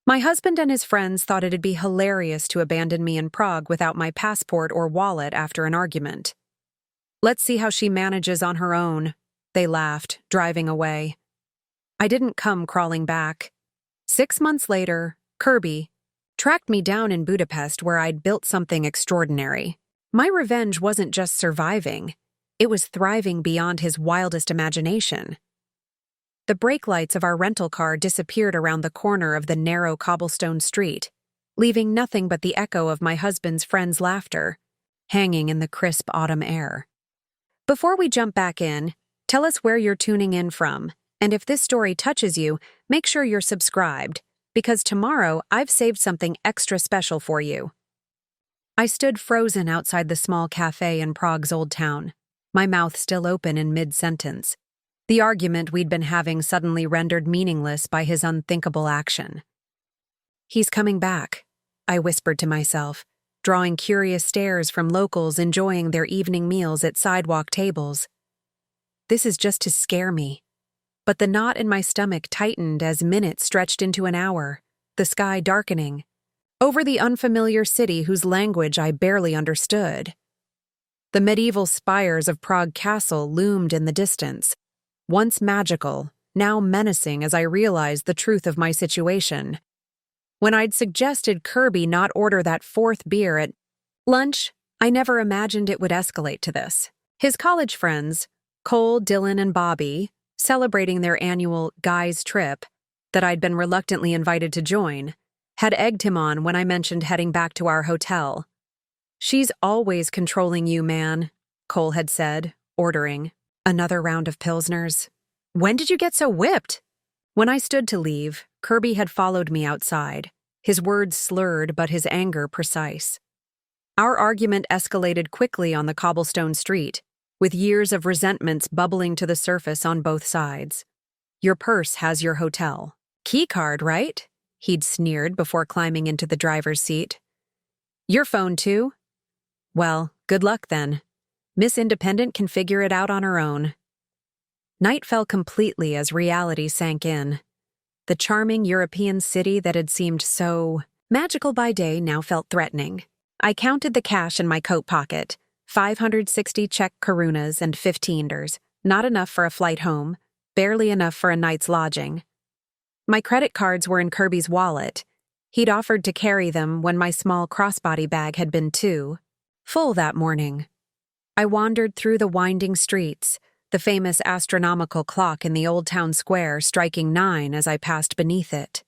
My husband and his friends thought it'd be hilarious to abandon me in Prague without my passport or wallet after an argument. "Let's see how she manages on her own," they laughed, driving away. I didn't come crawling back. 6 months later, Kirby tracked me down in Budapest where I'd built something extraordinary. My revenge wasn't just surviving, it was thriving beyond his wildest imagination. The brake lights of our rental car disappeared around the corner of the narrow cobblestone street, leaving nothing but the echo of my husband's friends' laughter, hanging in the crisp autumn air. Before we jump back in, tell us where you're tuning in from, and if this story touches you, make sure you're subscribed, because tomorrow I've saved something extra special for you. I stood frozen outside the small cafe in Prague's old town, my mouth still open in mid-sentence. The argument we'd been having suddenly rendered meaningless by his unthinkable action. "He's coming back," I whispered to myself, drawing curious stares from locals enjoying their evening meals at sidewalk tables. This is just to scare me. But the knot in my stomach tightened as minutes stretched into an hour, the sky darkening, over the unfamiliar city whose language I barely understood. The medieval spires of Prague Castle loomed in the distance, once magical, now menacing as I realized the truth of my situation. When I'd suggested Kirby not order that fourth beer at lunch, I never imagined it would escalate to this. His college friends, Cole, Dylan, and Bobby, celebrating their annual guys' trip that I'd been reluctantly invited to join, had egged him on when I mentioned heading back to our hotel. "She's always controlling you, man," Cole had said, ordering another round of Pilsners. "When did you get so whipped?" When I stood to leave, Kirby had followed me outside, his words slurred but his anger precise. Our argument escalated quickly on the cobblestone street, with years of resentments bubbling to the surface on both sides. "Your purse has your hotel key card, right?" he'd sneered before climbing into the driver's seat. "Your phone too? Well, good luck then. Miss Independent can figure it out on her own." Night fell completely as reality sank in. The charming European city that had seemed so magical by day now felt threatening. I counted the cash in my coat pocket, 560 Czech korunas and 15ers, not enough for a flight home, barely enough for a night's lodging. My credit cards were in Kirby's wallet. He'd offered to carry them when my small crossbody bag had been too full that morning. I wandered through the winding streets, the famous astronomical clock in the old town square striking 9 as I passed beneath it.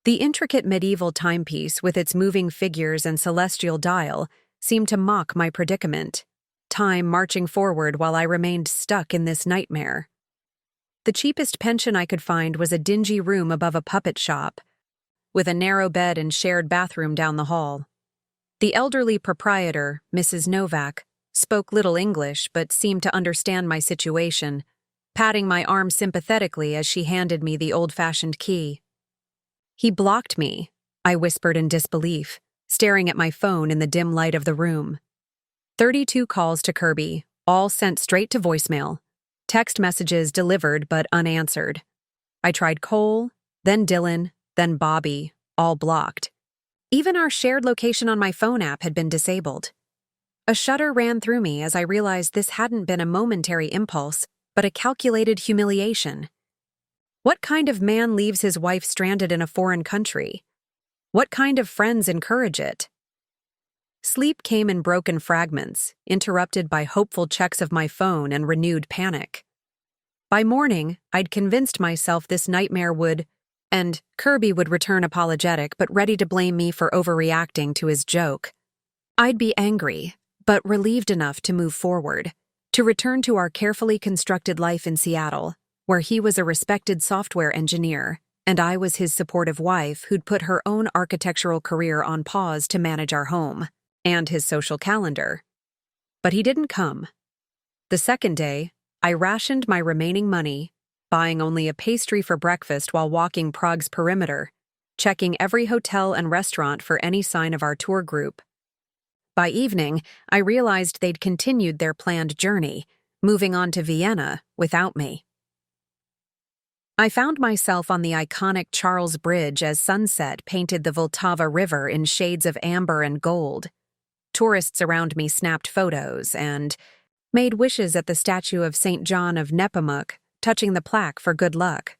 The intricate medieval timepiece with its moving figures and celestial dial seemed to mock my predicament, time marching forward while I remained stuck in this nightmare. The cheapest pension I could find was a dingy room above a puppet shop, with a narrow bed and shared bathroom down the hall. The elderly proprietor, Mrs. Novak, spoke little English but seemed to understand my situation, patting my arm sympathetically as she handed me the old-fashioned key. "He blocked me," I whispered in disbelief, staring at my phone in the dim light of the room. 32 calls to Kirby, all sent straight to voicemail. Text messages delivered but unanswered. I tried Cole, then Dylan, then Bobby, all blocked. Even our shared location on my phone app had been disabled. A shudder ran through me as I realized this hadn't been a momentary impulse, but a calculated humiliation. What kind of man leaves his wife stranded in a foreign country? What kind of friends encourage it? Sleep came in broken fragments, interrupted by hopeful checks of my phone and renewed panic. By morning, I'd convinced myself this nightmare would and Kirby would return apologetic but ready to blame me for overreacting to his joke. I'd be angry, but relieved enough to move forward, to return to our carefully constructed life in Seattle, where he was a respected software engineer, and I was his supportive wife who'd put her own architectural career on pause to manage our home, and his social calendar. But he didn't come. The second day, I rationed my remaining money, buying only a pastry for breakfast while walking Prague's perimeter, checking every hotel and restaurant for any sign of our tour group. By evening, I realized they'd continued their planned journey, moving on to Vienna without me. I found myself on the iconic Charles Bridge as sunset painted the Vltava River in shades of amber and gold. Tourists around me snapped photos and made wishes at the statue of St. John of Nepomuk, touching the plaque for good luck.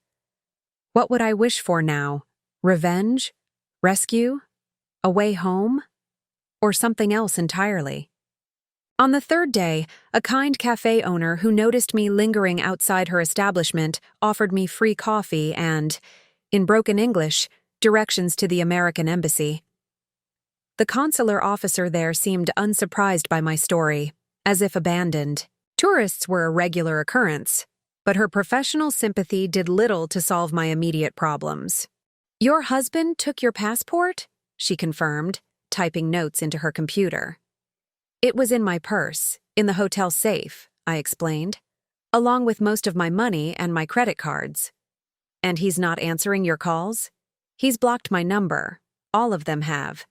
What would I wish for now? Revenge? Rescue? A way home? Or something else entirely? On the third day, a kind cafe owner who noticed me lingering outside her establishment offered me free coffee and, in broken English, directions to the American embassy. The consular officer there seemed unsurprised by my story, as if abandoned. Tourists were a regular occurrence, but her professional sympathy did little to solve my immediate problems. "Your husband took your passport?" she confirmed, typing notes into her computer. "It was in my purse, in the hotel safe," I explained, "along with most of my money and my credit cards." "And he's not answering your calls?" "He's blocked my number. All of them have."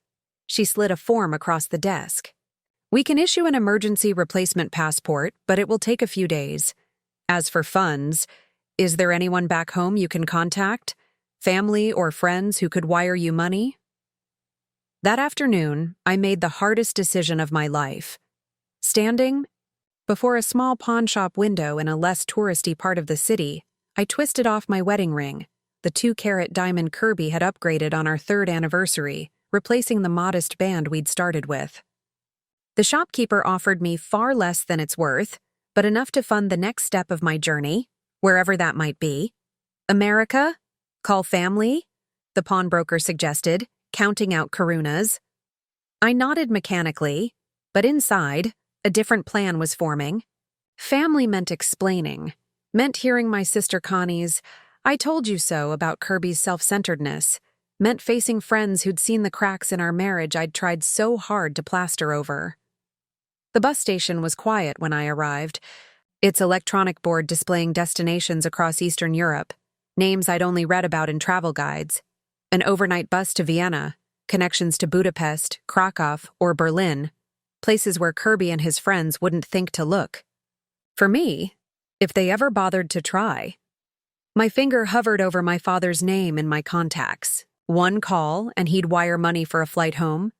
She slid a form across the desk. "We can issue an emergency replacement passport, but it will take a few days. As for funds, is there anyone back home you can contact? Family or friends who could wire you money?" That afternoon, I made the hardest decision of my life. Standing before a small pawnshop window in a less touristy part of the city, I twisted off my wedding ring, the 2-carat diamond Kirby had upgraded on our 3rd anniversary, replacing the modest band we'd started with. The shopkeeper offered me far less than it's worth, but enough to fund the next step of my journey, wherever that might be. "America? Call family?" the pawnbroker suggested, counting out karunas. I nodded mechanically, but inside, a different plan was forming. Family meant explaining, meant hearing my sister Connie's "I told you so" about Kirby's self-centeredness, meant facing friends who'd seen the cracks in our marriage I'd tried so hard to plaster over. The bus station was quiet when I arrived, its electronic board displaying destinations across Eastern Europe, names I'd only read about in travel guides. An overnight bus to Vienna, connections to Budapest, Krakow, or Berlin, places where Kirby and his friends wouldn't think to look. For me, if they ever bothered to try. My finger hovered over my father's name in my contacts. One call, and he'd wire money for a flight home.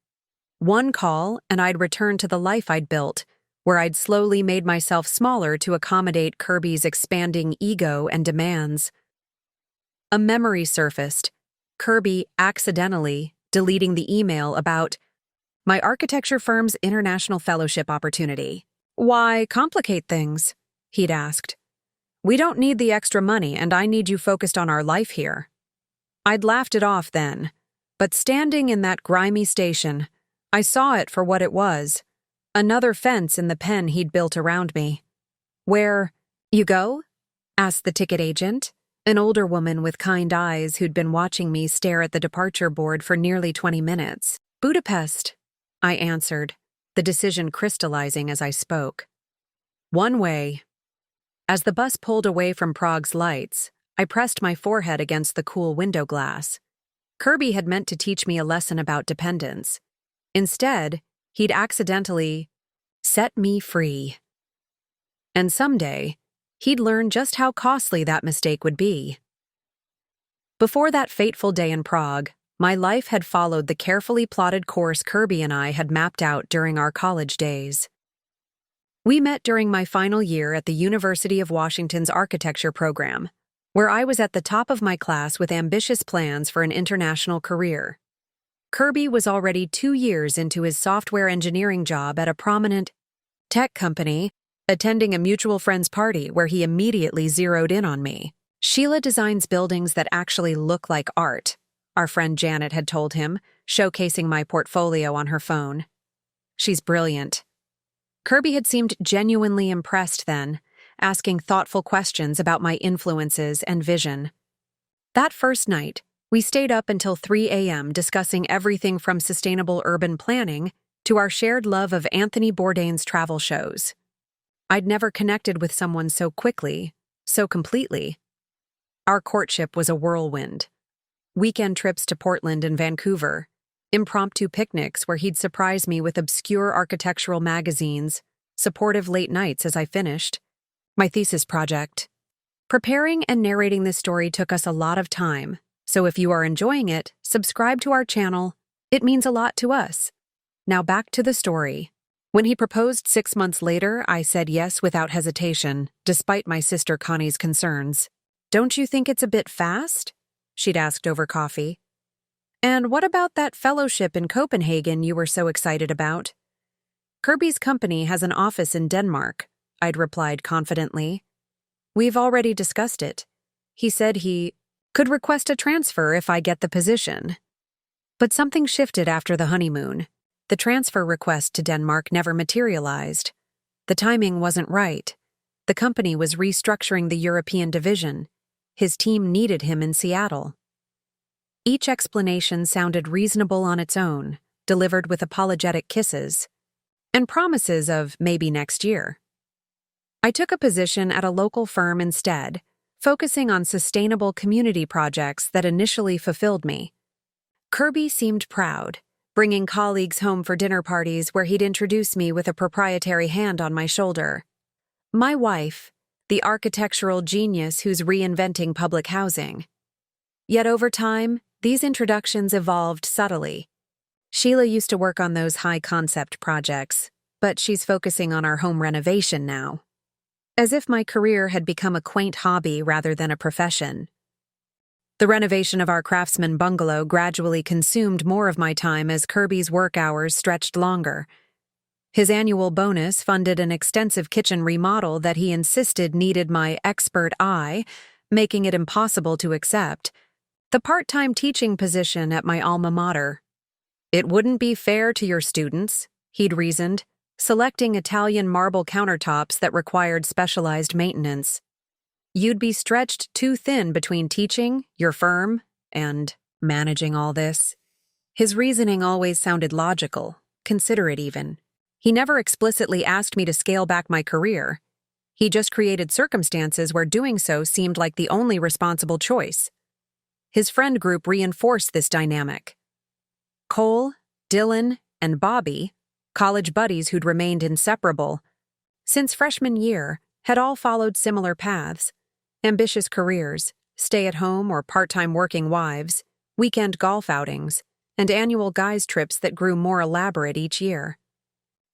One call, and I'd return to the life I'd built, where I'd slowly made myself smaller to accommodate Kirby's expanding ego and demands. A memory surfaced, Kirby accidentally deleting the email about my architecture firm's international fellowship opportunity. "Why complicate things?" he'd asked. "We don't need the extra money, and I need you focused on our life here." I'd laughed it off then, but standing in that grimy station, I saw it for what it was, another fence in the pen he'd built around me. "Where you go?" asked the ticket agent, an older woman with kind eyes who'd been watching me stare at the departure board for nearly 20 minutes. "Budapest," I answered, the decision crystallizing as I spoke. "One way." As the bus pulled away from Prague's lights, I pressed my forehead against the cool window glass. Kirby had meant to teach me a lesson about dependence. Instead, he'd accidentally set me free. And someday, he'd learn just how costly that mistake would be. Before that fateful day in Prague, my life had followed the carefully plotted course Kirby and I had mapped out during our college days. We met during my final year at the University of Washington's architecture program, where I was at the top of my class with ambitious plans for an international career. Kirby was already 2 years into his software engineering job at a prominent tech company, attending a mutual friend's party where he immediately zeroed in on me. "Sheila designs buildings that actually look like art," our friend Janet had told him, showcasing my portfolio on her phone. "She's brilliant." Kirby had seemed genuinely impressed then, asking thoughtful questions about my influences and vision. That first night, we stayed up until 3 a.m. discussing everything from sustainable urban planning to our shared love of Anthony Bourdain's travel shows. I'd never connected with someone so quickly, so completely. Our courtship was a whirlwind. Weekend trips to Portland and Vancouver, impromptu picnics where he'd surprise me with obscure architectural magazines, supportive late nights as I finished my thesis project, Preparing and narrating this story took us a lot of time, so if you are enjoying it, subscribe to our channel. It means a lot to us. Now back to the story. When he proposed 6 months later, I said yes without hesitation, despite my sister Connie's concerns. "Don't you think it's a bit fast?" she'd asked over coffee. "And what about that fellowship in Copenhagen you were so excited about?" "Kirby's company has an office in Denmark," I'd replied confidently. "We've already discussed it. He said he could request a transfer if I get the position." But something shifted after the honeymoon. The transfer request to Denmark never materialized. The timing wasn't right. The company was restructuring the European division. His team needed him in Seattle. Each explanation sounded reasonable on its own, delivered with apologetic kisses, and promises of maybe next year. I took a position at a local firm instead, focusing on sustainable community projects that initially fulfilled me. Kirby seemed proud, bringing colleagues home for dinner parties where he'd introduce me with a proprietary hand on my shoulder. My wife, the architectural genius who's reinventing public housing. Yet over time, these introductions evolved subtly. Sheila used to work on those high-concept projects, but she's focusing on our home renovation now. As if my career had become a quaint hobby rather than a profession. The renovation of our craftsman bungalow gradually consumed more of my time as Kirby's work hours stretched longer. His annual bonus funded an extensive kitchen remodel that he insisted needed my expert eye, making it impossible to accept the part-time teaching position at my alma mater. "It wouldn't be fair to your students," he'd reasoned, selecting Italian marble countertops that required specialized maintenance. "You'd be stretched too thin between teaching, your firm, and managing all this." His reasoning always sounded logical, considerate even. He never explicitly asked me to scale back my career. He just created circumstances where doing so seemed like the only responsible choice. His friend group reinforced this dynamic. Cole, Dylan, and Bobby, college buddies who'd remained inseparable since freshman year, had all followed similar paths. Ambitious careers, stay-at-home or part-time working wives, weekend golf outings, and annual guys' trips that grew more elaborate each year.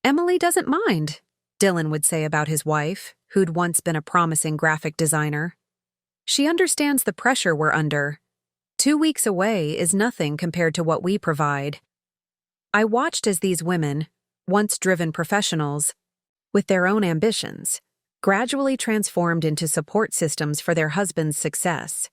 "Emily doesn't mind," Dylan would say about his wife, who'd once been a promising graphic designer. "She understands the pressure we're under. 2 weeks away is nothing compared to what we provide." I watched as these women, once driven professionals, with their own ambitions, gradually transformed into support systems for their husband's success.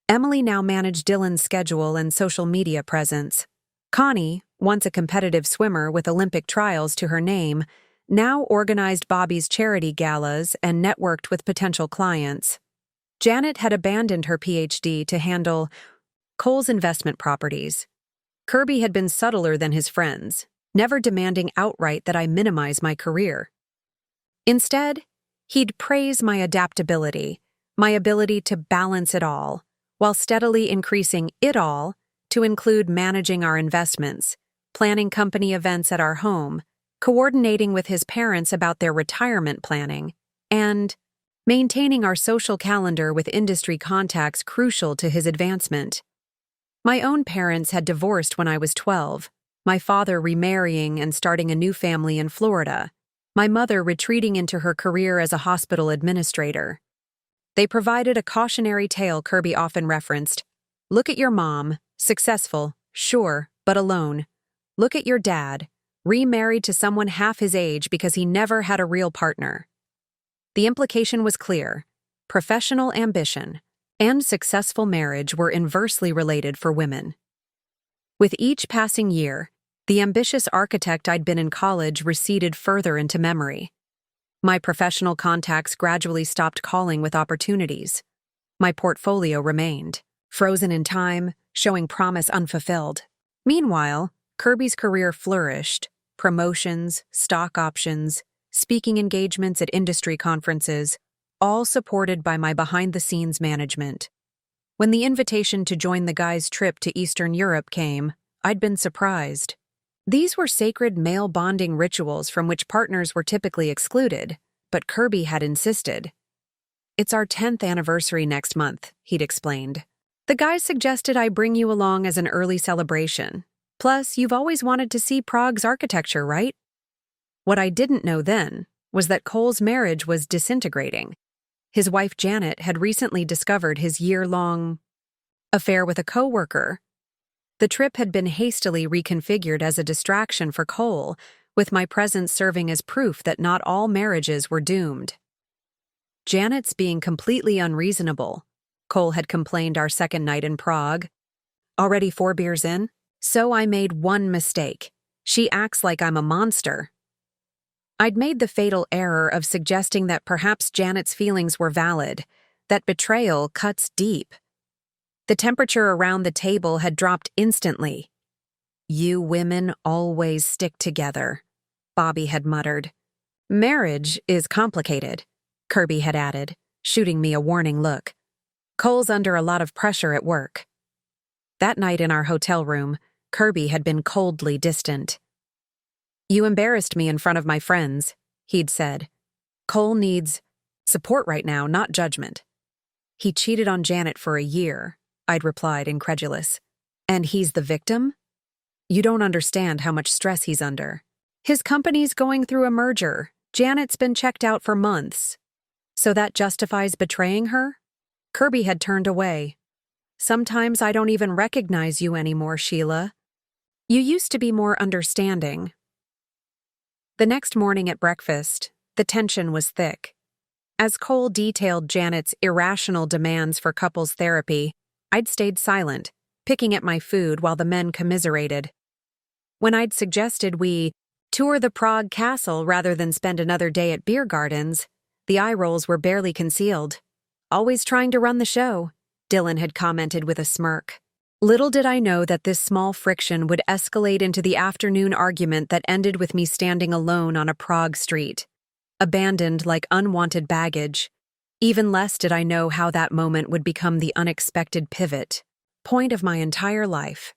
Emily now managed Dylan's schedule and social media presence. Connie, once a competitive swimmer with Olympic trials to her name, now organized Bobby's charity galas and networked with potential clients. Janet had abandoned her PhD to handle Cole's investment properties. Kirby had been subtler than his friends, never demanding outright that I minimize my career. Instead, he'd praise my adaptability, my ability to balance it all, while steadily increasing it all to include managing our investments, planning company events at our home, coordinating with his parents about their retirement planning, and maintaining our social calendar with industry contacts crucial to his advancement. My own parents had divorced when I was 12, my father remarrying and starting a new family in Florida, my mother retreating into her career as a hospital administrator. They provided a cautionary tale Kirby often referenced. "Look at your mom, successful, sure, but alone. Look at your dad, remarried to someone half his age because he never had a real partner." The implication was clear. Professional ambition and successful marriage were inversely related for women. With each passing year, the ambitious architect I'd been in college receded further into memory. My professional contacts gradually stopped calling with opportunities. My portfolio remained, frozen in time, showing promise unfulfilled. Meanwhile, Kirby's career flourished. Promotions, stock options, speaking engagements at industry conferences, all supported by my behind-the-scenes management. When the invitation to join the guys' trip to Eastern Europe came, I'd been surprised. These were sacred male bonding rituals from which partners were typically excluded, but Kirby had insisted. It's our 10th anniversary next month, he'd explained. The guys suggested I bring you along as an early celebration. Plus, you've always wanted to see Prague's architecture, right? What I didn't know then was that Cole's marriage was disintegrating. His wife Janet had recently discovered his year-long affair with a coworker. The trip had been hastily reconfigured as a distraction for Cole, with my presence serving as proof that not all marriages were doomed. Janet's being completely unreasonable, Cole had complained our second night in Prague. Already 4 beers in? So I made one mistake. She acts like I'm a monster. I'd made the fatal error of suggesting that perhaps Janet's feelings were valid, that betrayal cuts deep. The temperature around the table had dropped instantly. You women always stick together, Bobby had muttered. Marriage is complicated, Kirby had added, shooting me a warning look. Cole's under a lot of pressure at work. That night in our hotel room, Kirby had been coldly distant. You embarrassed me in front of my friends, he'd said. Cole needs support right now, not judgment. He cheated on Janet for a year, I'd replied, incredulous. And he's the victim? You don't understand how much stress he's under. His company's going through a merger. Janet's been checked out for months. So that justifies betraying her? Kirby had turned away. Sometimes I don't even recognize you anymore, Sheila. You used to be more understanding. The next morning at breakfast, the tension was thick. As Cole detailed Janet's irrational demands for couples therapy, I'd stayed silent, picking at my food while the men commiserated. When I'd suggested we tour the Prague castle rather than spend another day at beer gardens, the eye rolls were barely concealed. Always trying to run the show, Dylan had commented with a smirk. Little did I know that this small friction would escalate into the afternoon argument that ended with me standing alone on a Prague street, abandoned like unwanted baggage. Even less did I know how that moment would become the unexpected pivot point of my entire life.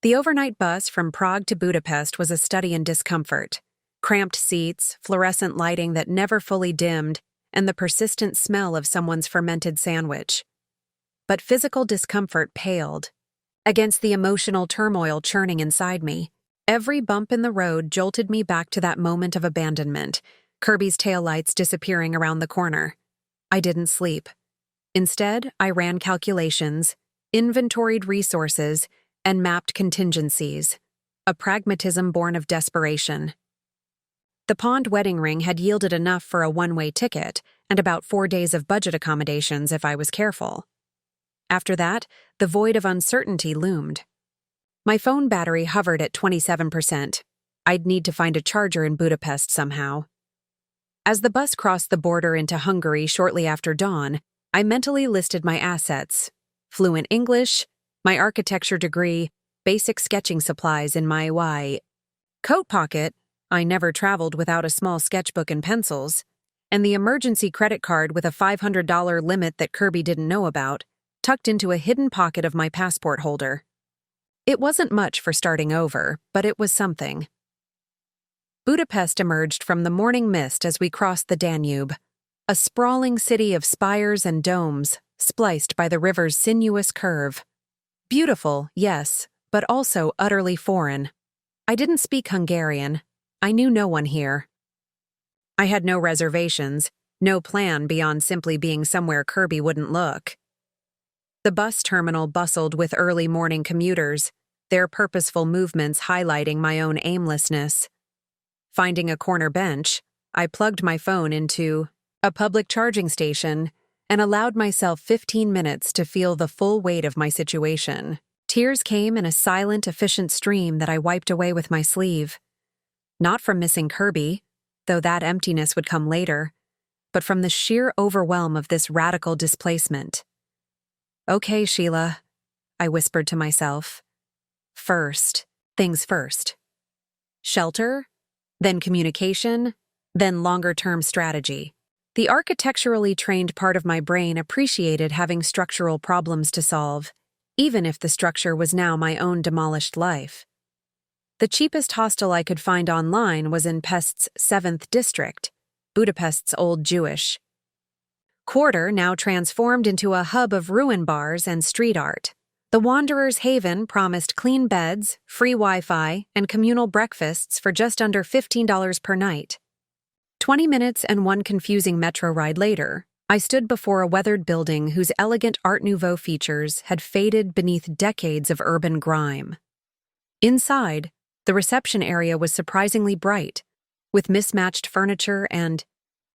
The overnight bus from Prague to Budapest was a study in discomfort. Cramped seats, fluorescent lighting that never fully dimmed, and the persistent smell of someone's fermented sandwich. But physical discomfort paled against the emotional turmoil churning inside me. Every bump in the road jolted me back to that moment of abandonment, Kirby's taillights disappearing around the corner. I didn't sleep. Instead, I ran calculations, inventoried resources, and mapped contingencies, a pragmatism born of desperation. The pawned wedding ring had yielded enough for a one-way ticket and about 4 days of budget accommodations if I was careful. After that, the void of uncertainty loomed. My phone battery hovered at 27%. I'd need to find a charger in Budapest somehow. As the bus crossed the border into Hungary shortly after dawn, I mentally listed my assets: fluent English, my architecture degree, basic sketching supplies in my coat pocket — I never traveled without a small sketchbook and pencils — and the emergency credit card with a $500 limit that Kirby didn't know about, tucked into a hidden pocket of my passport holder. It wasn't much for starting over, but it was something. Budapest emerged from the morning mist as we crossed the Danube, a sprawling city of spires and domes, spliced by the river's sinuous curve. Beautiful, yes, but also utterly foreign. I didn't speak Hungarian. I knew no one here. I had no reservations, no plan beyond simply being somewhere Kirby wouldn't look. The bus terminal bustled with early morning commuters, their purposeful movements highlighting my own aimlessness. Finding a corner bench, I plugged my phone into a public charging station and allowed myself 15 minutes to feel the full weight of my situation. Tears came in a silent, efficient stream that I wiped away with my sleeve. Not from missing Kirby, though that emptiness would come later, but from the sheer overwhelm of this radical displacement. Okay, Sheila, I whispered to myself. First, things first. Shelter, then communication, then longer-term strategy. The architecturally trained part of my brain appreciated having structural problems to solve, even if the structure was now my own demolished life. The cheapest hostel I could find online was in Pest's 7th district, Budapest's Old Jewish. quarter now transformed into a hub of ruin bars and street art. The Wanderer's Haven promised clean beds, free Wi-Fi, and communal breakfasts for just under $15 per night. 20 minutes and one confusing metro ride later, I stood before a weathered building whose elegant Art Nouveau features had faded beneath decades of urban grime. Inside, the reception area was surprisingly bright, with mismatched furniture and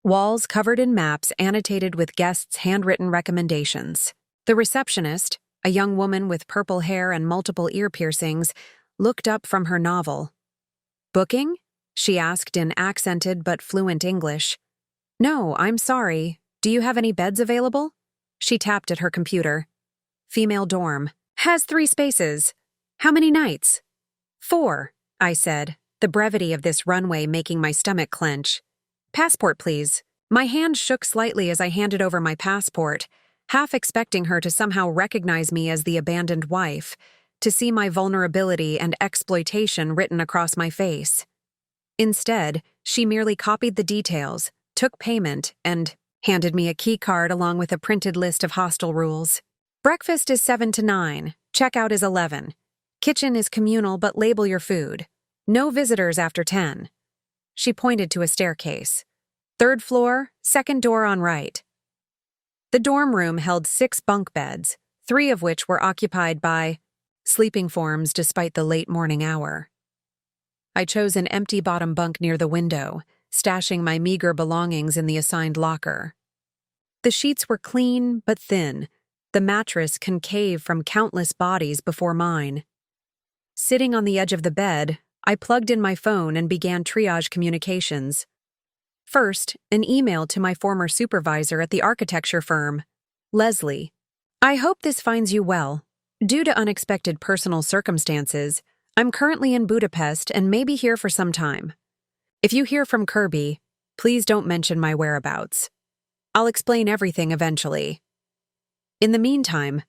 walls covered in maps annotated with guests' handwritten recommendations. The receptionist, a young woman with purple hair and multiple ear piercings, looked up from her novel. "Booking?" she asked in accented but fluent English. "No, I'm sorry. Do you have any beds available?" She tapped at her computer. "Female dorm. Has 3 spaces. How many nights?" "4, I said, the brevity of this runway making my stomach clench. "Passport, please." My hand shook slightly as I handed over my passport, half expecting her to somehow recognize me as the abandoned wife, to see my vulnerability and exploitation written across my face. Instead, she merely copied the details, took payment, and handed me a key card along with a printed list of hostel rules. "Breakfast is 7 to 9. Checkout is 11. Kitchen is communal but label your food. No visitors after 10. She pointed to a staircase. "3rd floor, 2nd door on right." The dorm room held 6 bunk beds, 3 of which were occupied by sleeping forms despite the late morning hour. I chose an empty bottom bunk near the window, stashing my meager belongings in the assigned locker. The sheets were clean but thin, the mattress concave from countless bodies before mine. Sitting on the edge of the bed, I plugged in my phone and began triage communications. First, an email to my former supervisor at the architecture firm, Leslie. "I hope this finds you well. Due to unexpected personal circumstances, I'm currently in Budapest and may be here for some time. If you hear from Kirby, please don't mention my whereabouts. I'll explain everything eventually. In the meantime,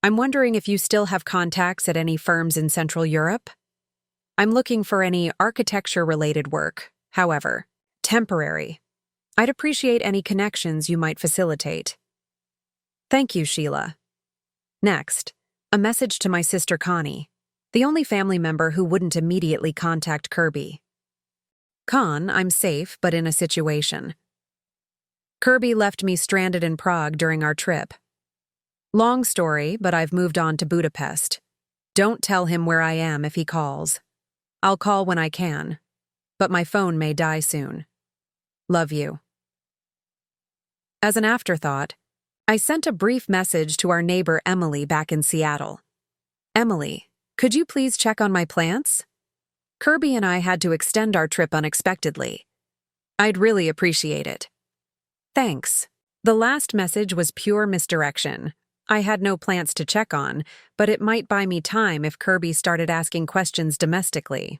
I'm wondering if you still have contacts at any firms in Central Europe? I'm looking for any architecture-related work, however, temporary. I'd appreciate any connections you might facilitate. Thank you, Sheila." Next, a message to my sister Connie, the only family member who wouldn't immediately contact Kirby. "Con, I'm safe, but in a situation. Kirby left me stranded in Prague during our trip. Long story, but I've moved on to Budapest. Don't tell him where I am if he calls. I'll call when I can, but my phone may die soon. Love you." As an afterthought, I sent a brief message to our neighbor Emily back in Seattle. "Emily, could you please check on my plants? Kirby and I had to extend our trip unexpectedly. I'd really appreciate it. Thanks." The last message was pure misdirection. I had no plants to check on, but it might buy me time if Kirby started asking questions domestically.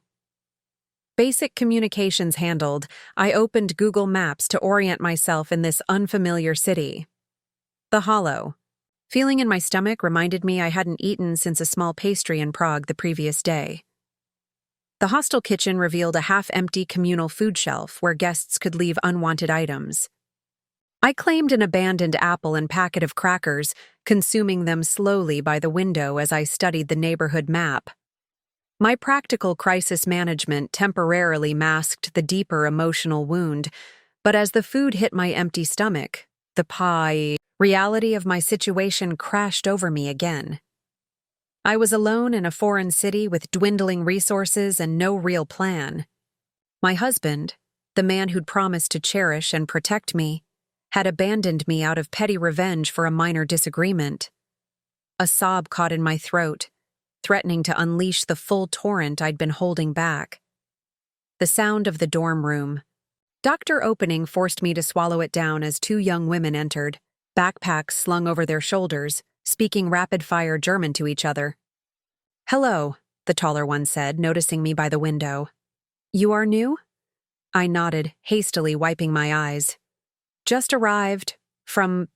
Basic communications handled, I opened Google Maps to orient myself in this unfamiliar city. The Hollow. Feeling in my stomach reminded me I hadn't eaten since a small pastry in Prague the previous day. The hostel kitchen revealed a half-empty communal food shelf where guests could leave unwanted items. I claimed an abandoned apple and packet of crackers, consuming them slowly by the window as I studied the neighborhood map. My practical crisis management temporarily masked the deeper emotional wound, but as the food hit my empty stomach, the reality of my situation crashed over me again. I was alone in a foreign city with dwindling resources and no real plan. My husband, the man who'd promised to cherish and protect me, had abandoned me out of petty revenge for a minor disagreement. A sob caught in my throat, threatening to unleash the full torrent I'd been holding back. The sound of the dorm room. Doctor opening forced me to swallow it down as 2 young women entered, backpacks slung over their shoulders, speaking rapid-fire German to each other. "Hello," the taller one said, noticing me by the window. "You are new?" I nodded, hastily wiping my eyes. "Just arrived from—"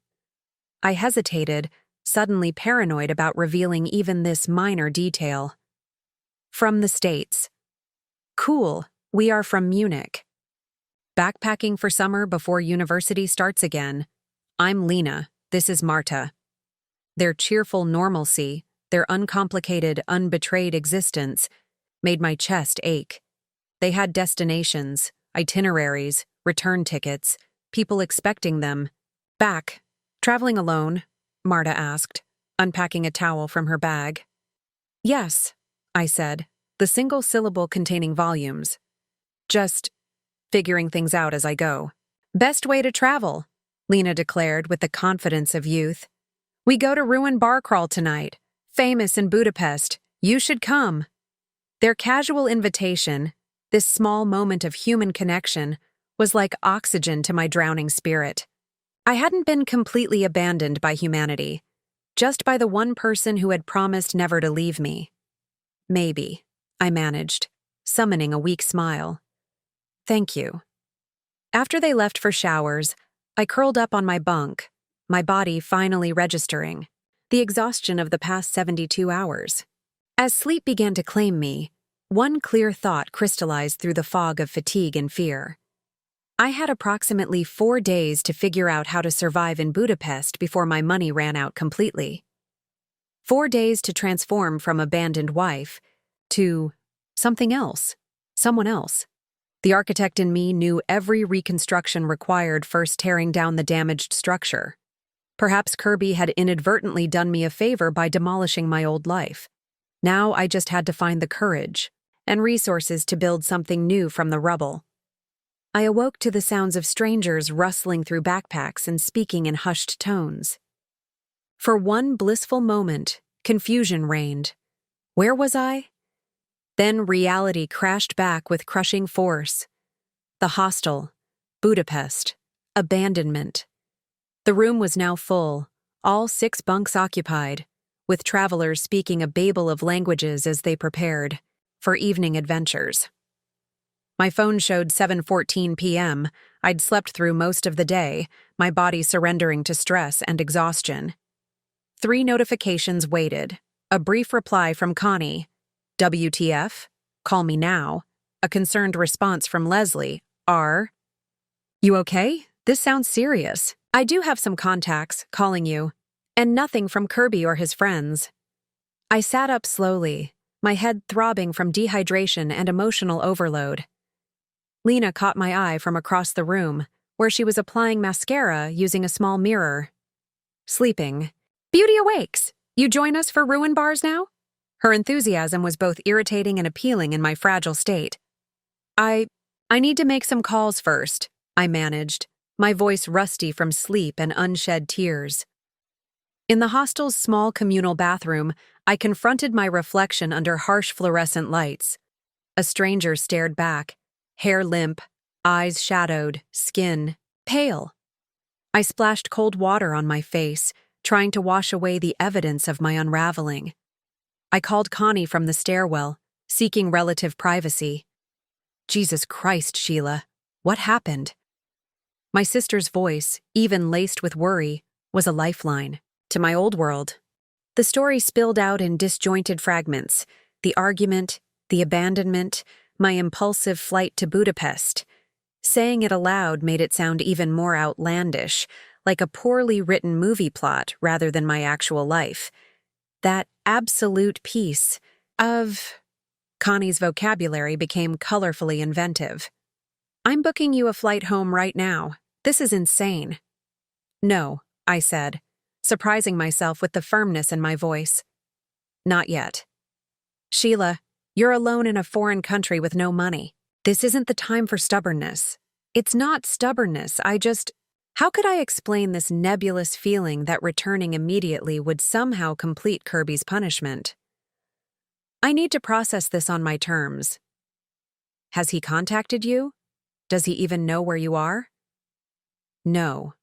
I hesitated, suddenly paranoid about revealing even this minor detail. "From the States." "Cool, we are from Munich." "Backpacking for summer before university starts again. I'm Lena. This is Marta. Their cheerful normalcy, their uncomplicated, unbetrayed existence, made my chest ache. They had destinations, itineraries, return tickets, people expecting them. Back. Traveling alone? Marta asked, unpacking a towel from her bag. Yes, I said, the single syllable containing volumes. Just figuring things out as I go. Best way to travel, Lena declared with the confidence of youth. We go to Ruin Bar Crawl tonight, famous in Budapest. You should come. Their casual invitation, this small moment of human connection, was like oxygen to my drowning spirit. I hadn't been completely abandoned by humanity, just by the one person who had promised never to leave me. Maybe, I managed, summoning a weak smile. Thank you. After they left for showers, I curled up on my bunk, my body finally registering the exhaustion of the past 72 hours. As sleep began to claim me, one clear thought crystallized through the fog of fatigue and fear. I had approximately 4 days to figure out how to survive in Budapest before my money ran out completely. 4 days to transform from abandoned wife to something else, someone else. The architect in me knew every reconstruction required first tearing down the damaged structure. Perhaps Kirby had inadvertently done me a favor by demolishing my old life. Now I just had to find the courage and resources to build something new from the rubble. I awoke to the sounds of strangers rustling through backpacks and speaking in hushed tones. For one blissful moment, confusion reigned. Where was I? Then reality crashed back with crushing force. The hostel, Budapest, abandonment. The room was now full, all 6 bunks occupied, with travelers speaking a babel of languages as they prepared for evening adventures. My phone showed 7:14 p.m. I'd slept through most of the day, my body surrendering to stress and exhaustion. 3 notifications waited. A brief reply from Connie. WTF? Call me now. A concerned response from Leslie. R. You okay? This sounds serious. I do have some contacts calling you, and nothing from Kirby or his friends. I sat up slowly, my head throbbing from dehydration and emotional overload. Lena caught my eye from across the room, where she was applying mascara using a small mirror. Sleeping. Beauty awakes! You join us for Ruin Bars now? Her enthusiasm was both irritating and appealing in my fragile state. I need to make some calls first, I managed, my voice rusty from sleep and unshed tears. In the hostel's small communal bathroom, I confronted my reflection under harsh fluorescent lights. A stranger stared back, hair limp, eyes shadowed, skin pale. I splashed cold water on my face, trying to wash away the evidence of my unraveling. I called Connie from the stairwell, seeking relative privacy. Jesus Christ, Sheila, what happened? My sister's voice, even laced with worry, was a lifeline to my old world. The story spilled out in disjointed fragments, the argument, the abandonment, my impulsive flight to Budapest. Saying it aloud made it sound even more outlandish, like a poorly written movie plot rather than my actual life. That absolute piece of... Connie's vocabulary became colorfully inventive. I'm booking you a flight home right now. This is insane. No, I said, surprising myself with the firmness in my voice. Not yet. Sheila, you're alone in a foreign country with no money. This isn't the time for stubbornness. It's not stubbornness, How could I explain this nebulous feeling that returning immediately would somehow complete Kirby's punishment? I need to process this on my terms. Has he contacted you? Does he even know where you are? No.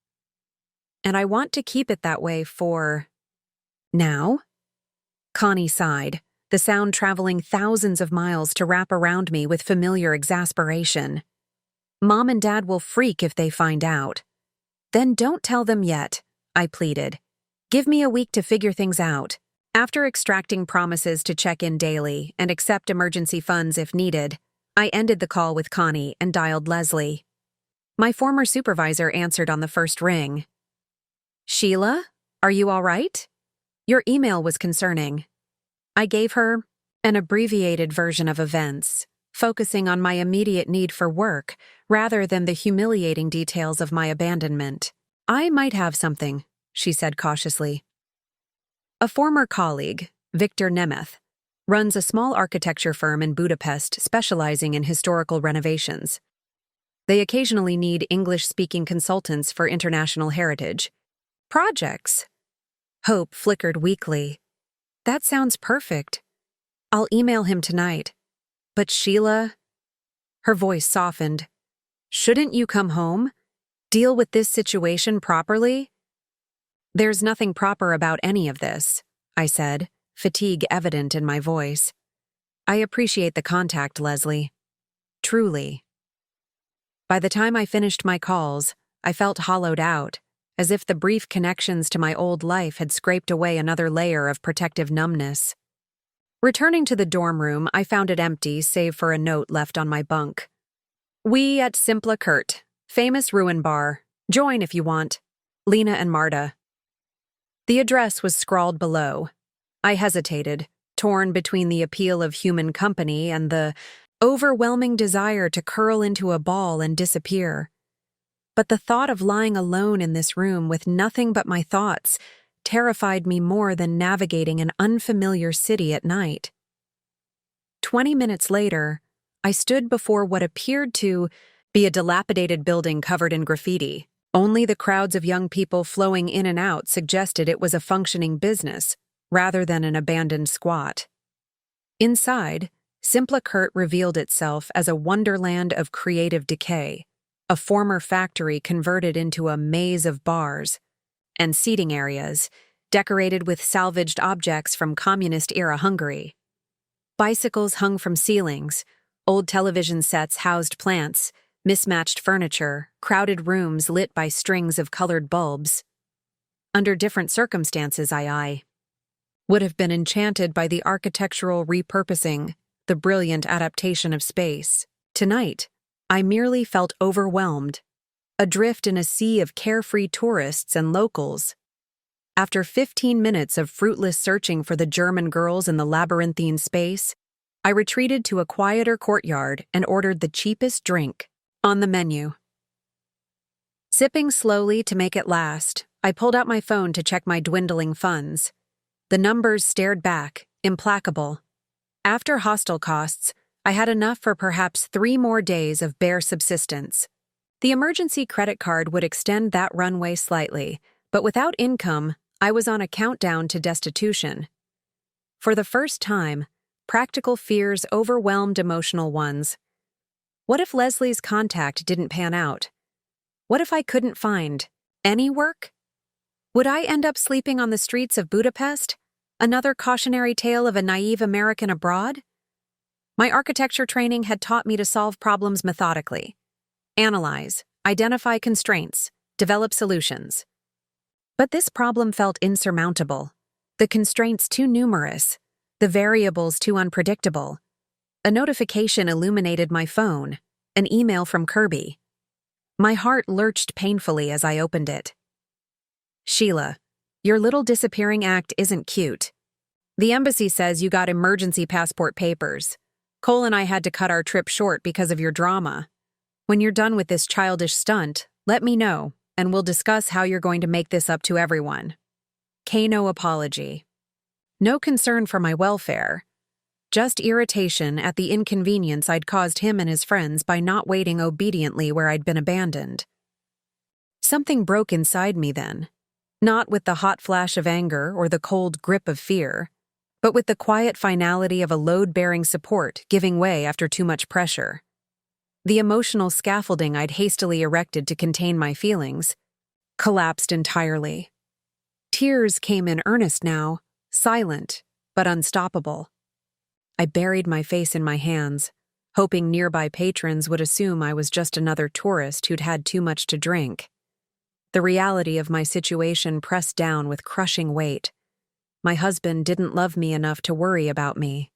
And I want to keep it that way for... now? Connie sighed, the sound traveling thousands of miles to wrap around me with familiar exasperation. Mom and Dad will freak if they find out. Then don't tell them yet, I pleaded. Give me a week to figure things out. After extracting promises to check in daily and accept emergency funds if needed, I ended the call with Connie and dialed Leslie. My former supervisor answered on the first ring. Sheila, are you all right? Your email was concerning. I gave her an abbreviated version of events, focusing on my immediate need for work rather than the humiliating details of my abandonment. I might have something, she said cautiously. A former colleague, Victor Nemeth, runs a small architecture firm in Budapest specializing in historical renovations. They occasionally need English-speaking consultants for international heritage projects. Hope flickered weakly. That sounds perfect. I'll email him tonight. But Sheila? Her voice softened. Shouldn't you come home? Deal with this situation properly? There's nothing proper about any of this, I said, fatigue evident in my voice. I appreciate the contact, Leslie. Truly. By the time I finished my calls, I felt hollowed out, as if the brief connections to my old life had scraped away another layer of protective numbness. Returning to the dorm room, I found it empty save for a note left on my bunk. We at Simple Kurt, famous ruin bar. Join if you want. Lena and Marta. The address was scrawled below. I hesitated, torn between the appeal of human company and the overwhelming desire to curl into a ball and disappear. But the thought of lying alone in this room with nothing but my thoughts terrified me more than navigating an unfamiliar city at night. 20 minutes later, I stood before what appeared to be a dilapidated building covered in graffiti. Only the crowds of young people flowing in and out suggested it was a functioning business, rather than an abandoned squat. Inside, Simple Kurt revealed itself as a wonderland of creative decay, a former factory converted into a maze of bars, and seating areas, decorated with salvaged objects from communist-era Hungary. Bicycles hung from ceilings, old television sets housed plants, mismatched furniture, crowded rooms lit by strings of colored bulbs. Under different circumstances, I would have been enchanted by the architectural repurposing, the brilliant adaptation of space. Tonight, I merely felt overwhelmed, adrift in a sea of carefree tourists and locals. After 15 minutes of fruitless searching for the German girls in the labyrinthine space, I retreated to a quieter courtyard and ordered the cheapest drink on the menu. Sipping slowly to make it last, I pulled out my phone to check my dwindling funds. The numbers stared back, implacable. After hostel costs, I had enough for perhaps 3 more days of bare subsistence. The emergency credit card would extend that runway slightly, but without income, I was on a countdown to destitution. For the first time, practical fears overwhelmed emotional ones. What if Leslie's contact didn't pan out? What if I couldn't find any work? Would I end up sleeping on the streets of Budapest? Another cautionary tale of a naive American abroad? My architecture training had taught me to solve problems methodically. Analyze, identify constraints, develop solutions. But this problem felt insurmountable. The constraints too numerous, the variables too unpredictable. A notification illuminated my phone, an email from Kirby. My heart lurched painfully as I opened it. Sheila, your little disappearing act isn't cute. The embassy says you got emergency passport papers. Cole and I had to cut our trip short because of your drama. When you're done with this childish stunt, let me know, and we'll discuss how you're going to make this up to everyone. Kano apology. No concern for my welfare. Just irritation at the inconvenience I'd caused him and his friends by not waiting obediently where I'd been abandoned. Something broke inside me then, not with the hot flash of anger or the cold grip of fear, but with the quiet finality of a load-bearing support giving way after too much pressure. The emotional scaffolding I'd hastily erected to contain my feelings collapsed entirely. Tears came in earnest now, silent but unstoppable. I buried my face in my hands, hoping nearby patrons would assume I was just another tourist who'd had too much to drink. The reality of my situation pressed down with crushing weight. My husband didn't love me enough to worry about me.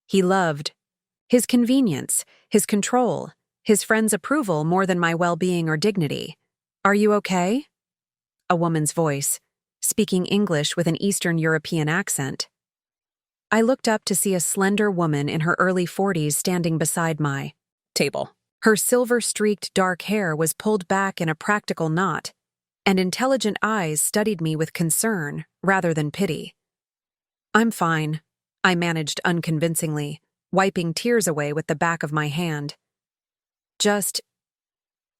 He loved his convenience, his control, his friends' approval more than my well-being or dignity. Are you okay? a woman's voice, speaking English with an Eastern European accent. I looked up to see a slender woman in her early 40s standing beside my table. Her silver-streaked dark hair was pulled back in a practical knot, and intelligent eyes studied me with concern rather than pity. "I'm fine," I managed unconvincingly, wiping tears away with the back of my hand. "Just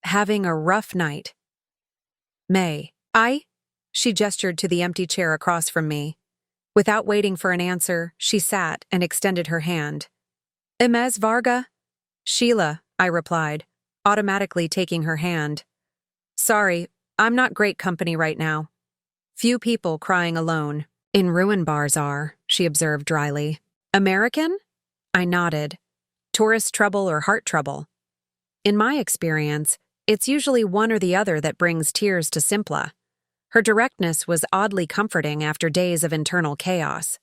having a rough night." "May I?" She gestured to the empty chair across from me. Without waiting for an answer, she sat and extended her hand. "Imez Varga?" "Sheila," I replied, automatically taking her hand. "Sorry, I'm not great company right now. Few people crying alone. In ruin bars are," she observed dryly. "American?" I nodded. "Tourist trouble or heart trouble?" In my experience, it's usually one or the other that brings tears to Simpla. Her directness was oddly comforting after days of internal chaos.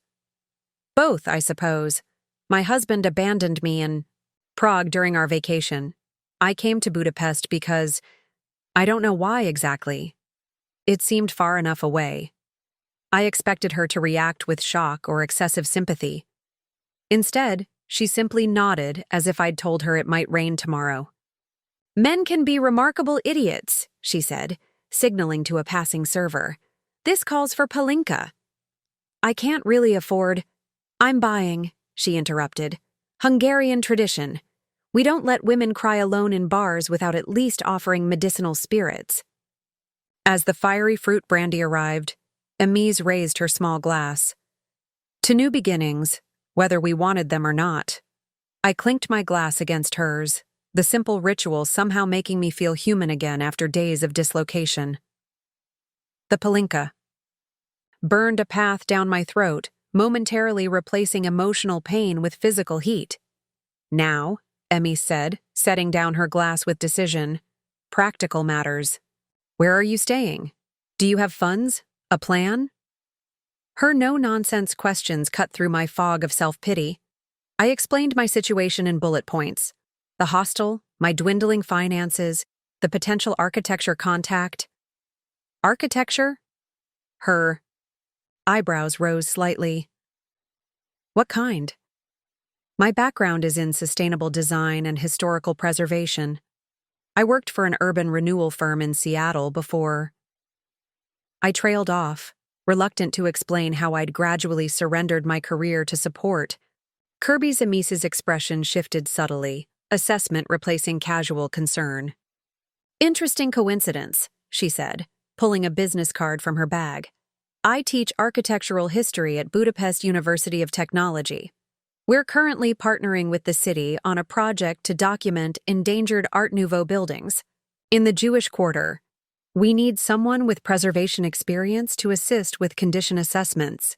"Both, I suppose. My husband abandoned me in Prague during our vacation. I came to Budapest because I don't know why exactly. It seemed far enough away. I expected her to react with shock or excessive sympathy. Instead, she simply nodded as if I'd told her it might rain tomorrow. "Men can be remarkable idiots," she said, signaling to a passing server. "This calls for palinka." "I can't really afford—" "I'm buying," she interrupted. "Hungarian tradition. We don't let women cry alone in bars without at least offering medicinal spirits." As the fiery fruit brandy arrived, Amise raised her small glass. "To new beginnings, whether we wanted them or not." I clinked my glass against hers, the simple ritual somehow making me feel human again after days of dislocation. The palinka burned a path down my throat, momentarily replacing emotional pain with physical heat. "Now," Emmy said, setting down her glass with decision, "practical matters. Where are you staying? Do you have funds? A plan?" Her no-nonsense questions cut through my fog of self-pity. I explained my situation in bullet points. The hostel, my dwindling finances, the potential architecture contact. "Architecture?" Her eyebrows rose slightly. "What kind?" "My background is in sustainable design and historical preservation. I worked for an urban renewal firm in Seattle before." I trailed off, reluctant to explain how I'd gradually surrendered my career to support. Kirby's Amise's expression shifted subtly, assessment replacing casual concern. "Interesting coincidence," she said, pulling a business card from her bag. "I teach architectural history at Budapest University of Technology. We're currently partnering with the city on a project to document endangered Art Nouveau buildings. In the Jewish Quarter, we need someone with preservation experience to assist with condition assessments."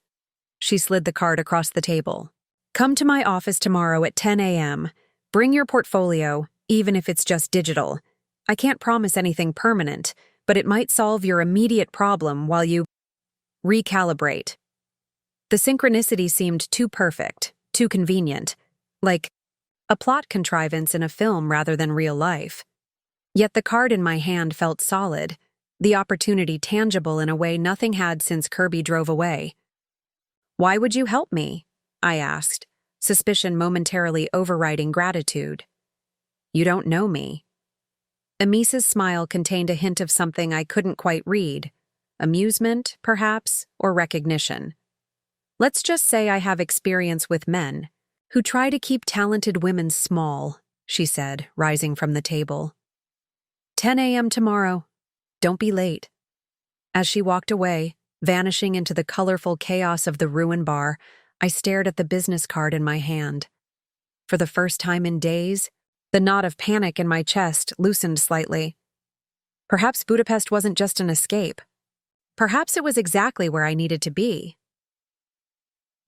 She slid the card across the table. "Come to my office tomorrow at 10 a.m. Bring your portfolio, even if it's just digital. I can't promise anything permanent, but it might solve your immediate problem while you recalibrate." The synchronicity seemed too perfect, too convenient, like a plot contrivance in a film rather than real life. Yet the card in my hand felt solid, the opportunity tangible in a way nothing had since Kirby drove away. "Why would you help me?" I asked, suspicion momentarily overriding gratitude. "You don't know me." Amise's smile contained a hint of something I couldn't quite read. Amusement, perhaps, or recognition. "Let's just say I have experience with men who try to keep talented women small," she said, rising from the table. 10 a.m. tomorrow. Don't be late." As she walked away, vanishing into the colorful chaos of the ruin bar, I stared at the business card in my hand. For the first time in days, the knot of panic in my chest loosened slightly. Perhaps Budapest wasn't just an escape. Perhaps it was exactly where I needed to be.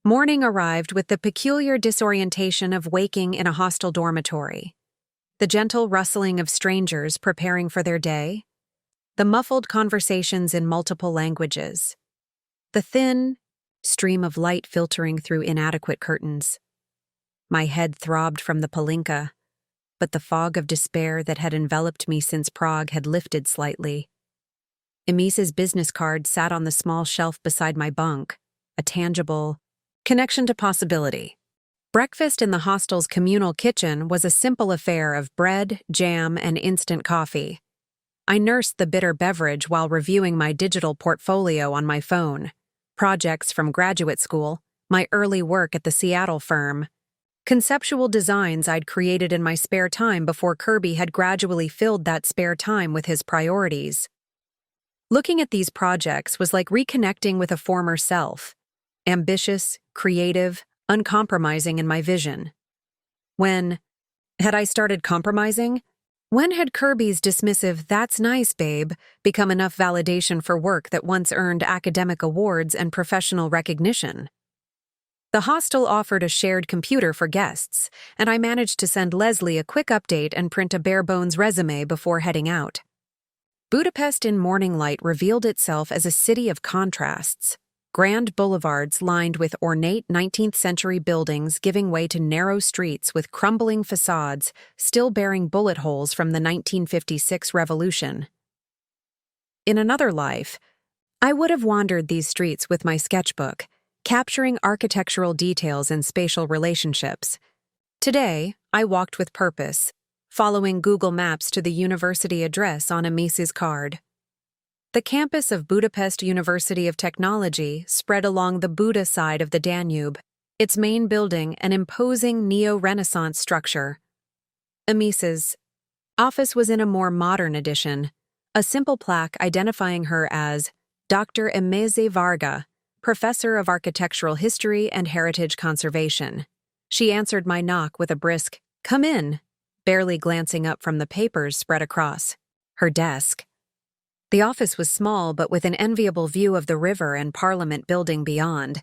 Morning arrived with the peculiar disorientation of waking in a hostel dormitory. The gentle rustling of strangers preparing for their day. The muffled conversations in multiple languages. The thin stream of light filtering through inadequate curtains. My head throbbed from the palinka, but the fog of despair that had enveloped me since Prague had lifted slightly. Emise's business card sat on the small shelf beside my bunk, a tangible connection to possibility. Breakfast in the hostel's communal kitchen was a simple affair of bread, jam, and instant coffee. I nursed the bitter beverage while reviewing my digital portfolio on my phone, projects from graduate school, my early work at the Seattle firm, conceptual designs I'd created in my spare time before Kirby had gradually filled that spare time with his priorities. Looking at these projects was like reconnecting with a former self, ambitious, creative, uncompromising in my vision. When had I started compromising? When had Kirby's dismissive "that's nice, babe" become enough validation for work that once earned academic awards and professional recognition? The hostel offered a shared computer for guests, and I managed to send Leslie a quick update and print a bare-bones resume before heading out. Budapest in morning light revealed itself as a city of contrasts. Grand boulevards lined with ornate 19th-century buildings giving way to narrow streets with crumbling facades still bearing bullet holes from the 1956 revolution. In another life, I would have wandered these streets with my sketchbook, capturing architectural details and spatial relationships. Today, I walked with purpose, following Google Maps to the university address on Emise's card. The campus of Budapest University of Technology spread along the Buda side of the Danube, its main building an imposing neo-Renaissance structure. Emise's office was in a more modern edition, a simple plaque identifying her as Dr. Emise Varga, Professor of Architectural History and Heritage Conservation. She answered my knock with a brisk, "Come in," barely glancing up from the papers spread across her desk. The office was small but with an enviable view of the river and Parliament building beyond.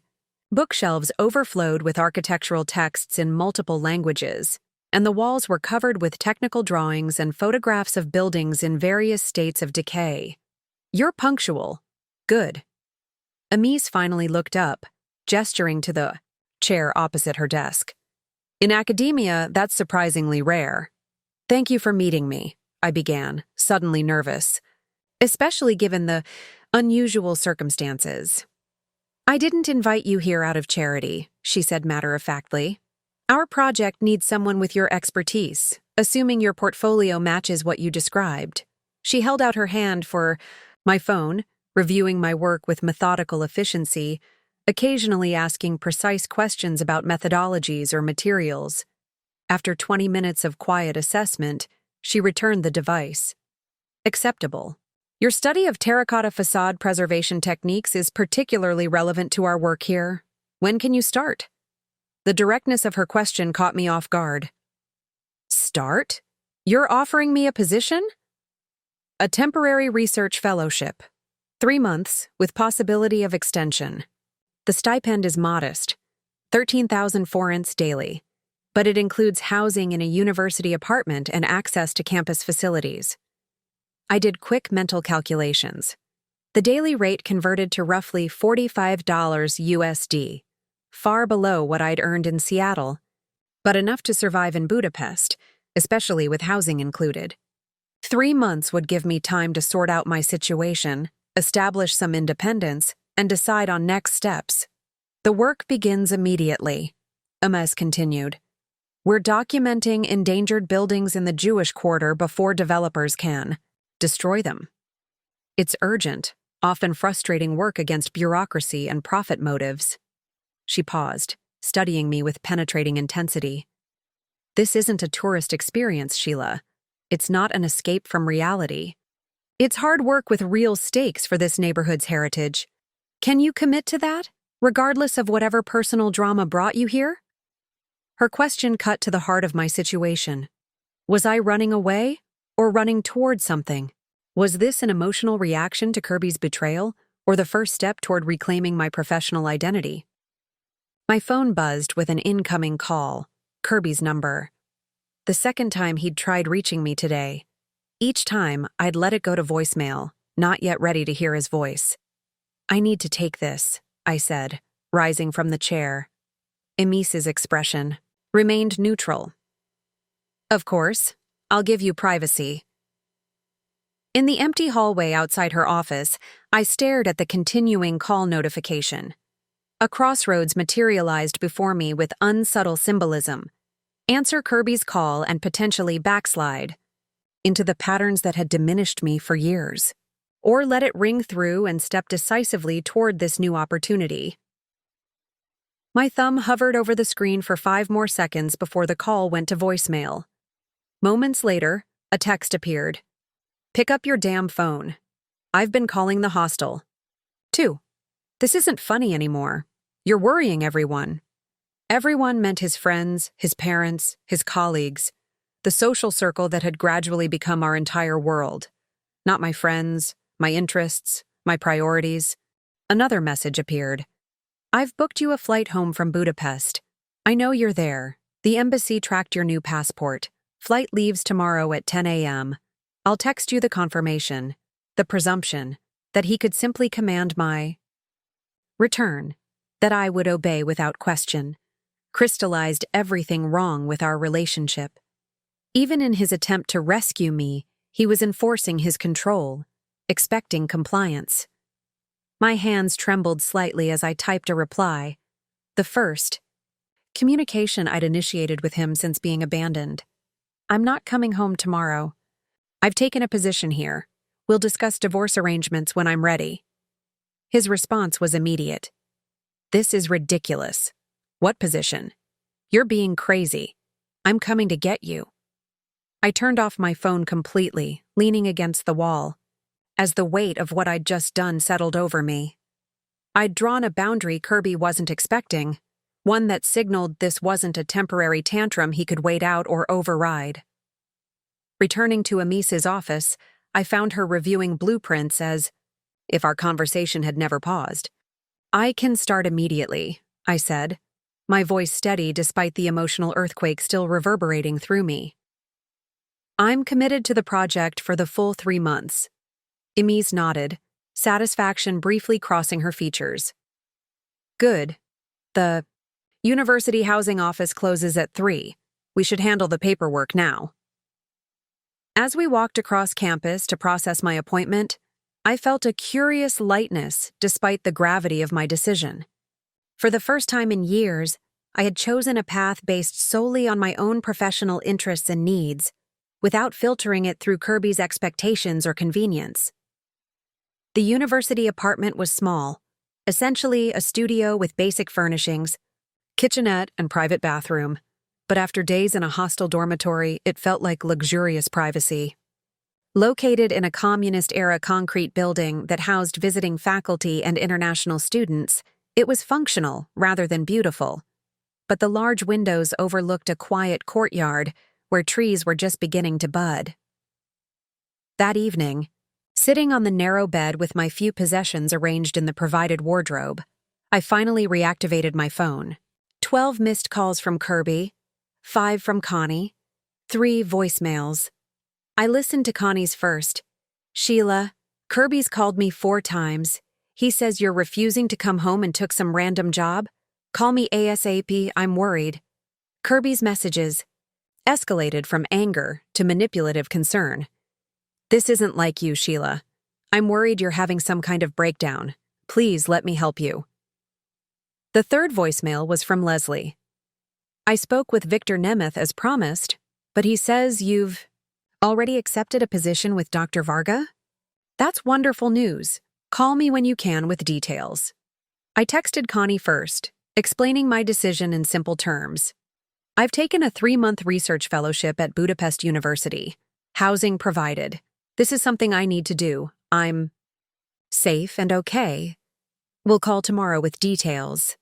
Bookshelves overflowed with architectural texts in multiple languages, and the walls were covered with technical drawings and photographs of buildings in various states of decay. "You're punctual. Good." Emise finally looked up, gesturing to the chair opposite her desk. "In academia, that's surprisingly rare." "Thank you for meeting me," I began, suddenly nervous, especially given the unusual circumstances. "I didn't invite you here out of charity," she said matter-of-factly. "Our project needs someone with your expertise, assuming your portfolio matches what you described." She held out her hand for my phone, reviewing my work with methodical efficiency, occasionally asking precise questions about methodologies or materials. After 20 minutes of quiet assessment, she returned the device. "Acceptable. Your study of terracotta facade preservation techniques is particularly relevant to our work here. When can you start?" The directness of her question caught me off guard. "Start? You're offering me a position?" "A temporary research fellowship. 3 months, with possibility of extension. The stipend is modest, 13,000 forints daily, but it includes housing in a university apartment and access to campus facilities." I did quick mental calculations. The daily rate converted to roughly $45 USD, far below what I'd earned in Seattle, but enough to survive in Budapest, especially with housing included. 3 months would give me time to sort out my situation, establish some independence, and decide on next steps. "The work begins immediately," Emise continued. "We're documenting endangered buildings in the Jewish quarter before developers can destroy them. It's urgent, often frustrating work against bureaucracy and profit motives." She paused, studying me with penetrating intensity. "This isn't a tourist experience, Sheila. It's not an escape from reality. It's hard work with real stakes for this neighborhood's heritage. Can you commit to that, regardless of whatever personal drama brought you here?" Her question cut to the heart of my situation. Was I running away or running toward something? Was this an emotional reaction to Kirby's betrayal or the first step toward reclaiming my professional identity? My phone buzzed with an incoming call, Kirby's number. The second time he'd tried reaching me today. Each time, I'd let it go to voicemail, not yet ready to hear his voice. "I need to take this," I said, rising from the chair. Emise's expression remained neutral. "Of course, I'll give you privacy." In the empty hallway outside her office, I stared at the continuing call notification. A crossroads materialized before me with unsubtle symbolism. Answer Kirby's call and potentially backslide into the patterns that had diminished me for years. Or let it ring through and step decisively toward this new opportunity. My thumb hovered over the screen for 5 more seconds before the call went to voicemail. Moments later, a text appeared. Pick up your damn phone. I've been calling the hostel. 2. This isn't funny anymore. You're worrying everyone. Everyone meant his friends, his parents, his colleagues, the social circle that had gradually become our entire world. Not my friends, my interests, my priorities. Another message appeared. I've booked you a flight home from Budapest. I know you're there. The embassy tracked your new passport. Flight leaves tomorrow at 10 a.m. I'll text you the confirmation, the presumption, that he could simply command my return, that I would obey without question, crystallized everything wrong with our relationship. Even in his attempt to rescue me, he was enforcing his control, expecting compliance. My hands trembled slightly as I typed a reply. The first communication I'd initiated with him since being abandoned. I'm not coming home tomorrow. I've taken a position here. We'll discuss divorce arrangements when I'm ready. His response was immediate. This is ridiculous. What position? You're being crazy. I'm coming to get you. I turned off my phone completely, leaning against the wall, as the weight of what I'd just done settled over me. I'd drawn a boundary Kirby wasn't expecting, one that signaled this wasn't a temporary tantrum he could wait out or override. Returning to Amice's office, I found her reviewing blueprints as if our conversation had never paused. I can start immediately, I said, my voice steady despite the emotional earthquake still reverberating through me. I'm committed to the project for the full 3 months. Amice nodded, satisfaction briefly crossing her features. Good. The university housing office closes at 3. We should handle the paperwork now. As we walked across campus to process my appointment, I felt a curious lightness despite the gravity of my decision. For the first time in years, I had chosen a path based solely on my own professional interests and needs, without filtering it through Kirby's expectations or convenience. The university apartment was small, essentially a studio with basic furnishings, kitchenette and private bathroom, but after days in a hostel dormitory, it felt like luxurious privacy. Located in a communist-era concrete building that housed visiting faculty and international students, it was functional rather than beautiful. But the large windows overlooked a quiet courtyard where trees were just beginning to bud. That evening, sitting on the narrow bed with my few possessions arranged in the provided wardrobe, I finally reactivated my phone. 12 missed calls from Kirby, 5 from Connie, 3 voicemails. I listened to Connie's first. Sheila, Kirby's called me 4 times. He says you're refusing to come home and took some random job. Call me ASAP, I'm worried. Kirby's messages escalated from anger to manipulative concern. This isn't like you, Sheila. I'm worried you're having some kind of breakdown. Please let me help you. The third voicemail was from Leslie. I spoke with Victor Nemeth as promised, but he says you've already accepted a position with Dr. Varga? That's wonderful news. Call me when you can with details. I texted Connie first, explaining my decision in simple terms. I've taken a 3-month research fellowship at Budapest University. Housing provided. This is something I need to do. I'm safe and okay. We'll call tomorrow with details.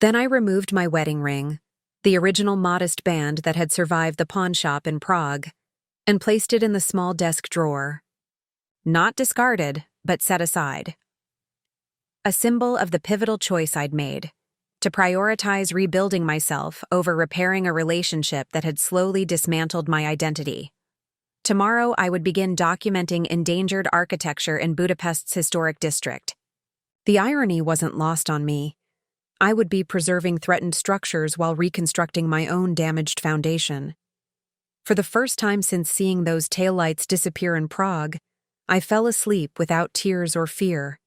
Then I removed my wedding ring, the original modest band that had survived the pawn shop in Prague, and placed it in the small desk drawer. Not discarded, but set aside. A symbol of the pivotal choice I'd made, to prioritize rebuilding myself over repairing a relationship that had slowly dismantled my identity. Tomorrow I would begin documenting endangered architecture in Budapest's historic district. The irony wasn't lost on me. I would be preserving threatened structures while reconstructing my own damaged foundation. For the first time since seeing those taillights disappear in Prague, I fell asleep without tears or fear.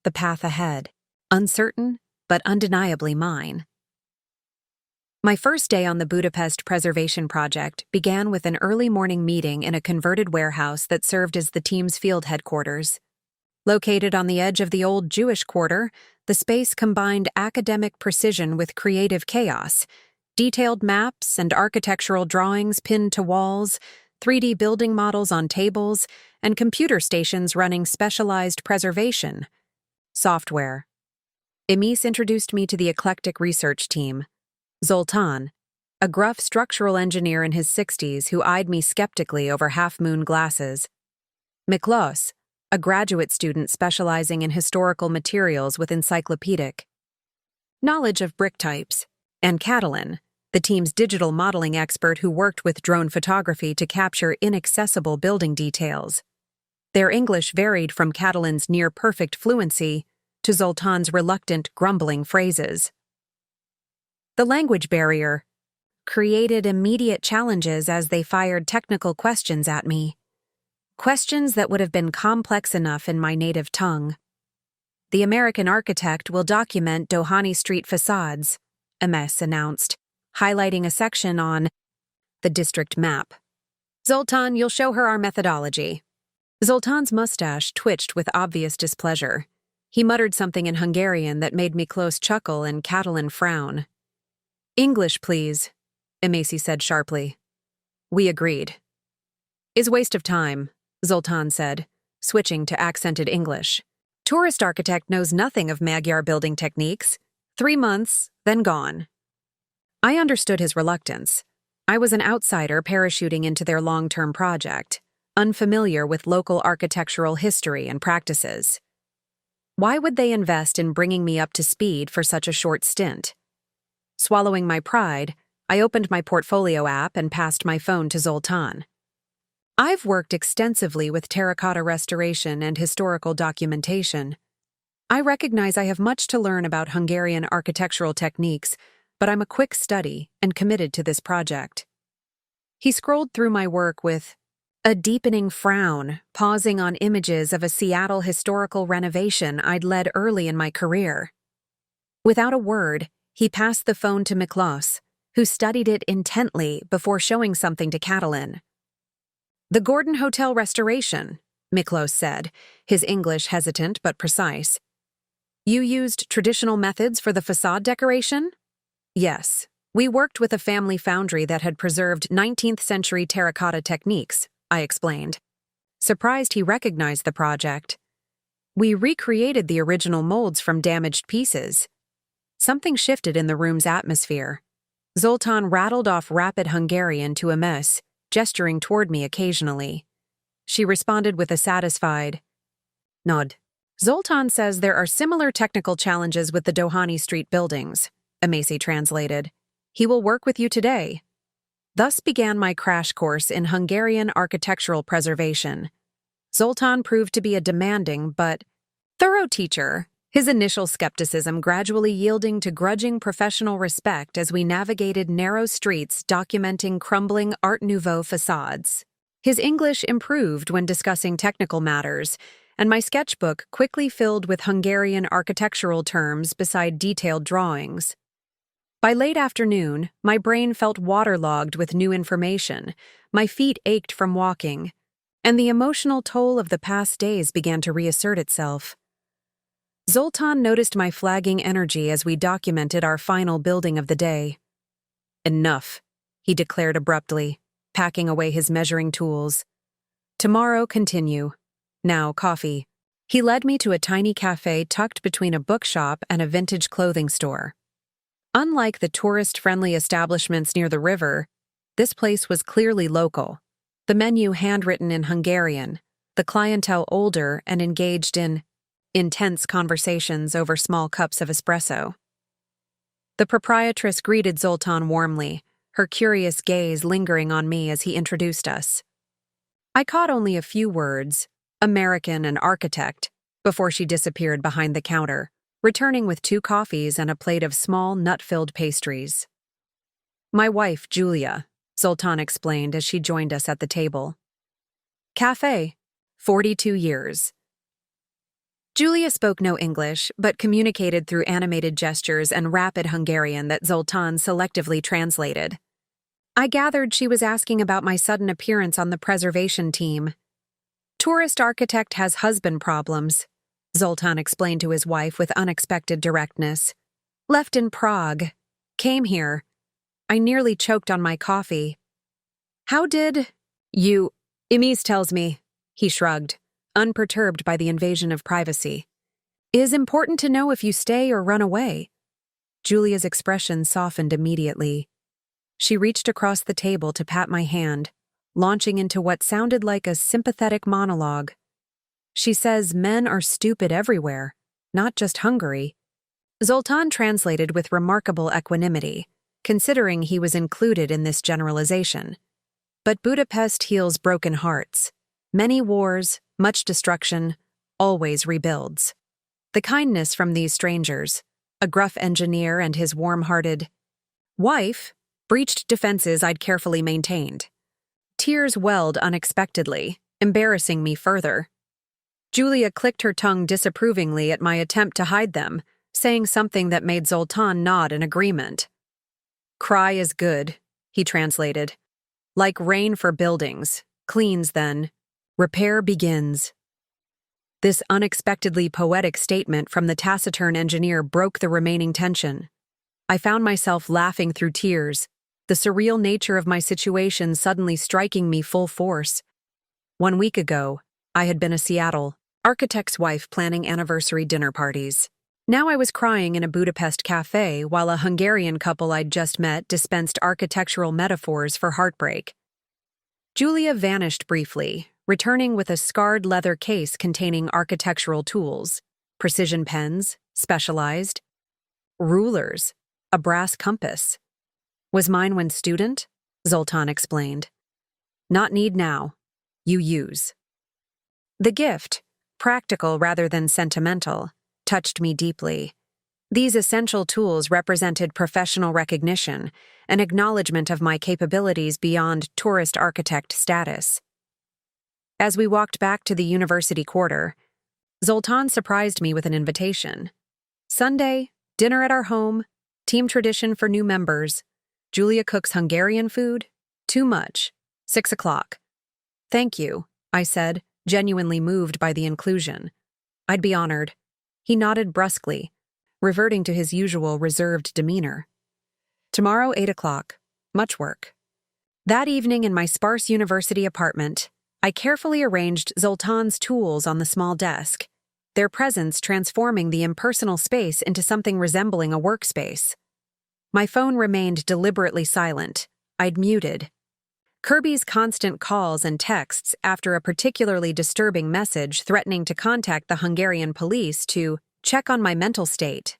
The path ahead, uncertain, but undeniably mine. My first day on the Budapest preservation project began with an early morning meeting in a converted warehouse that served as the team's field headquarters. Located on the edge of the old Jewish quarter, the space combined academic precision with creative chaos. Detailed maps and architectural drawings pinned to walls, 3D building models on tables, and computer stations running specialized preservation software. Emis introduced me to the eclectic research team. Zoltan, a gruff structural engineer in his 60s who eyed me skeptically over half-moon glasses. Miklos, a graduate student specializing in historical materials with encyclopedic knowledge of brick types, and Catalin, the team's digital modeling expert who worked with drone photography to capture inaccessible building details. Their English varied from Catalin's near-perfect fluency to Zoltan's reluctant, grumbling phrases. The language barrier created immediate challenges as they fired technical questions at me. Questions that would have been complex enough in my native tongue. The American architect will document Dohany Street facades, Emis announced, highlighting a section on the district map. Zoltan, you'll show her our methodology. Zoltan's mustache twitched with obvious displeasure. He muttered something in Hungarian that made Miklos chuckle and Catalin frown. English, please, Emis said sharply. We agreed. Is waste of time, Zoltan said, switching to accented English. Tourist architect knows nothing of Magyar building techniques. 3 months, then gone. I understood his reluctance. I was an outsider parachuting into their long-term project, unfamiliar with local architectural history and practices. Why would they invest in bringing me up to speed for such a short stint? Swallowing my pride, I opened my portfolio app and passed my phone to Zoltan. I've worked extensively with terracotta restoration and historical documentation. I recognize I have much to learn about Hungarian architectural techniques, but I'm a quick study and committed to this project. He scrolled through my work with a deepening frown, pausing on images of a Seattle historical renovation I'd led early in my career. Without a word, he passed the phone to Miklos, who studied it intently before showing something to Catalin. The Gordon Hotel restoration, Miklos said, his English hesitant but precise. You used traditional methods for the facade decoration? Yes. We worked with a family foundry that had preserved 19th-century terracotta techniques, I explained. Surprised he recognized the project. We recreated the original molds from damaged pieces. Something shifted in the room's atmosphere. Zoltan rattled off rapid Hungarian to Emis, gesturing toward me occasionally. She responded with a satisfied nod. Zoltan says there are similar technical challenges with the Dohany Street buildings, Emis translated. He will work with you today. Thus began my crash course in Hungarian architectural preservation. Zoltan proved to be a demanding but thorough teacher, his initial skepticism gradually yielding to grudging professional respect as we navigated narrow streets documenting crumbling Art Nouveau facades. His English improved when discussing technical matters, and my sketchbook quickly filled with Hungarian architectural terms beside detailed drawings. By late afternoon, my brain felt waterlogged with new information, my feet ached from walking, and the emotional toll of the past days began to reassert itself. Zoltan noticed my flagging energy as we documented our final building of the day. Enough, he declared abruptly, packing away his measuring tools. Tomorrow, continue. Now, coffee. He led me to a tiny cafe tucked between a bookshop and a vintage clothing store. Unlike the tourist-friendly establishments near the river, this place was clearly local. The menu handwritten in Hungarian, the clientele older and engaged in intense conversations over small cups of espresso. The proprietress greeted Zoltan warmly, her curious gaze lingering on me as he introduced us. I caught only a few words, American and architect, before she disappeared behind the counter, returning with 2 coffees and a plate of small nut-filled pastries. My wife, Julia, Zoltan explained as she joined us at the table. Cafe, 42 years. Julia spoke no English, but communicated through animated gestures and rapid Hungarian that Zoltan selectively translated. I gathered she was asking about my sudden appearance on the preservation team. Tourist architect has husband problems, Zoltan explained to his wife with unexpected directness. Left in Prague. Came here. I nearly choked on my coffee. How did you? Emis tells me, he shrugged, unperturbed by the invasion of privacy. It is important to know if you stay or run away. Julia's expression softened immediately. She reached across the table to pat my hand, launching into what sounded like a sympathetic monologue. She says men are stupid everywhere, not just Hungary. Zoltan translated with remarkable equanimity, considering he was included in this generalization. But Budapest heals broken hearts. Many wars, much destruction, always rebuilds. The kindness from these strangers, a gruff engineer and his warm-hearted wife, breached defenses I'd carefully maintained. Tears welled unexpectedly, embarrassing me further. Julia clicked her tongue disapprovingly at my attempt to hide them, saying something that made Zoltan nod in agreement. Cry is good, he translated. Like rain for buildings, cleans then, repair begins. This unexpectedly poetic statement from the taciturn engineer broke the remaining tension. I found myself laughing through tears, the surreal nature of my situation suddenly striking me full force. 1 week ago, I had been a Seattle architect's wife planning anniversary dinner parties. Now I was crying in a Budapest cafe while a Hungarian couple I'd just met dispensed architectural metaphors for heartbreak. Julia vanished briefly, returning with a scarred leather case containing architectural tools, precision pens, specialized, rulers, a brass compass. Was mine when student? Zoltan explained. Not need now. You use. The gift, practical rather than sentimental, touched me deeply. These essential tools represented professional recognition, an acknowledgement of my capabilities beyond tourist architect status. As we walked back to the university quarter, Zoltan surprised me with an invitation. Sunday, dinner at our home, team tradition for new members. Julia cooks Hungarian food? Too much. 6 o'clock. Thank you, I said, genuinely moved by the inclusion. I'd be honored. He nodded brusquely, reverting to his usual reserved demeanor. Tomorrow, 8 o'clock. Much work. That evening in my sparse university apartment, I carefully arranged Zoltan's tools on the small desk, their presence transforming the impersonal space into something resembling a workspace. My phone remained deliberately silent. I'd muted. Kirby's constant calls and texts after a particularly disturbing message threatening to contact the Hungarian police to check on my mental state.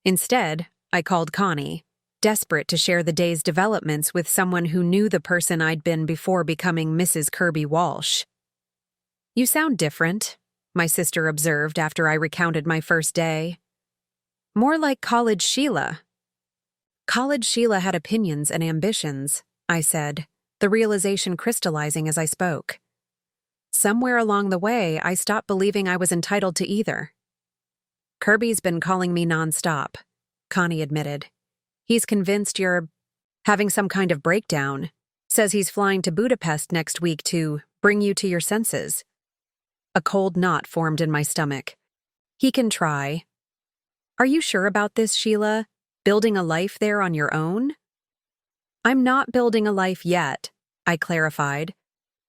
Instead, I called Connie, desperate to share the day's developments with someone who knew the person I'd been before becoming Mrs. Kirby Walsh. You sound different, my sister observed after I recounted my first day. More like College Sheila. College Sheila had opinions and ambitions, I said, the realization crystallizing as I spoke. Somewhere along the way, I stopped believing I was entitled to either. Kirby's been calling me nonstop, Connie admitted. He's convinced you're having some kind of breakdown. Says he's flying to Budapest next week to bring you to your senses. A cold knot formed in my stomach. He can try. Are you sure about this, Sheila? Building a life there on your own? I'm not building a life yet, I clarified.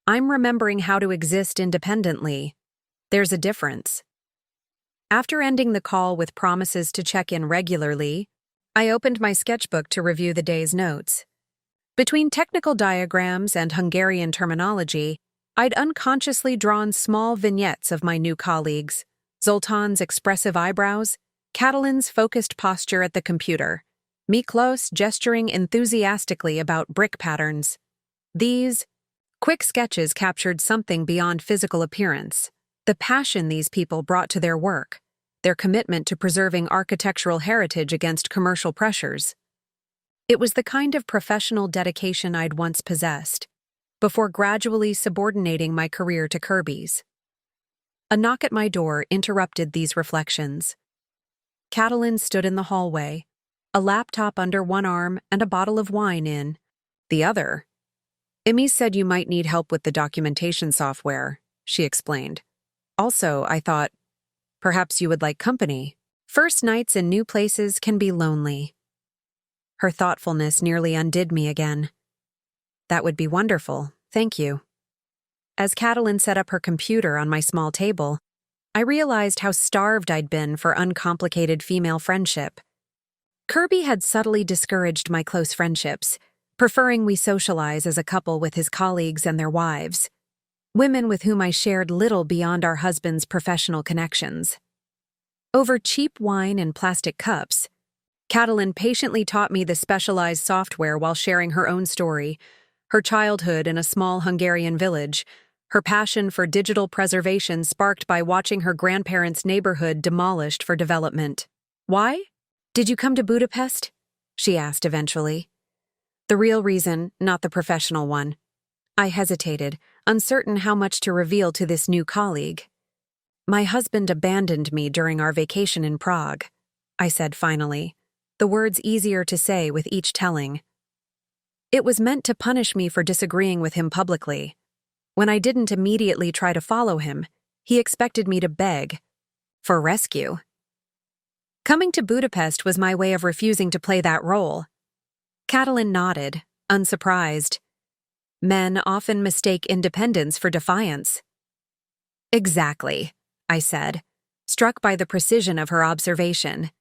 I'm remembering how to exist independently. There's a difference. After ending the call with promises to check in regularly, I opened my sketchbook to review the day's notes. Between technical diagrams and Hungarian terminology, I'd unconsciously drawn small vignettes of my new colleagues, Zoltan's expressive eyebrows, Catalin's focused posture at the computer, Miklos gesturing enthusiastically about brick patterns. These quick sketches captured something beyond physical appearance, the passion these people brought to their work, their commitment to preserving architectural heritage against commercial pressures. It was the kind of professional dedication I'd once possessed, before gradually subordinating my career to Kirby's. A knock at my door interrupted these reflections. Catalin stood in the hallway, a laptop under one arm and a bottle of wine in the other. "Emmy said you might need help with the documentation software," she explained. "Also, I thought, perhaps you would like company. First nights in new places can be lonely." Her thoughtfulness nearly undid me again. "That would be wonderful, thank you." As Catalin set up her computer on my small table, I realized how starved I'd been for uncomplicated female friendship. Kirby had subtly discouraged my close friendships, preferring we socialize as a couple with his colleagues and their wives, women with whom I shared little beyond our husbands' professional connections. Over cheap wine and plastic cups, Catalin patiently taught me the specialized software while sharing her own story, her childhood in a small Hungarian village, her passion for digital preservation sparked by watching her grandparents' neighborhood demolished for development. "Why? Did you come to Budapest?" she asked eventually. The real reason, not the professional one. I hesitated, uncertain how much to reveal to this new colleague. "My husband abandoned me during our vacation in Prague," I said finally, the words easier to say with each telling. It was meant to punish me for disagreeing with him publicly. When I didn't immediately try to follow him, he expected me to beg for rescue. Coming to Budapest was my way of refusing to play that role. Catalin nodded, unsurprised. Men often mistake independence for defiance. "Exactly," I said, struck by the precision of her observation.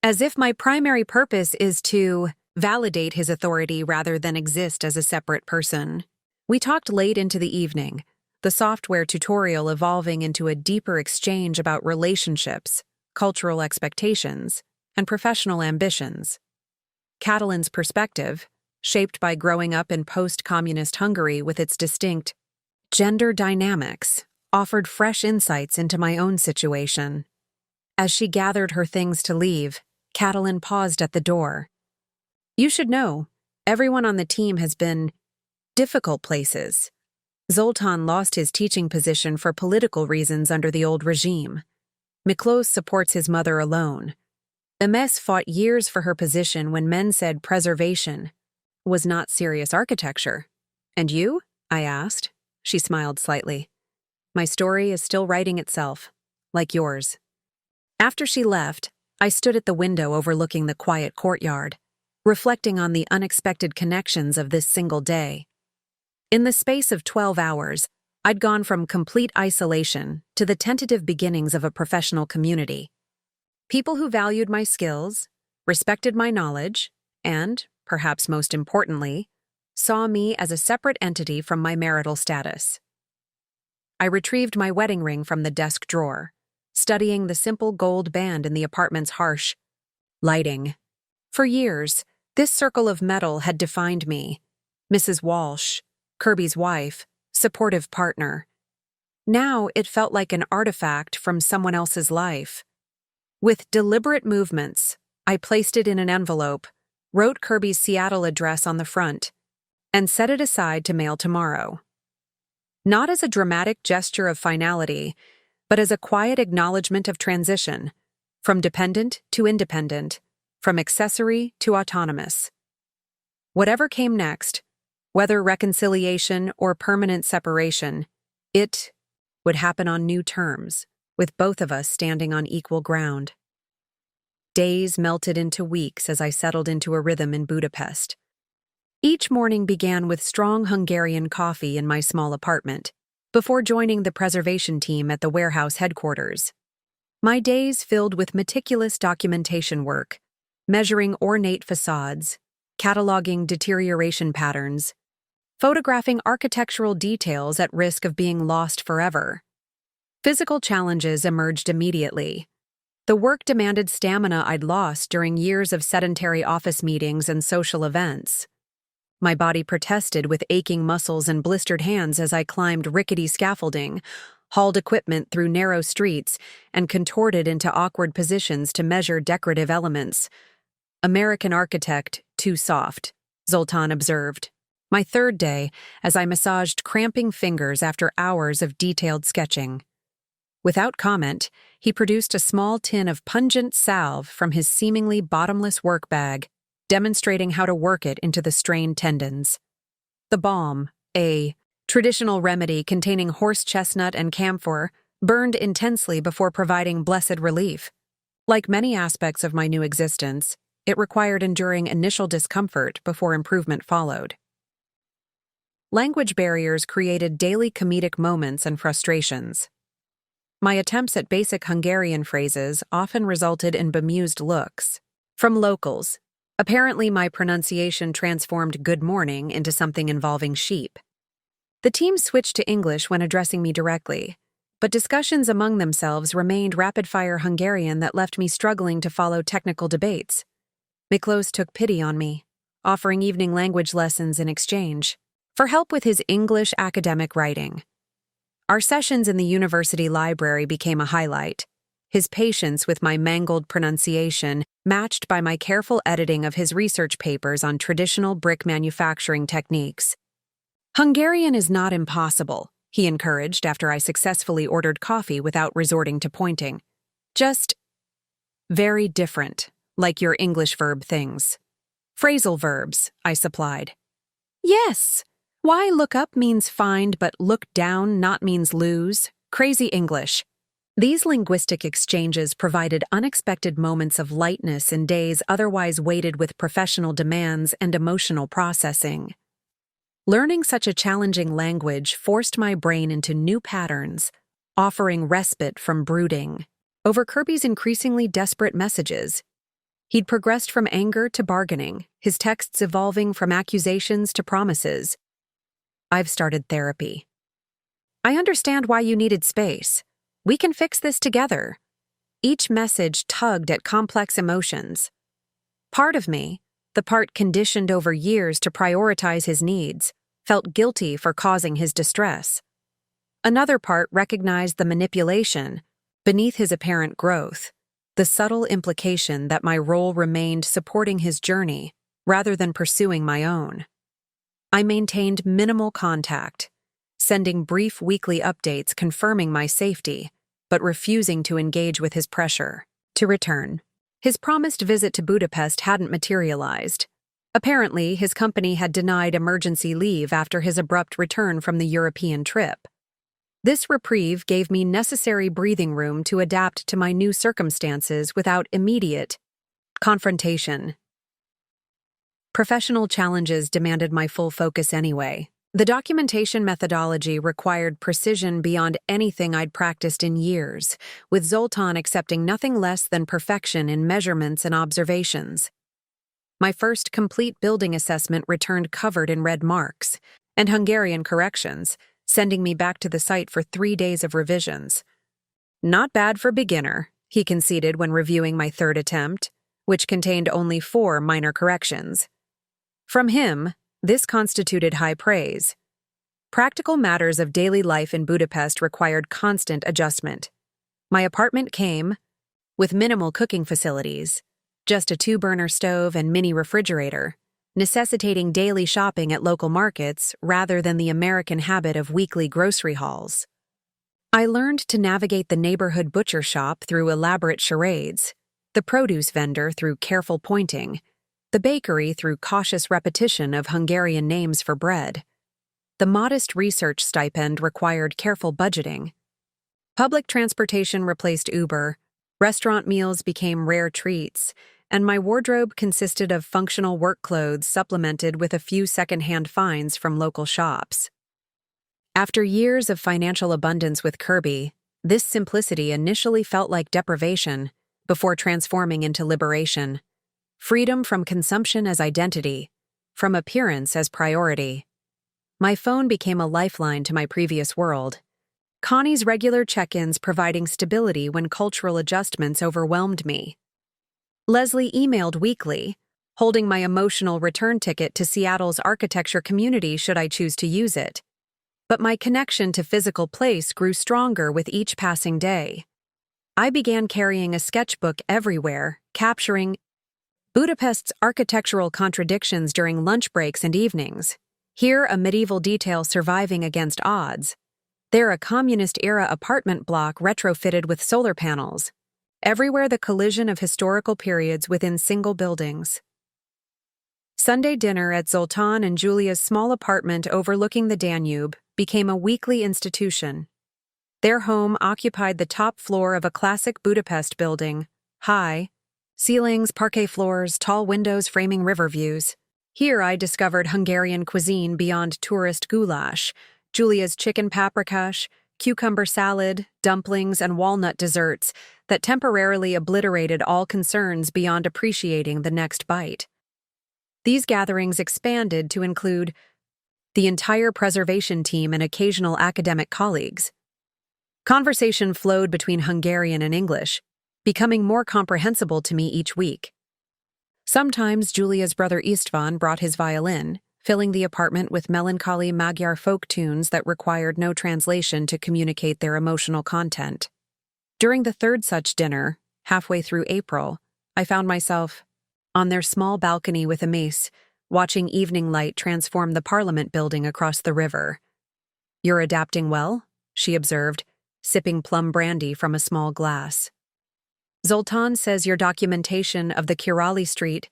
"As if my primary purpose is to validate his authority rather than exist as a separate person." We talked late into the evening, the software tutorial evolving into a deeper exchange about relationships, cultural expectations, and professional ambitions. Catalin's perspective, shaped by growing up in post-communist Hungary with its distinct gender dynamics, offered fresh insights into my own situation. As she gathered her things to leave, Catalin paused at the door. "You should know, everyone on the team has been difficult places. Zoltan lost his teaching position for political reasons under the old regime. Miklos supports his mother alone. Emes fought years for her position when men said preservation was not serious architecture. And you?" I asked. She smiled slightly. "My story is still writing itself, like yours." After she left, I stood at the window overlooking the quiet courtyard, reflecting on the unexpected connections of this single day. In the space of 12 hours, I'd gone from complete isolation to the tentative beginnings of a professional community. People who valued my skills, respected my knowledge, and, perhaps most importantly, saw me as a separate entity from my marital status. I retrieved my wedding ring from the desk drawer, studying the simple gold band in the apartment's harsh lighting. For years, this circle of metal had defined me. Mrs. Walsh, Kirby's wife, supportive partner. Now it felt like an artifact from someone else's life. With deliberate movements, I placed it in an envelope, wrote Kirby's Seattle address on the front, and set it aside to mail tomorrow. Not as a dramatic gesture of finality, but as a quiet acknowledgement of transition, from dependent to independent, from accessory to autonomous. Whatever came next, whether reconciliation or permanent separation, it would happen on new terms, with both of us standing on equal ground. Days melted into weeks as I settled into a rhythm in Budapest. Each morning began with strong Hungarian coffee in my small apartment, before joining the preservation team at the warehouse headquarters. My days filled with meticulous documentation work, measuring ornate facades, cataloging deterioration patterns, photographing architectural details at risk of being lost forever. Physical challenges emerged immediately. The work demanded stamina I'd lost during years of sedentary office meetings and social events. My body protested with aching muscles and blistered hands as I climbed rickety scaffolding, hauled equipment through narrow streets, and contorted into awkward positions to measure decorative elements. American architect too soft, Zoltan observed. My third day, as I massaged cramping fingers after hours of detailed sketching. Without comment, he produced a small tin of pungent salve from his seemingly bottomless work bag, demonstrating how to work it into the strained tendons. The balm, a traditional remedy containing horse chestnut and camphor, burned intensely before providing blessed relief. Like many aspects of my new existence, it required enduring initial discomfort before improvement followed. Language barriers created daily comedic moments and frustrations. My attempts at basic Hungarian phrases often resulted in bemused looks from locals. Apparently, my pronunciation transformed good morning into something involving sheep. The team switched to English when addressing me directly, but discussions among themselves remained rapid-fire Hungarian that left me struggling to follow technical debates. Miklos took pity on me, offering evening language lessons in exchange for help with his English academic writing. Our sessions in the university library became a highlight, his patience with my mangled pronunciation matched by my careful editing of his research papers on traditional brick manufacturing techniques. Hungarian is not impossible, he encouraged after I successfully ordered coffee without resorting to pointing. Just very different, like your English verb things. Phrasal verbs, I supplied. Yes. Why look up means find, but look down not means lose? Crazy English. These linguistic exchanges provided unexpected moments of lightness in days otherwise weighted with professional demands and emotional processing. Learning such a challenging language forced my brain into new patterns, offering respite from brooding over Kirby's increasingly desperate messages. He'd progressed from anger to bargaining, his texts evolving from accusations to promises. I've started therapy. I understand why you needed space. We can fix this together. Each message tugged at complex emotions. Part of me, the part conditioned over years to prioritize his needs, felt guilty for causing his distress. Another part recognized the manipulation beneath his apparent growth, the subtle implication that my role remained supporting his journey rather than pursuing my own. I maintained minimal contact, sending brief weekly updates confirming my safety, but refusing to engage with his pressure to return. His promised visit to Budapest hadn't materialized. Apparently, his company had denied emergency leave after his abrupt return from the European trip. This reprieve gave me necessary breathing room to adapt to my new circumstances without immediate confrontation. Professional challenges demanded my full focus anyway. The documentation methodology required precision beyond anything I'd practiced in years, with Zoltan accepting nothing less than perfection in measurements and observations. My first complete building assessment returned covered in red marks and Hungarian corrections, sending me back to the site for 3 days of revisions. Not bad for beginner, he conceded when reviewing my third attempt, which contained only 4 minor corrections. From him, this constituted high praise. Practical matters of daily life in Budapest required constant adjustment. My apartment came with minimal cooking facilities, just a 2-burner stove and mini refrigerator, necessitating daily shopping at local markets rather than the American habit of weekly grocery hauls. I learned to navigate the neighborhood butcher shop through elaborate charades, the produce vendor through careful pointing, the bakery through cautious repetition of Hungarian names for bread. The modest research stipend required careful budgeting. Public transportation replaced Uber, restaurant meals became rare treats, and my wardrobe consisted of functional work clothes supplemented with a few secondhand finds from local shops. After years of financial abundance with Kirby, this simplicity initially felt like deprivation before transforming into liberation. Freedom from consumption as identity, from appearance as priority. My phone became a lifeline to my previous world. Connie's regular check-ins providing stability when cultural adjustments overwhelmed me. Leslie emailed weekly, holding my emotional return ticket to Seattle's architecture community should I choose to use it. But my connection to physical place grew stronger with each passing day. I began carrying a sketchbook everywhere, capturing Budapest's architectural contradictions during lunch breaks and evenings. Here, a medieval detail surviving against odds. There, a communist-era apartment block retrofitted with solar panels. Everywhere, the collision of historical periods within single buildings. Sunday dinner at Zoltan and Julia's small apartment overlooking the Danube became a weekly institution. Their home occupied the top floor of a classic Budapest building, high, ceilings, parquet floors, tall windows framing river views. Here I discovered Hungarian cuisine beyond tourist goulash, Julia's chicken paprikash, cucumber salad, dumplings, and walnut desserts that temporarily obliterated all concerns beyond appreciating the next bite. These gatherings expanded to include the entire preservation team and occasional academic colleagues. Conversation flowed between Hungarian and English, becoming more comprehensible to me each week. Sometimes Julia's brother István brought his violin, filling the apartment with melancholy Magyar folk tunes that required no translation to communicate their emotional content. During the third such dinner, halfway through April, I found myself on their small balcony with a mace, watching evening light transform the Parliament building across the river. "You're adapting well," she observed, sipping plum brandy from a small glass. "Zoltan says your documentation of the Kirali Street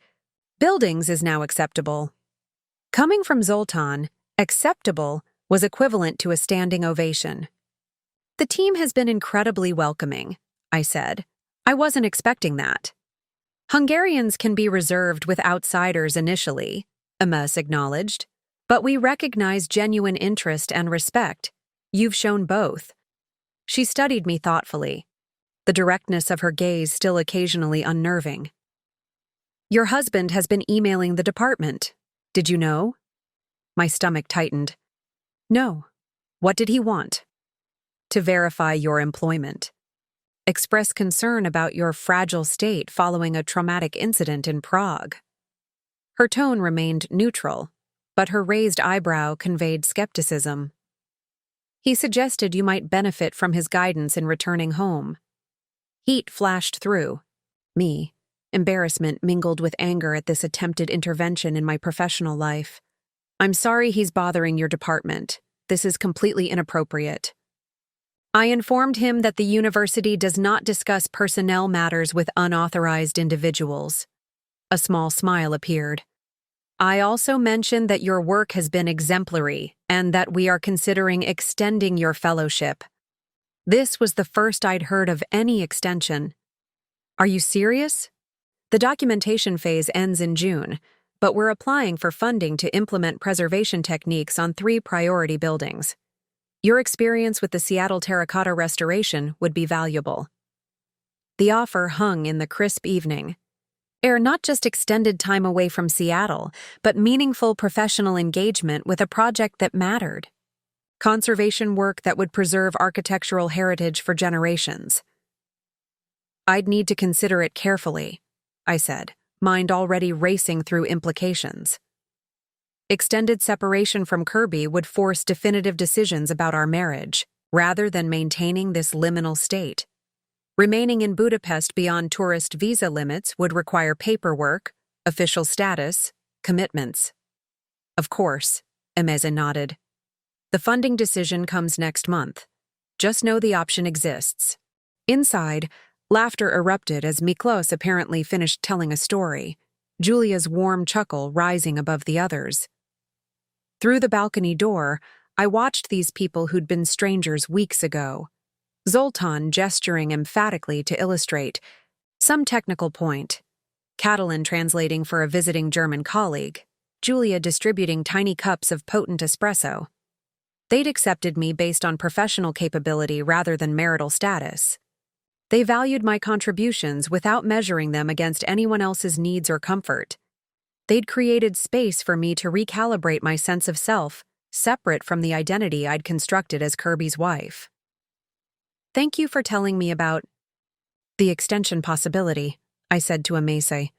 buildings is now acceptable." Coming from Zoltan, acceptable was equivalent to a standing ovation. "The team has been incredibly welcoming," I said. "I wasn't expecting that." "Hungarians can be reserved with outsiders initially," Ames acknowledged, "but we recognize genuine interest and respect. You've shown both." She studied me thoughtfully, the directness of her gaze still occasionally unnerving. "Your husband has been emailing the department. Did you know?" My stomach tightened. "No. What did he want?" "To verify your employment. Express concern about your fragile state following a traumatic incident in Prague." Her tone remained neutral, but her raised eyebrow conveyed skepticism. "He suggested you might benefit from his guidance in returning home." Heat flashed through me, embarrassment mingled with anger at this attempted intervention in my professional life. "I'm sorry he's bothering your department. This is completely inappropriate." I informed him that the university does not discuss personnel matters with unauthorized individuals. A small smile appeared. "I also mentioned that your work has been exemplary and that we are considering extending your fellowship." This was the first I'd heard of any extension. "Are you serious?" "The documentation phase ends in June, but we're applying for funding to implement preservation techniques on 3 priority buildings. Your experience with the Seattle terracotta restoration would be valuable." The offer hung in the crisp evening. Not just extended time away from Seattle, but meaningful professional engagement with a project that mattered. Conservation work that would preserve architectural heritage for generations. "I'd need to consider it carefully," I said, mind already racing through implications. Extended separation from Kirby would force definitive decisions about our marriage, rather than maintaining this liminal state. Remaining in Budapest beyond tourist visa limits would require paperwork, official status, commitments. "Of course," Emeze nodded. "The funding decision comes next month. Just know the option exists." Inside, laughter erupted as Miklos apparently finished telling a story, Julia's warm chuckle rising above the others. Through the balcony door, I watched these people who'd been strangers weeks ago. Zoltan gesturing emphatically to illustrate some technical point, Catalan translating for a visiting German colleague, Julia distributing tiny cups of potent espresso. They'd accepted me based on professional capability rather than marital status. They valued my contributions without measuring them against anyone else's needs or comfort. They'd created space for me to recalibrate my sense of self, separate from the identity I'd constructed as Kirby's wife. "Thank you for telling me about the extension possibility," I said to Emese,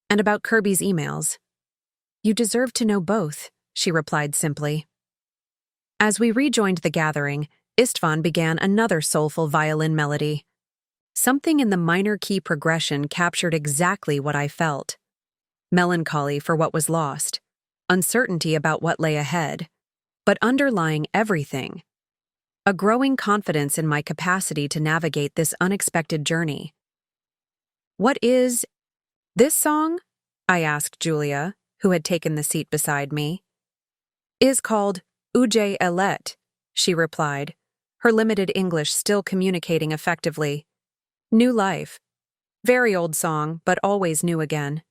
"and about Kirby's emails." "You deserve to know both," she replied simply. As we rejoined the gathering, István began another soulful violin melody. Something in the minor key progression captured exactly what I felt. melancholy for what was lost, uncertainty about what lay ahead, but underlying everything, a growing confidence in my capacity to navigate this unexpected journey. "What is this song?" I asked Julia, who had taken the seat beside me. "Is called Uje Elet," she replied, her limited English still communicating effectively. "New life. Very old song, but always new again."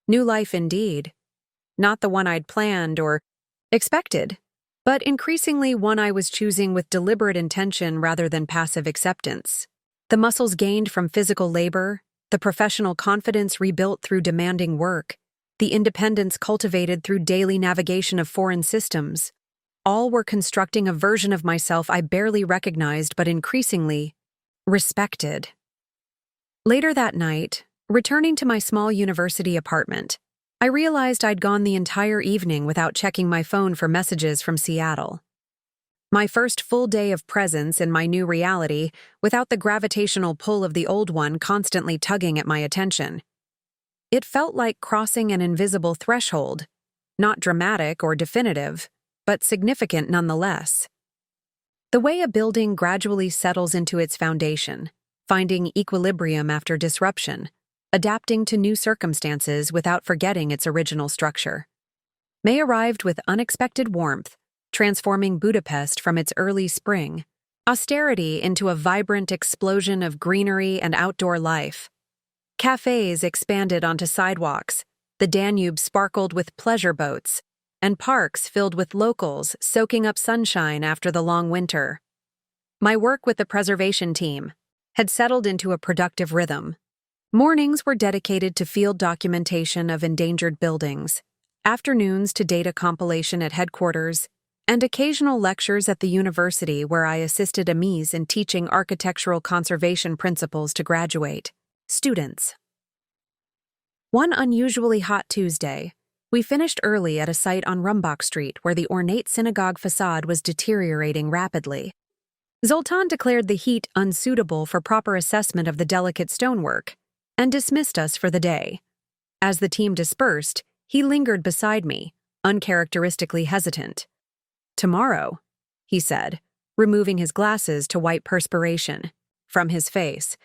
New life indeed. Not the one I'd planned or expected, but increasingly one I was choosing with deliberate intention rather than passive acceptance. The muscles gained from physical labor, the professional confidence rebuilt through demanding work, the independence cultivated through daily navigation of foreign systems, all were constructing a version of myself I barely recognized but increasingly respected. Later that night, returning to my small university apartment, I realized I'd gone the entire evening without checking my phone for messages from Seattle. My first full day of presence in my new reality without the gravitational pull of the old one constantly tugging at my attention. It felt like crossing an invisible threshold, not dramatic or definitive, but significant nonetheless. The way a building gradually settles into its foundation, finding equilibrium after disruption, adapting to new circumstances without forgetting its original structure. May arrived with unexpected warmth, transforming Budapest from its early spring, austerity into a vibrant explosion of greenery and outdoor life. Cafes expanded onto sidewalks, the Danube sparkled with pleasure boats, and parks filled with locals soaking up sunshine after the long winter. My work with the preservation team had settled into a productive rhythm. Mornings were dedicated to field documentation of endangered buildings, afternoons to data compilation at headquarters, and occasional lectures at the university where I assisted Amis in teaching architectural conservation principles to graduate students. One unusually hot Tuesday, we finished early at a site on Rumbach Street where the ornate synagogue facade was deteriorating rapidly. Zoltan declared the heat unsuitable for proper assessment of the delicate stonework, and dismissed us for the day. As the team dispersed, he lingered beside me, uncharacteristically hesitant. "Tomorrow," he said, removing his glasses to wipe perspiration from his face,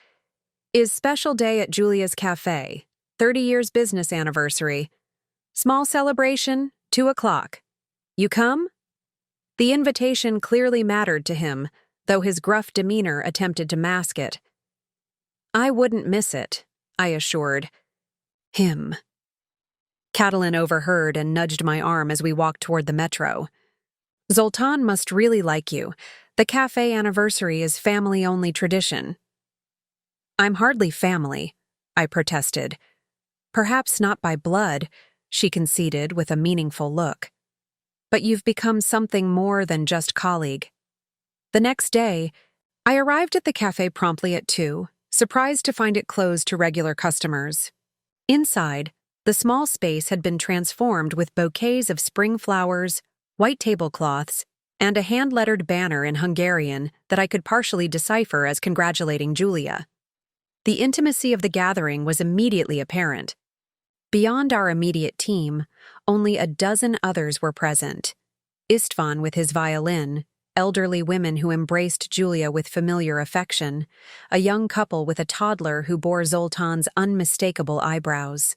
"is special day at Julia's Cafe, 30 years business anniversary. Small celebration, 2 o'clock. You come?" The invitation clearly mattered to him, though his gruff demeanor attempted to mask it. "I wouldn't miss it," I assured him. Catalin overheard and nudged my arm as we walked toward the metro. "Zoltan must really like you. The cafe anniversary is family-only tradition." "I'm hardly family," I protested. "Perhaps not by blood," she conceded with a meaningful look. "But you've become something more than just colleague." The next day, I arrived at the cafe promptly at 2, surprised to find it closed to regular customers. Inside, the small space had been transformed with bouquets of spring flowers, white tablecloths, and a hand-lettered banner in Hungarian that I could partially decipher as congratulating Julia. The intimacy of the gathering was immediately apparent. Beyond our immediate team, only a dozen others were present. Istvan with his violin, elderly women who embraced Julia with familiar affection, a young couple with a toddler who bore Zoltan's unmistakable eyebrows.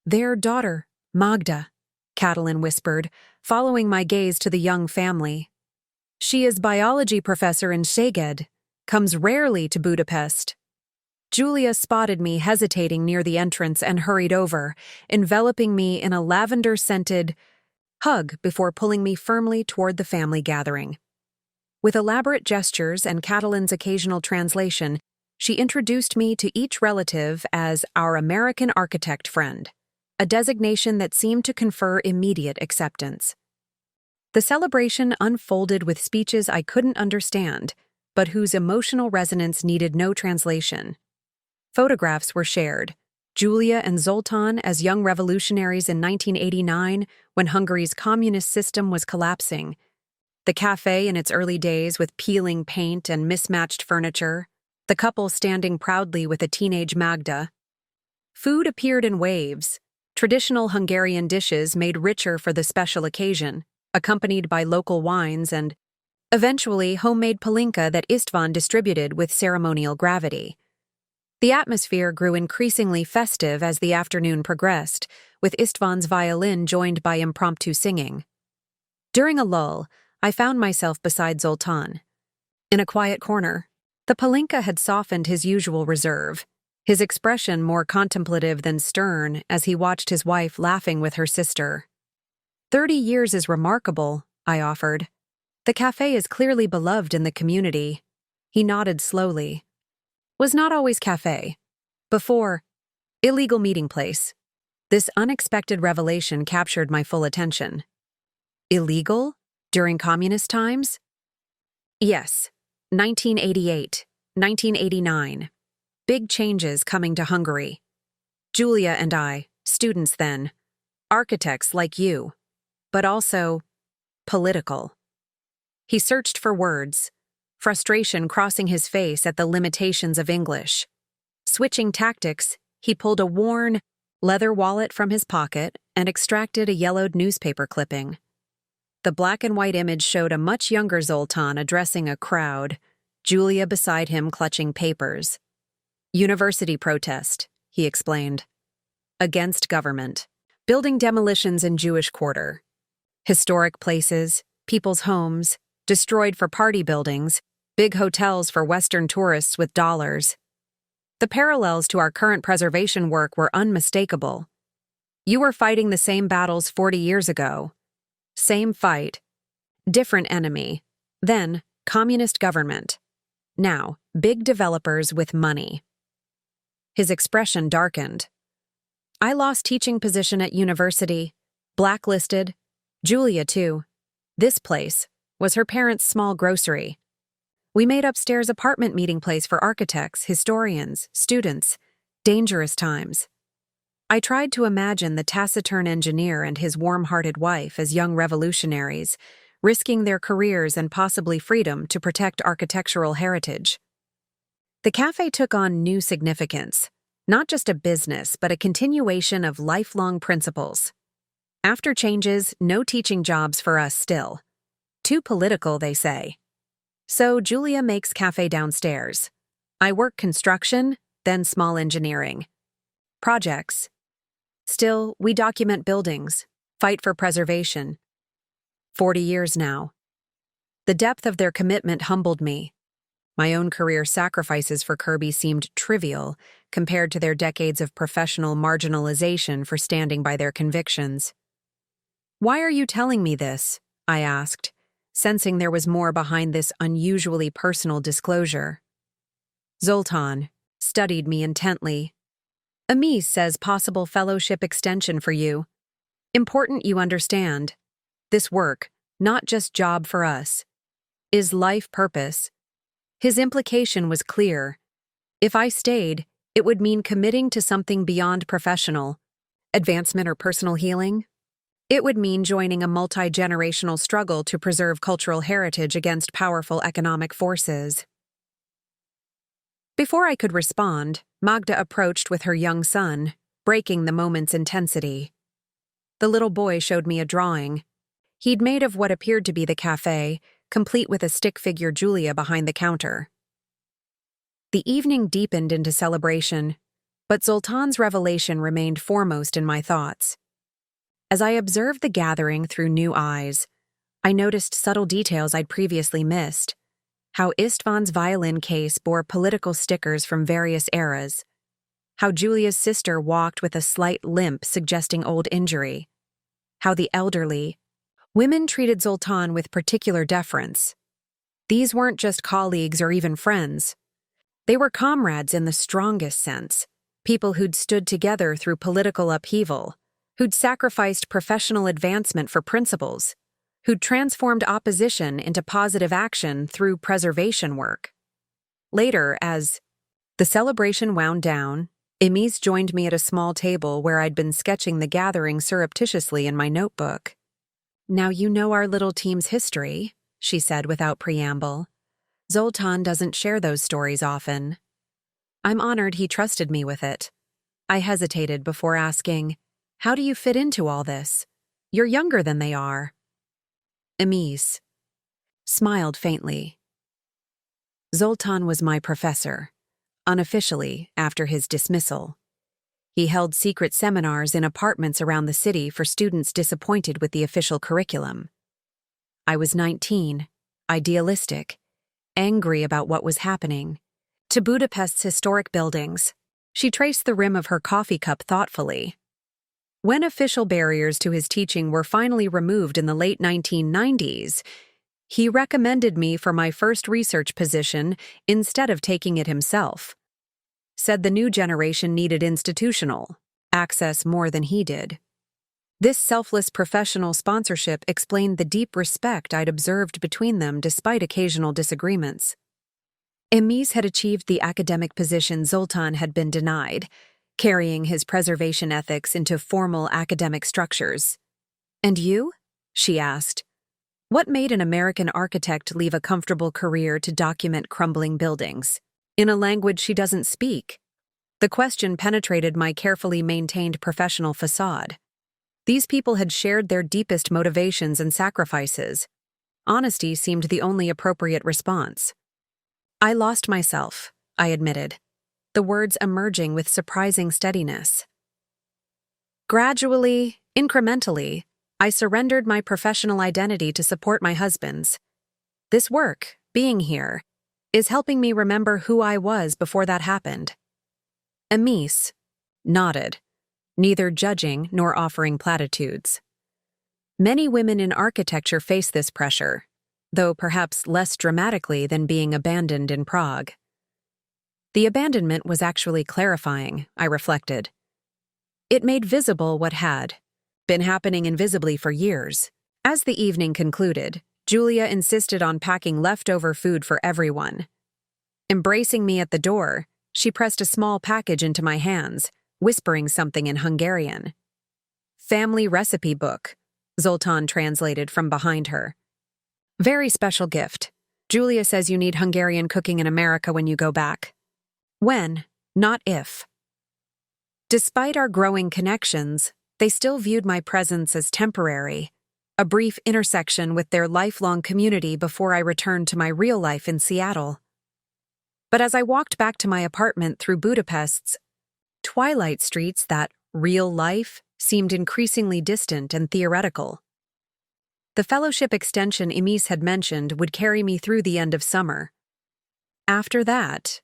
"Their daughter, Magda," Catalin whispered, following my gaze to the young family. "She is biology professor in Szeged, comes rarely to Budapest." Julia spotted me hesitating near the entrance and hurried over, enveloping me in a lavender-scented hug before pulling me firmly toward the family gathering. With elaborate gestures and Catalin's occasional translation, she introduced me to each relative as our American architect friend, a designation that seemed to confer immediate acceptance. The celebration unfolded with speeches I couldn't understand, but whose emotional resonance needed no translation. Photographs were shared, Julia and Zoltan as young revolutionaries in 1989 when Hungary's communist system was collapsing, the cafe in its early days with peeling paint and mismatched furniture, the couple standing proudly with a teenage Magda. Food appeared in waves, Traditional Hungarian dishes made richer for the special occasion, accompanied by local wines and, eventually, homemade palinka that István distributed with ceremonial gravity. The atmosphere grew increasingly festive as the afternoon progressed, with István's violin joined by impromptu singing. During a lull, I found myself beside Zoltán. In a quiet corner, the palinka had softened his usual reserve, his expression more contemplative than stern as he watched his wife laughing with her sister. 30 years is remarkable, I offered. The cafe is clearly beloved in the community. He nodded slowly. Was not always cafe. Before, illegal meeting place. This unexpected revelation captured my full attention. Illegal? During communist times? Yes. 1988, 1989. Big changes coming to Hungary. Julia and I, students then, architects like you, but also political. He searched for words, frustration crossing his face at the limitations of English. Switching tactics, he pulled a worn, leather wallet from his pocket and extracted a yellowed newspaper clipping. The black and white image showed a much younger Zoltán addressing a crowd, Julia beside him clutching papers. University protest, he explained. Against government. Building demolitions in Jewish quarter. Historic places, people's homes, destroyed for party buildings, big hotels for Western tourists with dollars. The parallels to our current preservation work were unmistakable. You were fighting the same battles 40 years ago. Same fight. Different enemy. Then, communist government. Now, big developers with money. His expression darkened. I lost teaching position at university, blacklisted. Julia, too. This place was her parents' small grocery. We made upstairs apartment meeting place for architects, historians, students. Dangerous times. I tried to imagine the taciturn engineer and his warm-hearted wife as young revolutionaries, risking their careers and possibly freedom to protect architectural heritage. The cafe took on new significance, not just a business, but a continuation of lifelong principles. After changes, no teaching jobs for us still. Too political, they say. So Julia makes cafe downstairs. I work construction, then small engineering. Projects. Still, we document buildings, fight for preservation. 40 years now. The depth of their commitment humbled me. My own career sacrifices for Kirby seemed trivial compared to their decades of professional marginalization for standing by their convictions. Why are you telling me this? I asked, sensing there was more behind this unusually personal disclosure. Zoltán studied me intently. Amis says possible fellowship extension for you. Important you understand. This work, not just job for us, is life purpose. His implication was clear. If I stayed, it would mean committing to something beyond professional, advancement or personal healing. It would mean joining a multi-generational struggle to preserve cultural heritage against powerful economic forces. Before I could respond, Magda approached with her young son, breaking the moment's intensity. The little boy showed me a drawing. He'd made of what appeared to be the cafe, complete with a stick figure Julia behind the counter. The evening deepened into celebration, but Zoltán's revelation remained foremost in my thoughts. As I observed the gathering through new eyes, I noticed subtle details I'd previously missed. How István's violin case bore political stickers from various eras. How Julia's sister walked with a slight limp suggesting old injury. How the elderly, women treated Zoltán with particular deference. These weren't just colleagues or even friends. They were comrades in the strongest sense, people who'd stood together through political upheaval, who'd sacrificed professional advancement for principles, who'd transformed opposition into positive action through preservation work. Later, as the celebration wound down, Emise joined me at a small table where I'd been sketching the gathering surreptitiously in my notebook. Now you know our little team's history, she said without preamble. Zoltán doesn't share those stories often. I'm honored he trusted me with it. I hesitated before asking, How do you fit into all this? You're younger than they are. Emis smiled faintly. Zoltan was my professor, unofficially after his dismissal. He held secret seminars in apartments around the city for students disappointed with the official curriculum. I was 19, idealistic, angry about what was happening. To Budapest's historic buildings. She traced the rim of her coffee cup thoughtfully. When official barriers to his teaching were finally removed in the late 1990s, he recommended me for my first research position instead of taking it himself. Said the new generation needed institutional access more than he did. This selfless professional sponsorship explained the deep respect I'd observed between them despite occasional disagreements. Emis had achieved the academic position Zoltan had been denied, carrying his preservation ethics into formal academic structures. "And you?" she asked. "What made an American architect leave a comfortable career to document crumbling buildings, in a language she doesn't speak?" The question penetrated my carefully maintained professional facade. These people had shared their deepest motivations and sacrifices. Honesty seemed the only appropriate response. "I lost myself," I admitted, the words emerging with surprising steadiness. "Gradually, incrementally, I surrendered my professional identity to support my husband's. This work, being here, is helping me remember who I was before that happened." Emis nodded, neither judging nor offering platitudes. Many women in architecture face this pressure, though perhaps less dramatically than being abandoned in Prague. The abandonment was actually clarifying, I reflected. It made visible what had been happening invisibly for years. As the evening concluded, Julia insisted on packing leftover food for everyone. Embracing me at the door, she pressed a small package into my hands, whispering something in Hungarian. "Family recipe book," Zoltan translated from behind her. "Very special gift. Julia says you need Hungarian cooking in America when you go back." When, not if. Despite our growing connections, they still viewed my presence as temporary, a brief intersection with their lifelong community before I returned to my real life in Seattle. But as I walked back to my apartment through Budapest's twilight streets, that real life seemed increasingly distant and theoretical. The fellowship extension Emis had mentioned would carry me through the end of summer. After that,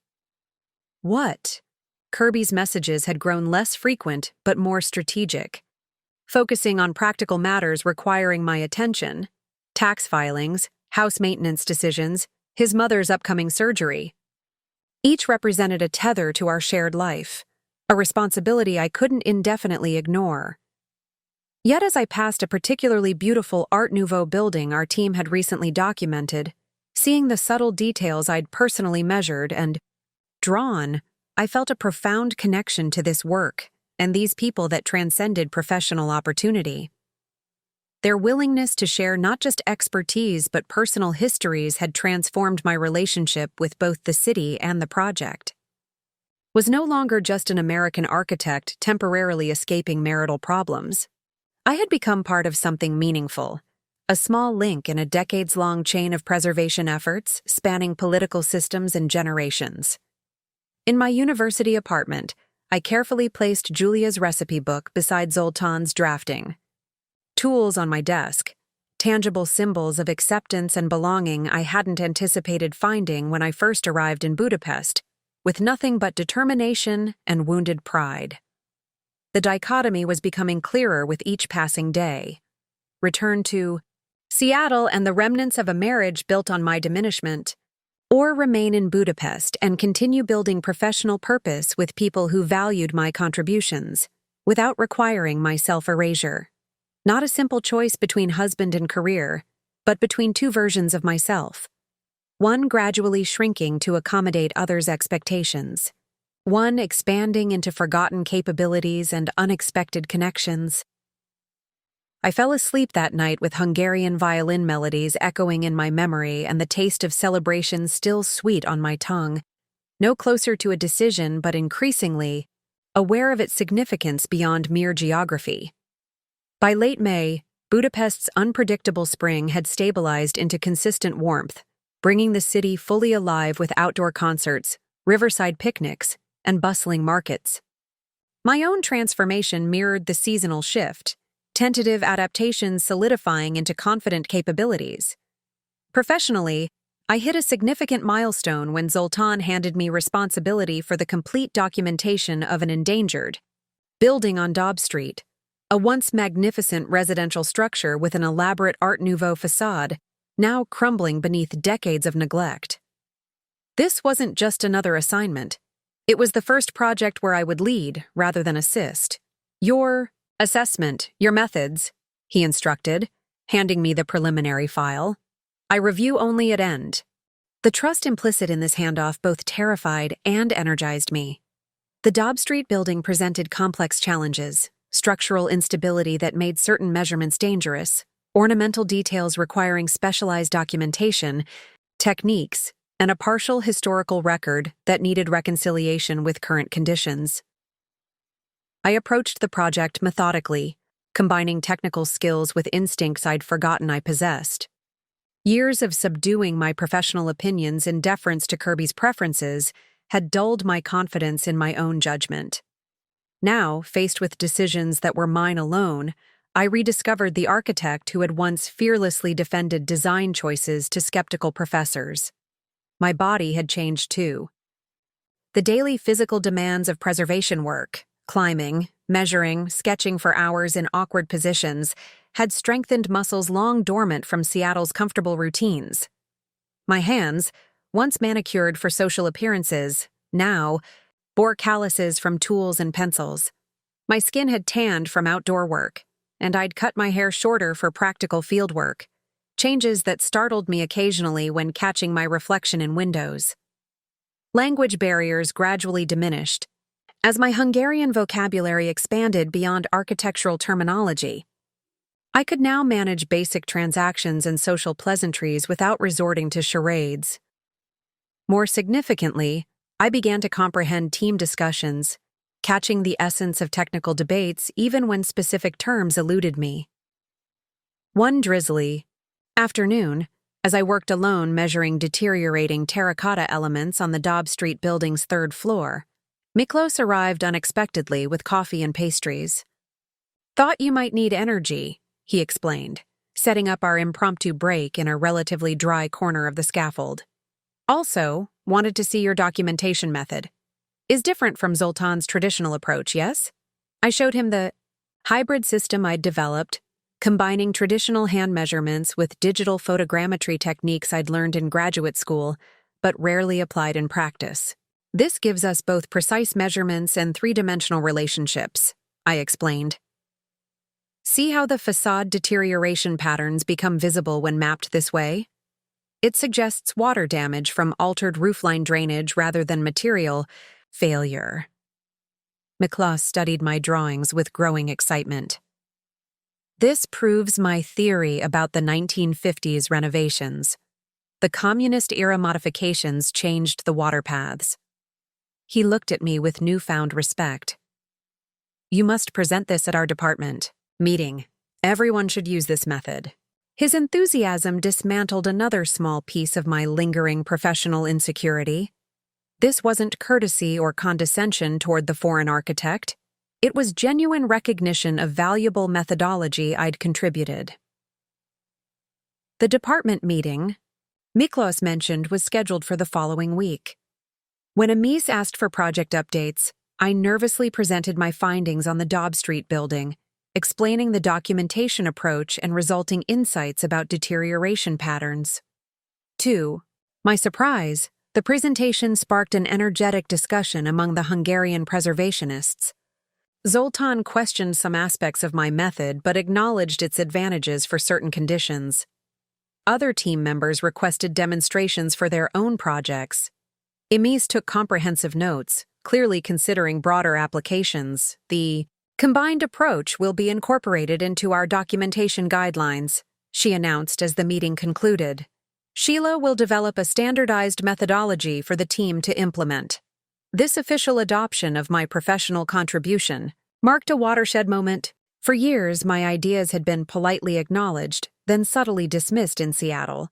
what? Kirby's messages had grown less frequent but more strategic, focusing on practical matters requiring my attention: tax filings, house maintenance decisions, his mother's upcoming surgery. Each represented a tether to our shared life, a responsibility I couldn't indefinitely ignore. Yet as I passed a particularly beautiful Art Nouveau building our team had recently documented, seeing the subtle details I'd personally measured and drawn, I felt a profound connection to this work and these people that transcended professional opportunity. Their willingness to share not just expertise but personal histories had transformed my relationship with both the city and the project. Was no longer just an American architect temporarily escaping marital problems. I had become part of something meaningful, a small link in a decades-long chain of preservation efforts spanning political systems and generations. In my university apartment, I carefully placed Julia's recipe book beside Zoltan's drafting. Tools on my desk, tangible symbols of acceptance and belonging I hadn't anticipated finding when I first arrived in Budapest, with nothing but determination and wounded pride. The dichotomy was becoming clearer with each passing day. Return to Seattle and the remnants of a marriage built on my diminishment, or remain in Budapest and continue building professional purpose with people who valued my contributions, without requiring my self-erasure. Not a simple choice between husband and career, but between two versions of myself. One gradually shrinking to accommodate others' expectations. One expanding into forgotten capabilities and unexpected connections. I fell asleep that night with Hungarian violin melodies echoing in my memory and the taste of celebration still sweet on my tongue, no closer to a decision but increasingly aware of its significance beyond mere geography. By late May, Budapest's unpredictable spring had stabilized into consistent warmth, bringing the city fully alive with outdoor concerts, riverside picnics, and bustling markets. My own transformation mirrored the seasonal shift, tentative adaptations solidifying into confident capabilities. Professionally, I hit a significant milestone when Zoltan handed me responsibility for the complete documentation of an endangered building on Dobb Street, a once magnificent residential structure with an elaborate Art Nouveau facade, now crumbling beneath decades of neglect. This wasn't just another assignment. It was the first project where I would lead rather than assist. Your assessment, your methods, he instructed, handing me the preliminary file. I review only at end. The trust implicit in this handoff both terrified and energized me. The Dobb Street building presented complex challenges, structural instability that made certain measurements dangerous, ornamental details requiring specialized documentation, techniques, and a partial historical record that needed reconciliation with current conditions. I approached the project methodically, combining technical skills with instincts I'd forgotten I possessed. Years of subduing my professional opinions in deference to Kirby's preferences had dulled my confidence in my own judgment. Now, faced with decisions that were mine alone, I rediscovered the architect who had once fearlessly defended design choices to skeptical professors. My body had changed too. The daily physical demands of preservation work, climbing, measuring, sketching for hours in awkward positions, had strengthened muscles long dormant from Seattle's comfortable routines. My hands, once manicured for social appearances, now bore calluses from tools and pencils. My skin had tanned from outdoor work, and I'd cut my hair shorter for practical field work, changes that startled me occasionally when catching my reflection in windows. Language barriers gradually diminished, as my Hungarian vocabulary expanded beyond architectural terminology. I could now manage basic transactions and social pleasantries without resorting to charades. More significantly, I began to comprehend team discussions, catching the essence of technical debates even when specific terms eluded me. One drizzly afternoon, as I worked alone measuring deteriorating terracotta elements on the Dobb Street building's third floor, Miklos arrived unexpectedly with coffee and pastries. "Thought you might need energy," he explained, setting up our impromptu break in a relatively dry corner of the scaffold. "Also, wanted to see your documentation method. Is different from Zoltan's traditional approach, yes?" I showed him the hybrid system I'd developed, combining traditional hand measurements with digital photogrammetry techniques I'd learned in graduate school, but rarely applied in practice. "This gives us both precise measurements and three-dimensional relationships," I explained. "See how the facade deterioration patterns become visible when mapped this way? It suggests water damage from altered roofline drainage rather than material failure." Miklos studied my drawings with growing excitement. "This proves my theory about the 1950s renovations. The communist-era modifications changed the water paths." He looked at me with newfound respect. "You must present this at our department meeting. Everyone should use this method." His enthusiasm dismantled another small piece of my lingering professional insecurity. This wasn't courtesy or condescension toward the foreign architect. It was genuine recognition of valuable methodology I'd contributed. The department meeting Miklos mentioned was scheduled for the following week. When Amis asked for project updates, I nervously presented my findings on the Dobb Street building, explaining the documentation approach and resulting insights about deterioration patterns. To my surprise, the presentation sparked an energetic discussion among the Hungarian preservationists. Zoltan questioned some aspects of my method but acknowledged its advantages for certain conditions. Other team members requested demonstrations for their own projects. Amis took comprehensive notes, clearly considering broader applications. "The combined approach will be incorporated into our documentation guidelines," she announced as the meeting concluded. "Sheila will develop a standardized methodology for the team to implement." This official adoption of my professional contribution marked a watershed moment. For years, my ideas had been politely acknowledged, then subtly dismissed in Seattle,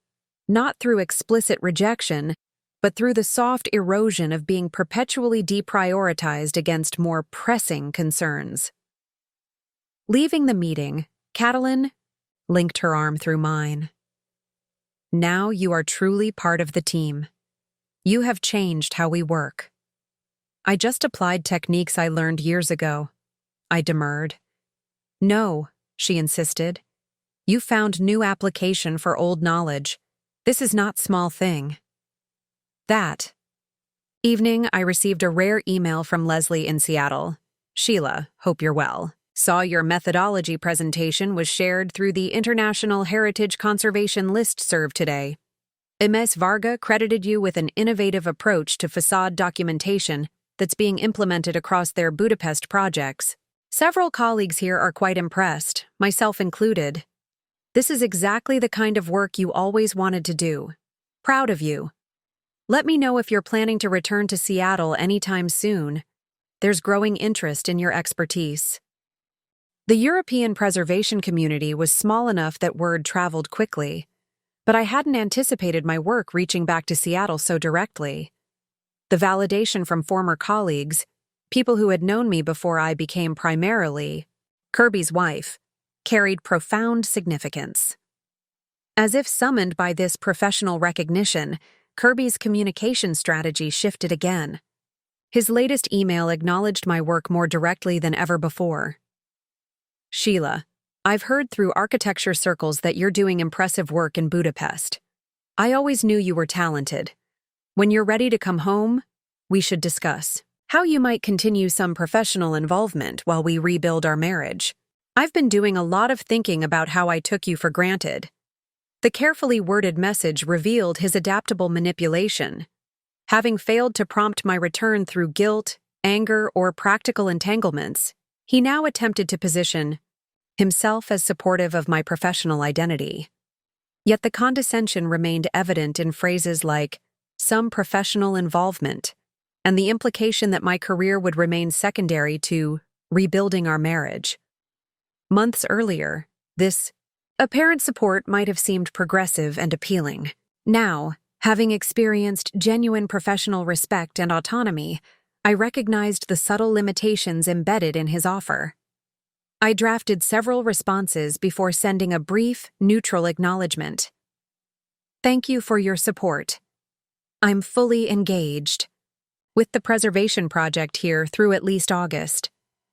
not through explicit rejection, but through the soft erosion of being perpetually deprioritized against more pressing concerns. Leaving the meeting, Catalin linked her arm through mine. Now you are truly part of the team. You have changed how we work. I just applied techniques I learned years ago. I demurred. No, she insisted. You found new application for old knowledge. This is not small thing. That evening, I received a rare email from Leslie in Seattle. Sheila, hope you're well. Saw your methodology presentation was shared through the International Heritage Conservation Listserv today. MS Varga credited you with an innovative approach to facade documentation that's being implemented across their Budapest projects. Several colleagues here are quite impressed, myself included. This is exactly the kind of work you always wanted to do. Proud of you. Let me know if you're planning to return to Seattle anytime soon. There's growing interest in your expertise. The European preservation community was small enough that word traveled quickly, but I hadn't anticipated my work reaching back to Seattle so directly. The validation from former colleagues, people who had known me before I became primarily Kirby's wife, carried profound significance. As if summoned by this professional recognition, Kirby's communication strategy shifted again. His latest email acknowledged my work more directly than ever before. Sheila, I've heard through architecture circles that you're doing impressive work in Budapest. I always knew you were talented. When you're ready to come home, we should discuss how you might continue some professional involvement while we rebuild our marriage. I've been doing a lot of thinking about how I took you for granted. The carefully worded message revealed his adaptable manipulation. Having failed to prompt my return through guilt, anger, or practical entanglements, he now attempted to position himself as supportive of my professional identity. Yet the condescension remained evident in phrases like, some professional involvement, and the implication that my career would remain secondary to rebuilding our marriage. Months earlier, this apparent support might have seemed progressive and appealing. Now, having experienced genuine professional respect and autonomy, I recognized the subtle limitations embedded in his offer. I drafted several responses before sending a brief, neutral acknowledgement. Thank you for your support. I'm fully engaged. With the preservation project here through at least August,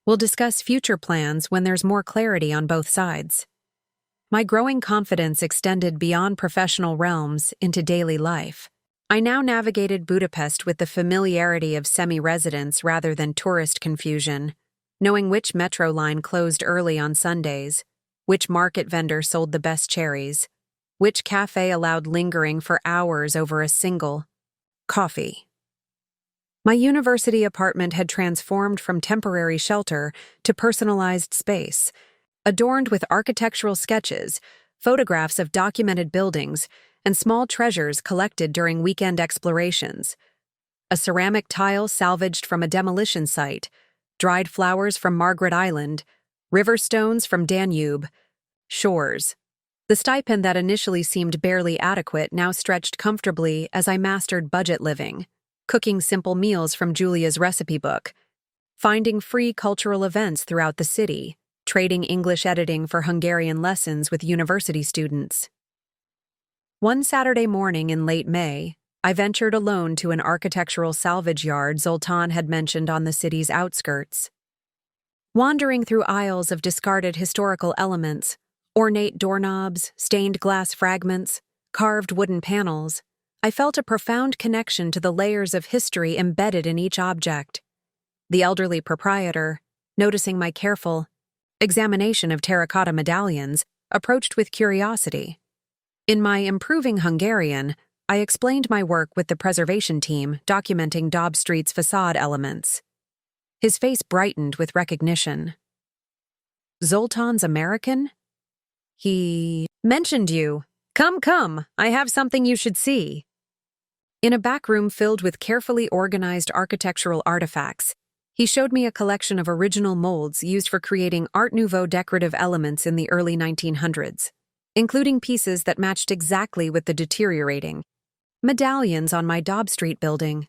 we'll discuss future plans when there's more clarity on both sides. My growing confidence extended beyond professional realms into daily life. I now navigated Budapest with the familiarity of semi-residents rather than tourist confusion, knowing which metro line closed early on Sundays, which market vendor sold the best cherries, which cafe allowed lingering for hours over a single coffee. My university apartment had transformed from temporary shelter to personalized space, adorned with architectural sketches, photographs of documented buildings, and small treasures collected during weekend explorations. A ceramic tile salvaged from a demolition site, dried flowers from Margaret Island, river stones from Danube, shores. The stipend that initially seemed barely adequate now stretched comfortably as I mastered budget living, cooking simple meals from Julia's recipe book, finding free cultural events throughout the city, trading English editing for Hungarian lessons with university students. One Saturday morning in late May, I ventured alone to an architectural salvage yard Zoltan had mentioned on the city's outskirts. Wandering through aisles of discarded historical elements, ornate doorknobs, stained glass fragments, carved wooden panels, I felt a profound connection to the layers of history embedded in each object. The elderly proprietor, noticing my careful examination of terracotta medallions, approached with curiosity. In my improving Hungarian, I explained my work with the preservation team documenting Dobb Street's facade elements. His face brightened with recognition. Zoltan's American? He mentioned you. Come, I have something you should see. In a back room filled with carefully organized architectural artifacts, he showed me a collection of original molds used for creating Art Nouveau decorative elements in the early 1900s, including pieces that matched exactly with the deteriorating medallions on my Dobb Street building.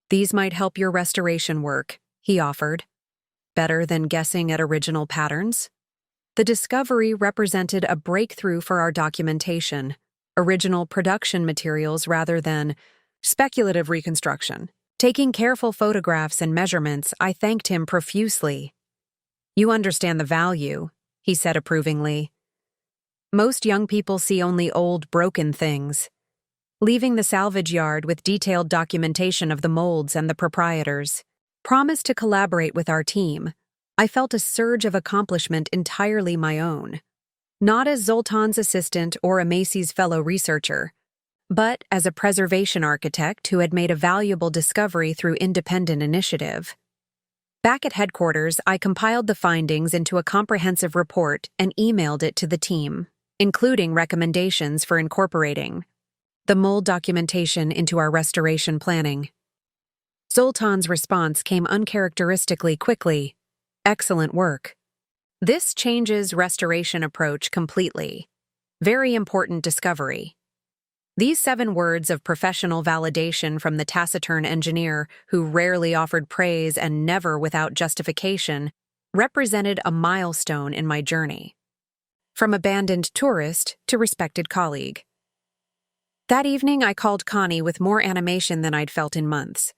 "These might help your restoration work," he offered. "Better than guessing at original patterns?" The discovery represented a breakthrough for our documentation, original production materials rather than speculative reconstruction. Taking careful photographs and measurements, I thanked him profusely. "You understand the value," he said approvingly. "Most young people see only old, broken things." Leaving the salvage yard with detailed documentation of the molds and the proprietors, promised to collaborate with our team, I felt a surge of accomplishment entirely my own. Not as Zoltan's assistant or a Macy's fellow researcher, but as a preservation architect who had made a valuable discovery through independent initiative. Back at headquarters, I compiled the findings into a comprehensive report and emailed it to the team, including recommendations for incorporating the mold documentation into our restoration planning. Zoltan's response came uncharacteristically quickly. "Excellent work. This changes restoration approach completely. Very important discovery." These 7 words of professional validation from the taciturn engineer who rarely offered praise and never without justification represented a milestone in my journey. From abandoned tourist to respected colleague. That evening, I called Connie with more animation than I'd felt in months.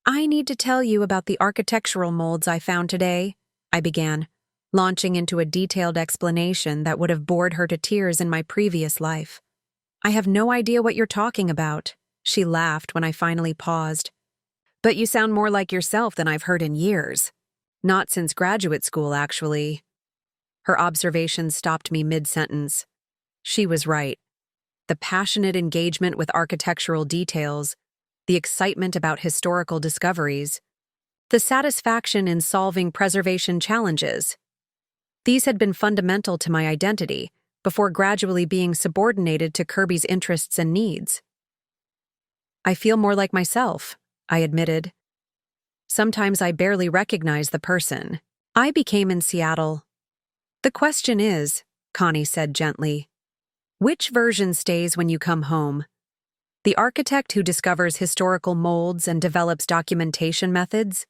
"I need to tell you about the architectural molds I found today," I began, launching into a detailed explanation that would have bored her to tears in my previous life. "I have no idea what you're talking about," she laughed when I finally paused. "But you sound more like yourself than I've heard in years. Not since graduate school, actually." Her observations stopped me mid-sentence. She was right. The passionate engagement with architectural details, the excitement about historical discoveries, the satisfaction in solving preservation challenges. These had been fundamental to my identity before gradually being subordinated to Kirby's interests and needs. "I feel more like myself," I admitted. "Sometimes I barely recognize the person I became in Seattle." "The question is," Connie said gently, "which version stays when you come home? The architect who discovers historical molds and develops documentation methods?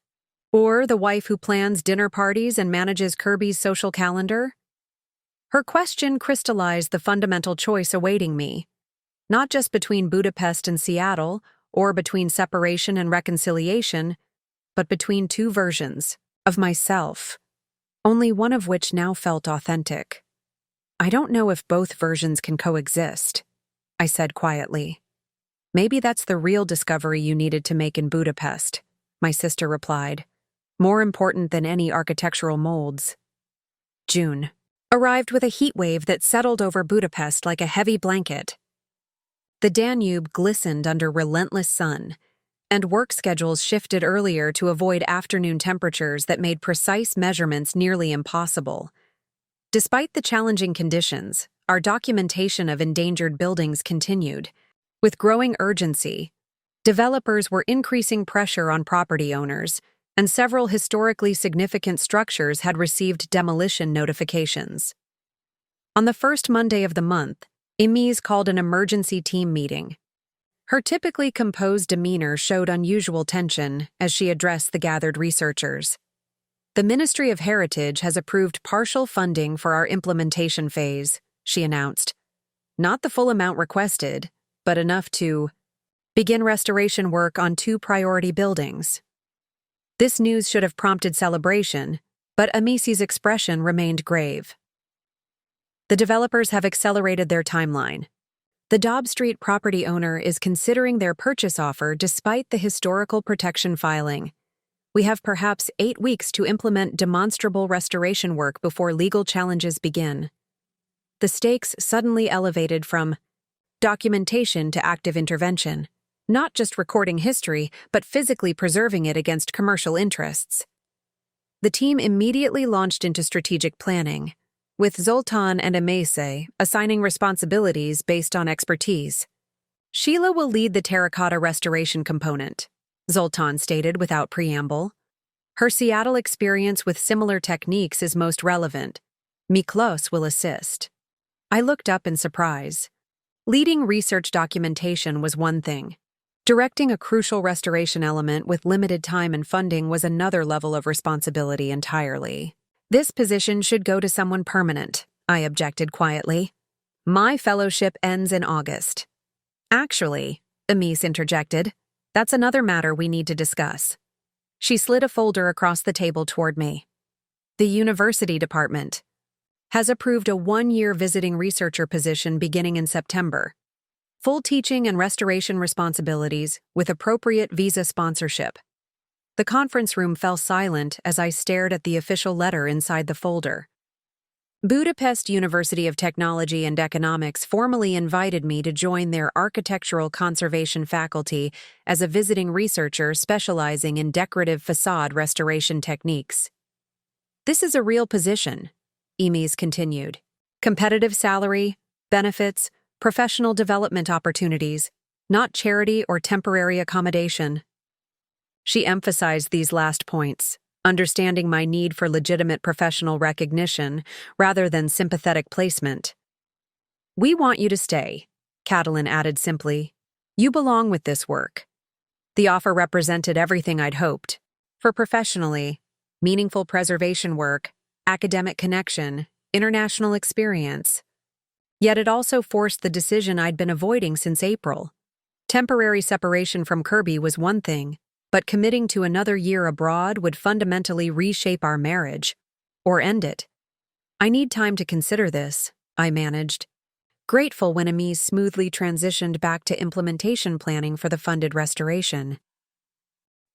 Or the wife who plans dinner parties and manages Kirby's social calendar?" Her question crystallized the fundamental choice awaiting me, not just between Budapest and Seattle, or between separation and reconciliation, but between 2 versions of myself, only one of which now felt authentic. "I don't know if both versions can coexist," I said quietly. "Maybe that's the real discovery you needed to make in Budapest," my sister replied. "More important than any architectural molds." June arrived with a heat wave that settled over Budapest like a heavy blanket. The Danube glistened under relentless sun, and work schedules shifted earlier to avoid afternoon temperatures that made precise measurements nearly impossible. Despite the challenging conditions, our documentation of endangered buildings continued. With growing urgency, developers were increasing pressure on property owners, and several historically significant structures had received demolition notifications. On the first Monday of the month, Emise called an emergency team meeting. Her typically composed demeanor showed unusual tension as she addressed the gathered researchers. "The Ministry of Heritage has approved partial funding for our implementation phase," she announced. "Not the full amount requested, but enough to begin restoration work on 2 priority buildings." This news should have prompted celebration, but Amice's expression remained grave. "The developers have accelerated their timeline. The Dobb Street property owner is considering their purchase offer despite the historical protection filing. We have perhaps 8 weeks to implement demonstrable restoration work before legal challenges begin." The stakes suddenly elevated from documentation to active intervention, not just recording history, but physically preserving it against commercial interests. The team immediately launched into strategic planning, with Zoltan and Amice assigning responsibilities based on expertise. Sheila will lead the terracotta restoration component, Zoltan stated without preamble. Her Seattle experience with similar techniques is most relevant. Miklos will assist. I looked up in surprise. Leading research documentation was one thing. Directing a crucial restoration element with limited time and funding was another level of responsibility entirely. This position should go to someone permanent, I objected quietly. My fellowship ends in August. Actually, Amis interjected, that's another matter we need to discuss. She slid a folder across the table toward me. The university department has approved a 1-year visiting researcher position beginning in September. Full teaching and restoration responsibilities with appropriate visa sponsorship. The conference room fell silent as I stared at the official letter inside the folder. Budapest University of Technology and Economics formally invited me to join their architectural conservation faculty as a visiting researcher specializing in decorative facade restoration techniques. This is a real position, Emis continued. Competitive salary, benefits, professional development opportunities, not charity or temporary accommodation. She emphasized these last points, understanding my need for legitimate professional recognition rather than sympathetic placement. We want you to stay, Catalin added simply. You belong with this work. The offer represented everything I'd hoped. For professionally, meaningful preservation work, academic connection, international experience. Yet it also forced the decision I'd been avoiding since April. Temporary separation from Kirby was one thing, but committing to another year abroad would fundamentally reshape our marriage, or end it. I need time to consider this, I managed, grateful when Amis smoothly transitioned back to implementation planning for the funded restoration.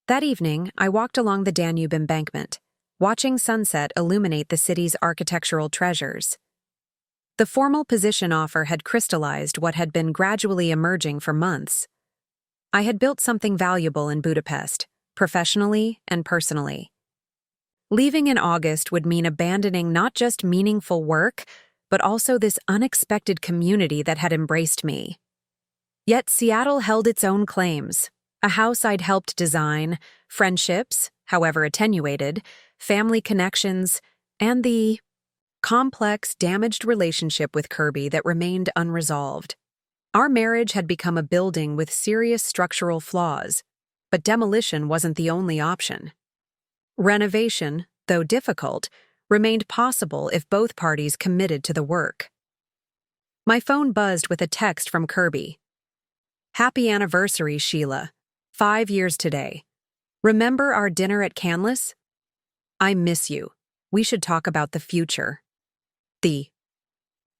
That evening, I walked along the Danube embankment, watching sunset illuminate the city's architectural treasures. The formal position offer had crystallized what had been gradually emerging for months. I had built something valuable in Budapest, professionally and personally. Leaving in August would mean abandoning not just meaningful work, but also this unexpected community that had embraced me. Yet Seattle held its own claims, a house I'd helped design, friendships, however attenuated, family connections, and the complex, damaged relationship with Kirby that remained unresolved. Our marriage had become a building with serious structural flaws, but demolition wasn't the only option. Renovation, though difficult, remained possible if both parties committed to the work. My phone buzzed with a text from Kirby. Happy anniversary, Sheila. 5 years today. Remember our dinner at Canlis? I miss you. We should talk about the future. The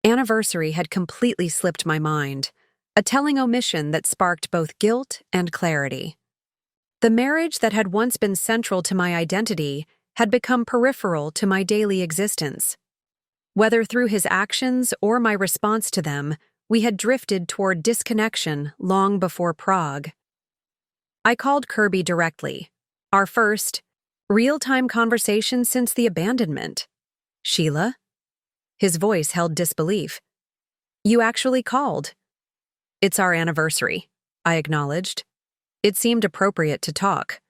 anniversary had completely slipped my mind, a telling omission that sparked both guilt and clarity. The marriage that had once been central to my identity had become peripheral to my daily existence. Whether through his actions or my response to them, we had drifted toward disconnection long before Prague. I called Kirby directly, our first real-time conversation since the abandonment. Sheila? His voice held disbelief. You actually called. It's our anniversary, I acknowledged. It seemed appropriate to talk.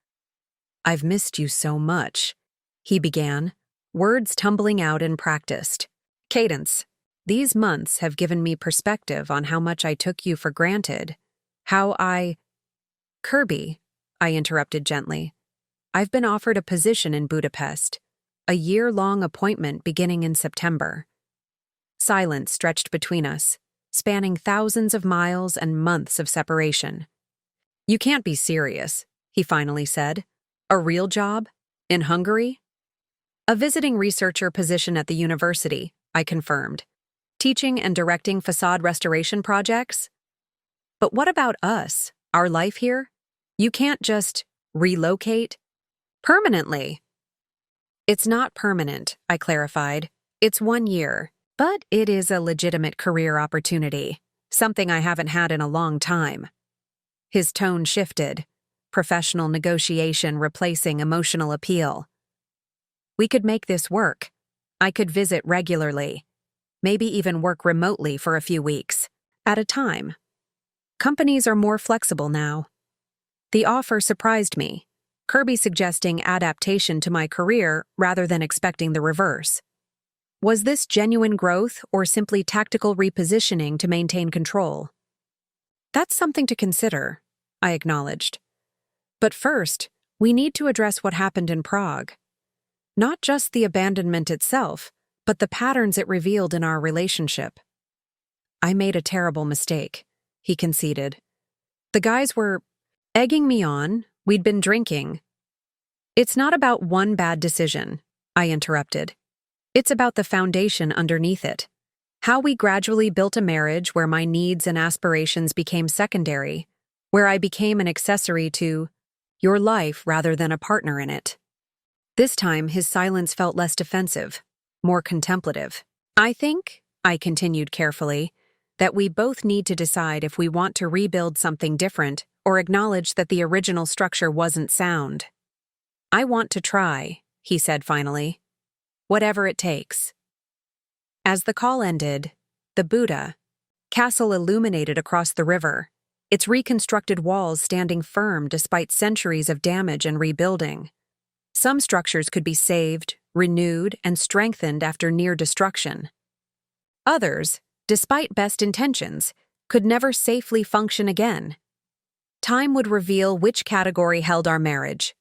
I've missed you so much, he began, words tumbling out in practiced cadence. These months have given me perspective on how much I took you for granted, Kirby, I interrupted gently. I've been offered a position in Budapest, a year-long appointment beginning in September. Silence stretched between us, spanning thousands of miles and months of separation. You can't be serious, he finally said. A real job? In Hungary? A visiting researcher position at the university, I confirmed. Teaching and directing facade restoration projects? But what about us, our life here? You can't just relocate? Permanently. It's not permanent, I clarified. It's 1 year, but it is a legitimate career opportunity, something I haven't had in a long time. His tone shifted, professional negotiation replacing emotional appeal. We could make this work. I could visit regularly, maybe even work remotely for a few weeks, at a time. Companies are more flexible now. The offer surprised me, Kirby suggesting adaptation to my career rather than expecting the reverse. Was this genuine growth or simply tactical repositioning to maintain control? That's something to consider, I acknowledged. But first, we need to address what happened in Prague. Not just the abandonment itself, but the patterns it revealed in our relationship. I made a terrible mistake, he conceded. The guys were egging me on, we'd been drinking. It's not about one bad decision, I interrupted. It's about the foundation underneath it. How we gradually built a marriage where my needs and aspirations became secondary, where I became an accessory to your life rather than a partner in it. This time, his silence felt less defensive, more contemplative. I think, I continued carefully, that we both need to decide if we want to rebuild something different or acknowledge that the original structure wasn't sound. I want to try, he said finally. Whatever it takes. As the call ended, the Buda castle illuminated across the river, its reconstructed walls standing firm despite centuries of damage and rebuilding. Some structures could be saved, renewed, and strengthened after near destruction. Others, despite best intentions, could never safely function again. Time would reveal which category held our marriage.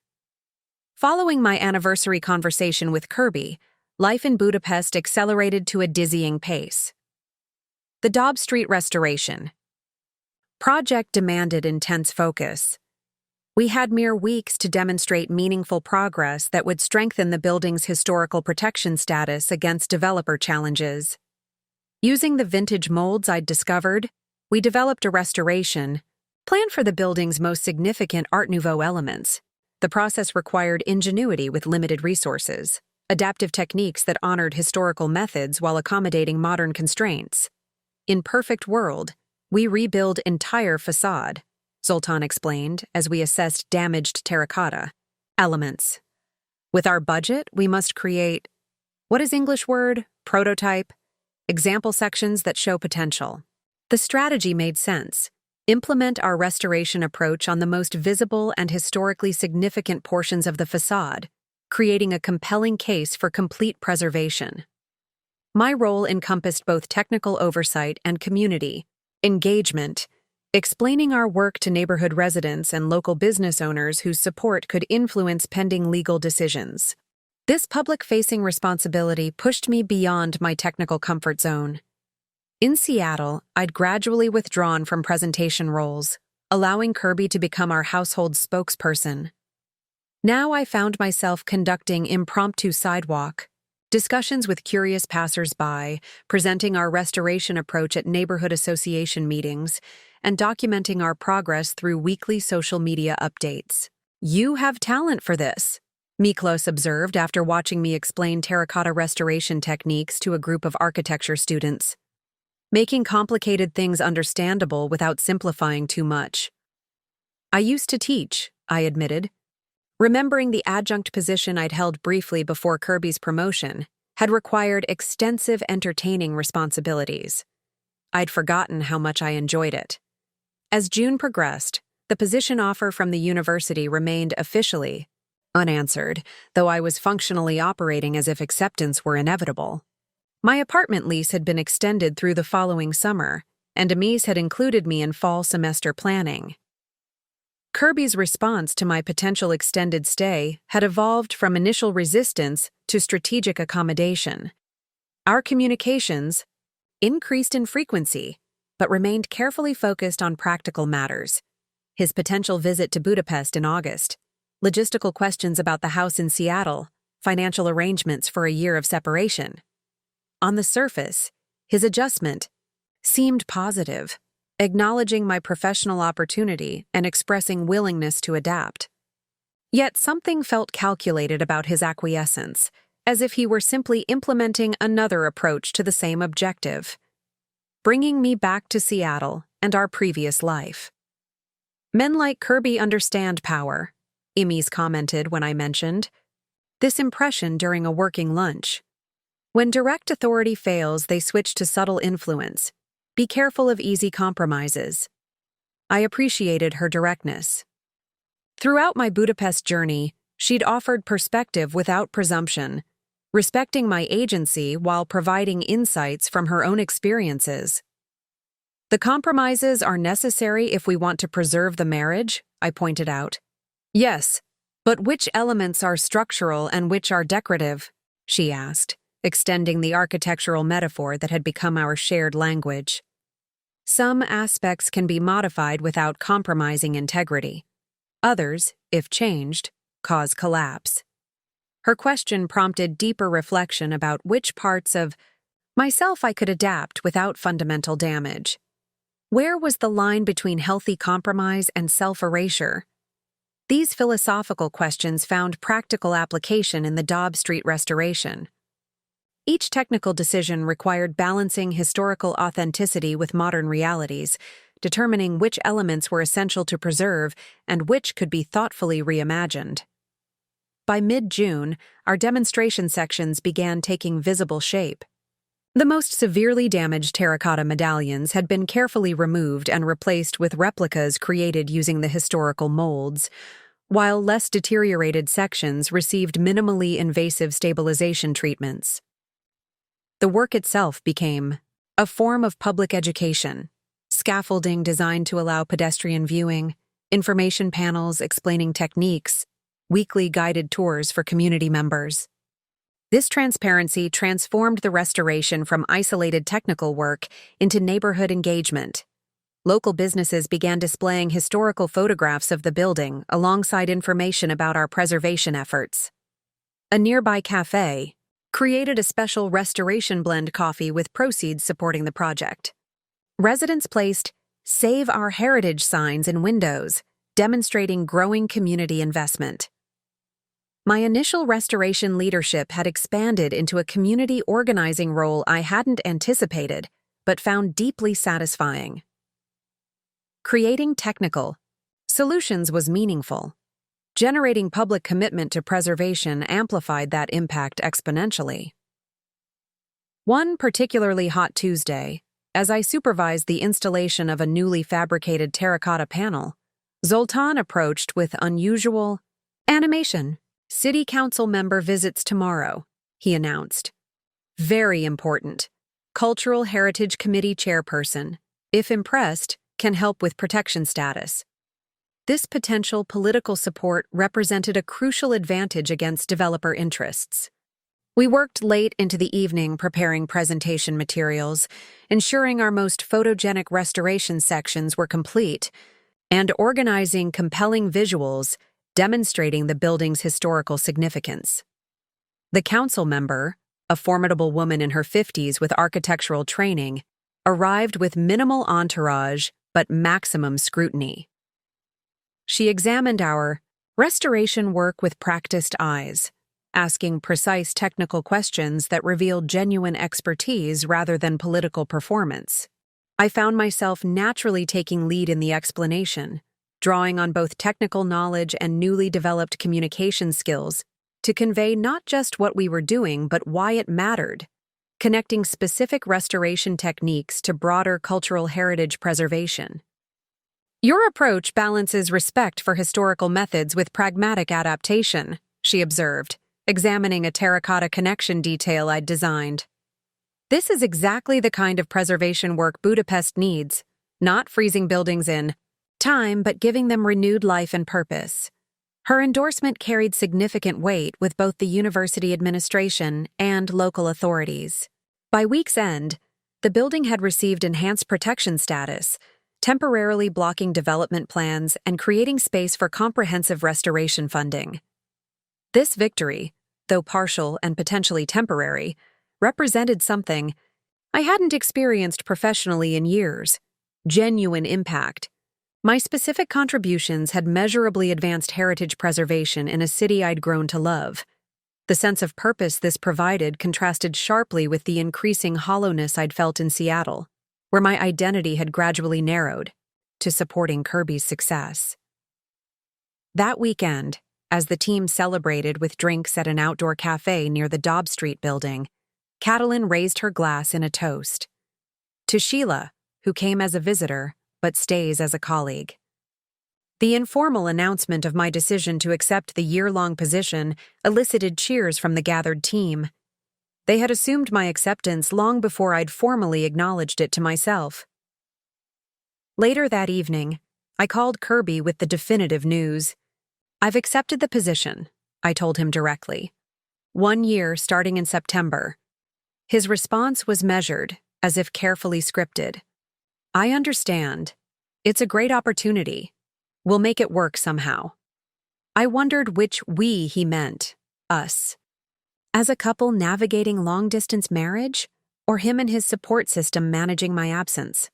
Following my anniversary conversation with Kirby, life in Budapest accelerated to a dizzying pace. The Dobb Street restoration project demanded intense focus. We had mere weeks to demonstrate meaningful progress that would strengthen the building's historical protection status against developer challenges. Using the vintage molds I'd discovered, we developed a restoration plan for the building's most significant Art Nouveau elements. The process required ingenuity with limited resources, adaptive techniques that honored historical methods while accommodating modern constraints. In perfect world, we rebuild entire facade, Zoltan explained as we assessed damaged terracotta elements. With our budget, we must create, what is English word? Prototype? Example sections that show potential. The strategy made sense. Implement our restoration approach on the most visible and historically significant portions of the facade, creating a compelling case for complete preservation. My role encompassed both technical oversight and community engagement, explaining our work to neighborhood residents and local business owners whose support could influence pending legal decisions. This public-facing responsibility pushed me beyond my technical comfort zone. In Seattle, I'd gradually withdrawn from presentation roles, allowing Kirby to become our household spokesperson. Now I found myself conducting impromptu sidewalk discussions with curious passers-by, presenting our restoration approach at neighborhood association meetings, and documenting our progress through weekly social media updates. You have talent for this, Miklos observed after watching me explain terracotta restoration techniques to a group of architecture students. Making complicated things understandable without simplifying too much. I used to teach, I admitted. Remembering the adjunct position I'd held briefly before Kirby's promotion had required extensive entertaining responsibilities. I'd forgotten how much I enjoyed it. As June progressed, the position offer from the university remained officially unanswered, though I was functionally operating as if acceptance were inevitable. My apartment lease had been extended through the following summer, and Amis had included me in fall semester planning. Kirby's response to my potential extended stay had evolved from initial resistance to strategic accommodation. Our communications increased in frequency, but remained carefully focused on practical matters. His potential visit to Budapest in August, logistical questions about the house in Seattle, financial arrangements for a year of separation. On the surface, his adjustment seemed positive, acknowledging my professional opportunity and expressing willingness to adapt. Yet something felt calculated about his acquiescence, as if he were simply implementing another approach to the same objective, bringing me back to Seattle and our previous life. Men like Kirby understand power, Amis commented when I mentioned this impression during a working lunch. When direct authority fails, they switch to subtle influence. Be careful of easy compromises. I appreciated her directness. Throughout my Budapest journey, she'd offered perspective without presumption, respecting my agency while providing insights from her own experiences. The compromises are necessary if we want to preserve the marriage, I pointed out. Yes, but which elements are structural and which are decorative? She asked, extending the architectural metaphor that had become our shared language. Some aspects can be modified without compromising integrity. Others, if changed, cause collapse. Her question prompted deeper reflection about which parts of myself I could adapt without fundamental damage. Where was the line between healthy compromise and self-erasure? These philosophical questions found practical application in the Dobb Street restoration. Each technical decision required balancing historical authenticity with modern realities, determining which elements were essential to preserve and which could be thoughtfully reimagined. By mid-June, our demonstration sections began taking visible shape. The most severely damaged terracotta medallions had been carefully removed and replaced with replicas created using the historical molds, while less deteriorated sections received minimally invasive stabilization treatments. The work itself became a form of public education, scaffolding designed to allow pedestrian viewing, information panels explaining techniques, weekly guided tours for community members. This transparency transformed the restoration from isolated technical work into neighborhood engagement. Local businesses began displaying historical photographs of the building alongside information about our preservation efforts. A nearby cafe created a special restoration blend coffee with proceeds supporting the project. Residents placed "Save Our Heritage" signs in windows, demonstrating growing community investment. My initial restoration leadership had expanded into a community organizing role I hadn't anticipated, but found deeply satisfying. Creating technical solutions was meaningful. Generating public commitment to preservation amplified that impact exponentially. One particularly hot Tuesday, as I supervised the installation of a newly fabricated terracotta panel, Zoltan approached with unusual animation. "City Council member visits tomorrow," he announced. "Very important. Cultural Heritage Committee chairperson, if impressed, can help with protection status." This potential political support represented a crucial advantage against developer interests. We worked late into the evening preparing presentation materials, ensuring our most photogenic restoration sections were complete, and organizing compelling visuals demonstrating the building's historical significance. The council member, a formidable woman in her 50s with architectural training, arrived with minimal entourage but maximum scrutiny. She examined our restoration work with practiced eyes, asking precise technical questions that revealed genuine expertise rather than political performance. I found myself naturally taking lead in the explanation, drawing on both technical knowledge and newly developed communication skills to convey not just what we were doing but why it mattered, connecting specific restoration techniques to broader cultural heritage preservation. "Your approach balances respect for historical methods with pragmatic adaptation," she observed, examining a terracotta connection detail I'd designed. "This is exactly the kind of preservation work Budapest needs, not freezing buildings in time but giving them renewed life and purpose." Her endorsement carried significant weight with both the university administration and local authorities. By week's end, the building had received enhanced protection status, temporarily blocking development plans and creating space for comprehensive restoration funding. This victory, though partial and potentially temporary, represented something I hadn't experienced professionally in years: genuine impact. My specific contributions had measurably advanced heritage preservation in a city I'd grown to love. The sense of purpose this provided contrasted sharply with the increasing hollowness I'd felt in Seattle, where my identity had gradually narrowed to supporting Kirby's success. That weekend, as the team celebrated with drinks at an outdoor cafe near the Dobb Street building, Catalin raised her glass in a toast. To Sheila, who came as a visitor, but stays as a colleague. The informal announcement of my decision to accept the year-long position elicited cheers from the gathered team. They had assumed my acceptance long before I'd formally acknowledged it to myself. Later that evening, I called Kirby with the definitive news. "I've accepted the position," I told him directly. 1 year starting in September. His response was measured, as if carefully scripted. "I understand. It's a great opportunity. We'll make it work somehow." I wondered which we he meant, us. As a couple navigating long-distance marriage, or him and his support system managing my absence?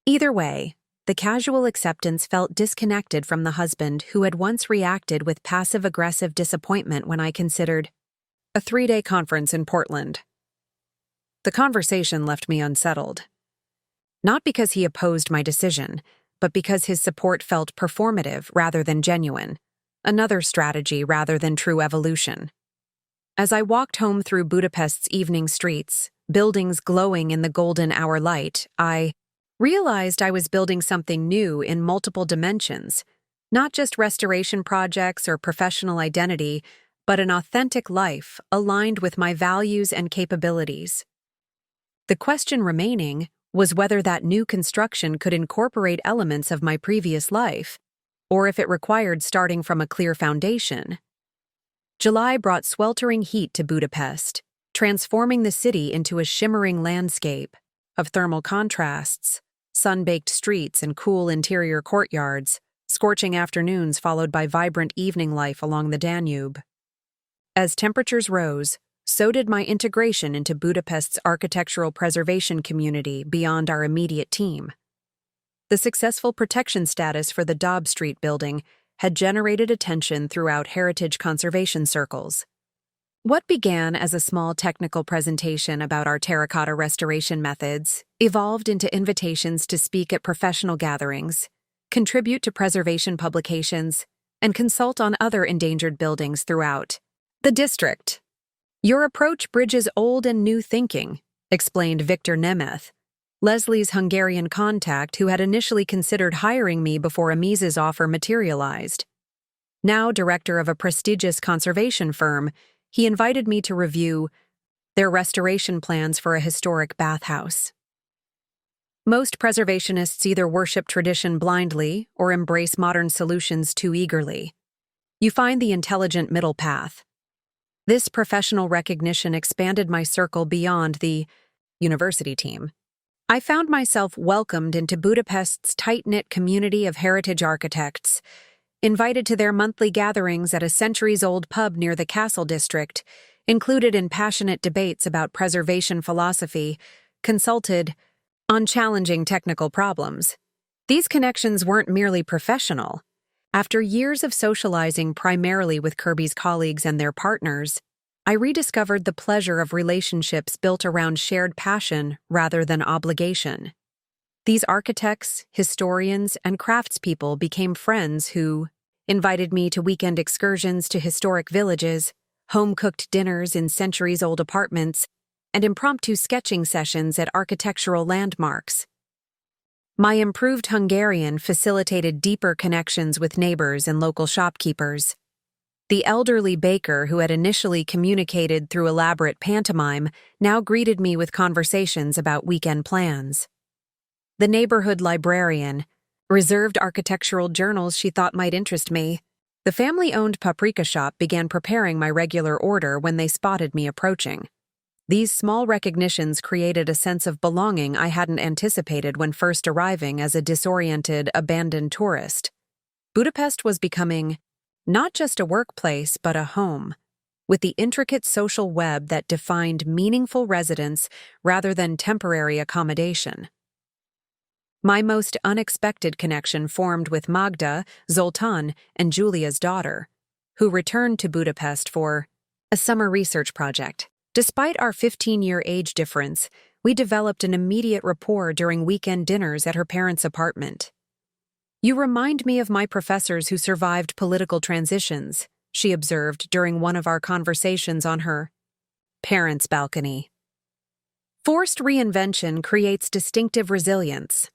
Either way, the casual acceptance felt disconnected from the husband who had once reacted with passive-aggressive disappointment when I considered a 3-day conference in Portland. The conversation left me unsettled. Not because he opposed my decision, but because his support felt performative rather than genuine, another strategy rather than true evolution. As I walked home through Budapest's evening streets, buildings glowing in the golden hour light, I realized I was building something new in multiple dimensions, not just restoration projects or professional identity, but an authentic life aligned with my values and capabilities. The question remaining was whether that new construction could incorporate elements of my previous life, or if it required starting from a clear foundation. July brought sweltering heat to Budapest, transforming the city into a shimmering landscape of thermal contrasts, sun-baked streets and cool interior courtyards, scorching afternoons followed by vibrant evening life along the Danube. As temperatures rose, so did my integration into Budapest's architectural preservation community beyond our immediate team. The successful protection status for the Dobb Street building had generated attention throughout heritage conservation circles. What began as a small technical presentation about our terracotta restoration methods evolved into invitations to speak at professional gatherings, contribute to preservation publications, and consult on other endangered buildings throughout the district. "Your approach bridges old and new thinking," explained Victor Nemeth, Leslie's Hungarian contact who had initially considered hiring me before Amiza's offer materialized. Now director of a prestigious conservation firm, he invited me to review their restoration plans for a historic bathhouse. Most preservationists either worship tradition blindly or embrace modern solutions too eagerly. You find the intelligent middle path. This professional recognition expanded my circle beyond the university team. I found myself welcomed into Budapest's tight-knit community of heritage architects, invited to their monthly gatherings at a centuries-old pub near the Castle District, included in passionate debates about preservation philosophy, consulted on challenging technical problems. These connections weren't merely professional. After years of socializing primarily with Kirby's colleagues and their partners, I rediscovered the pleasure of relationships built around shared passion rather than obligation. These architects, historians, and craftspeople became friends who invited me to weekend excursions to historic villages, home-cooked dinners in centuries-old apartments, and impromptu sketching sessions at architectural landmarks. My improved Hungarian facilitated deeper connections with neighbors and local shopkeepers. The elderly baker who had initially communicated through elaborate pantomime now greeted me with conversations about weekend plans. The neighborhood librarian reserved architectural journals she thought might interest me. The family-owned paprika shop began preparing my regular order when they spotted me approaching. These small recognitions created a sense of belonging I hadn't anticipated when first arriving as a disoriented, abandoned tourist. Budapest was becoming not just a workplace, but a home, with the intricate social web that defined meaningful residence rather than temporary accommodation. My most unexpected connection formed with Magda, Zoltan, and Julia's daughter, who returned to Budapest for a summer research project. Despite our 15-year age difference, we developed an immediate rapport during weekend dinners at her parents' apartment. "You remind me of my professors who survived political transitions," she observed during one of our conversations on her parents' balcony. "Forced reinvention creates distinctive resilience."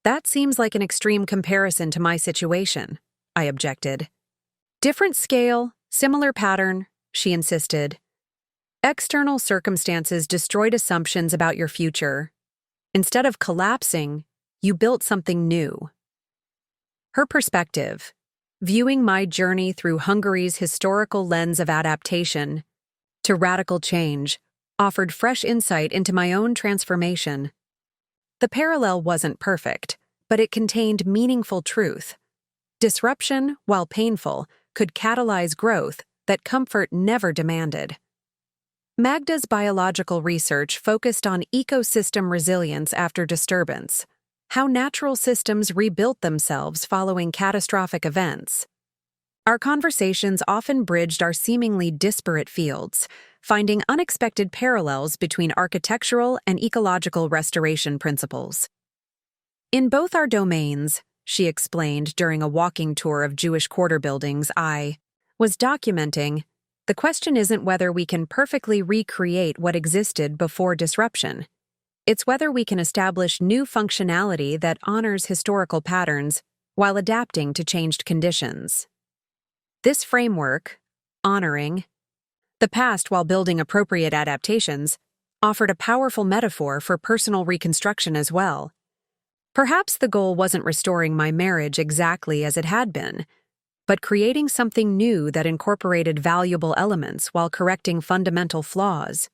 That seems like an extreme comparison to my situation, I objected. Different scale, similar pattern, she insisted. External circumstances destroyed assumptions about your future. Instead of collapsing, you built something new. Her perspective, viewing my journey through Hungary's historical lens of adaptation to radical change, offered fresh insight into my own transformation. The parallel wasn't perfect, but it contained meaningful truth. Disruption, while painful, could catalyze growth that comfort never demanded. Magda's biological research focused on ecosystem resilience after disturbance, how natural systems rebuilt themselves following catastrophic events. Our conversations often bridged our seemingly disparate fields, finding unexpected parallels between architectural and ecological restoration principles. In both our domains, she explained during a walking tour of Jewish quarter buildings I was documenting, the question isn't whether we can perfectly recreate what existed before disruption. It's whether we can establish new functionality that honors historical patterns while adapting to changed conditions. This framework, honoring the past while building appropriate adaptations, offered a powerful metaphor for personal reconstruction as well. Perhaps the goal wasn't restoring my marriage exactly as it had been, but creating something new that incorporated valuable elements while correcting fundamental flaws.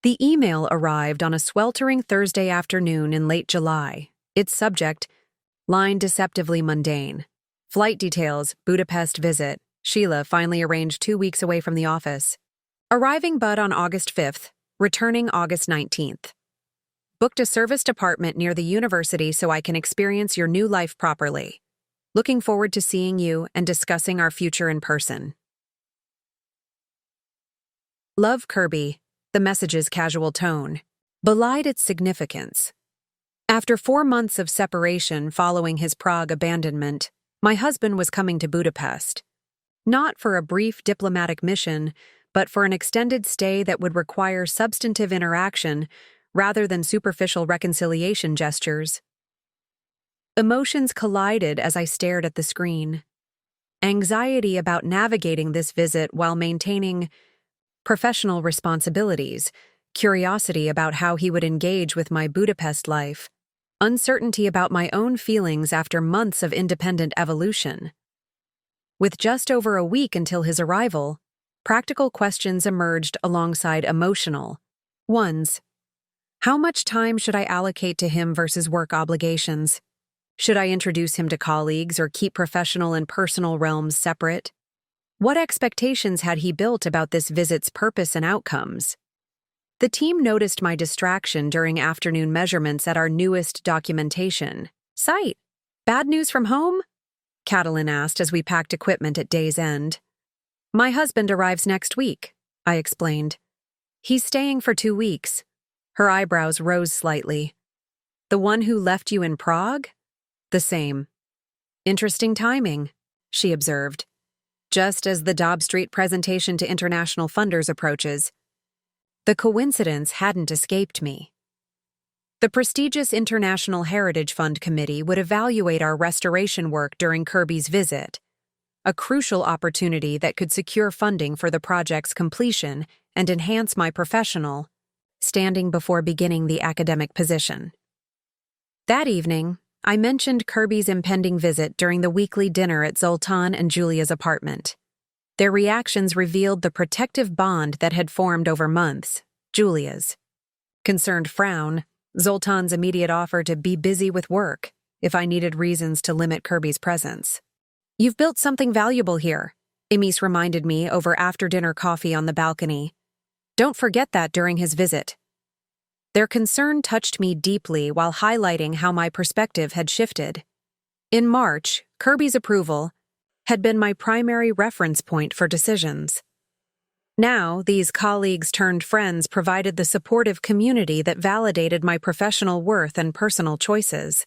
The email arrived on a sweltering Thursday afternoon in late July. Its subject, line deceptively mundane. Flight details, Budapest visit. Sheila finally arranged 2 weeks away from the office. Arriving Bud on August 5th, returning August 19th. Booked a serviced apartment near the university so I can experience your new life properly. Looking forward to seeing you and discussing our future in person. Love, Kirby. The message's casual tone belied its significance. After 4 months of separation following his Prague abandonment, my husband was coming to Budapest. Not for a brief diplomatic mission, but for an extended stay that would require substantive interaction rather than superficial reconciliation gestures. Emotions collided as I stared at the screen. Anxiety about navigating this visit while maintaining professional responsibilities, curiosity about how he would engage with my Budapest life, uncertainty about my own feelings after months of independent evolution. With just over a week until his arrival, practical questions emerged alongside emotional ones. How much time should I allocate to him versus work obligations? Should I introduce him to colleagues or keep professional and personal realms separate? What expectations had he built about this visit's purpose and outcomes? The team noticed my distraction during afternoon measurements at our newest documentation site. Bad news from home? Catalin asked as we packed equipment at day's end. My husband arrives next week, I explained. He's staying for 2 weeks. Her eyebrows rose slightly. The one who left you in Prague? The same. Interesting timing, she observed. Just as the Dobb Street presentation to international funders approaches. The coincidence hadn't escaped me. The prestigious International Heritage Fund Committee would evaluate our restoration work during Kirby's visit, a crucial opportunity that could secure funding for the project's completion and enhance my professional standing before beginning the academic position. That evening, I mentioned Kirby's impending visit during the weekly dinner at Zoltan and Julia's apartment. Their reactions revealed the protective bond that had formed over months, Julia's concerned frown, Zoltan's immediate offer to be busy with work if I needed reasons to limit Kirby's presence. You've built something valuable here, Emis reminded me over after-dinner coffee on the balcony. Don't forget that during his visit. Their concern touched me deeply while highlighting how my perspective had shifted. In March, Kirby's approval had been my primary reference point for decisions. Now, these colleagues-turned-friends provided the supportive community that validated my professional worth and personal choices.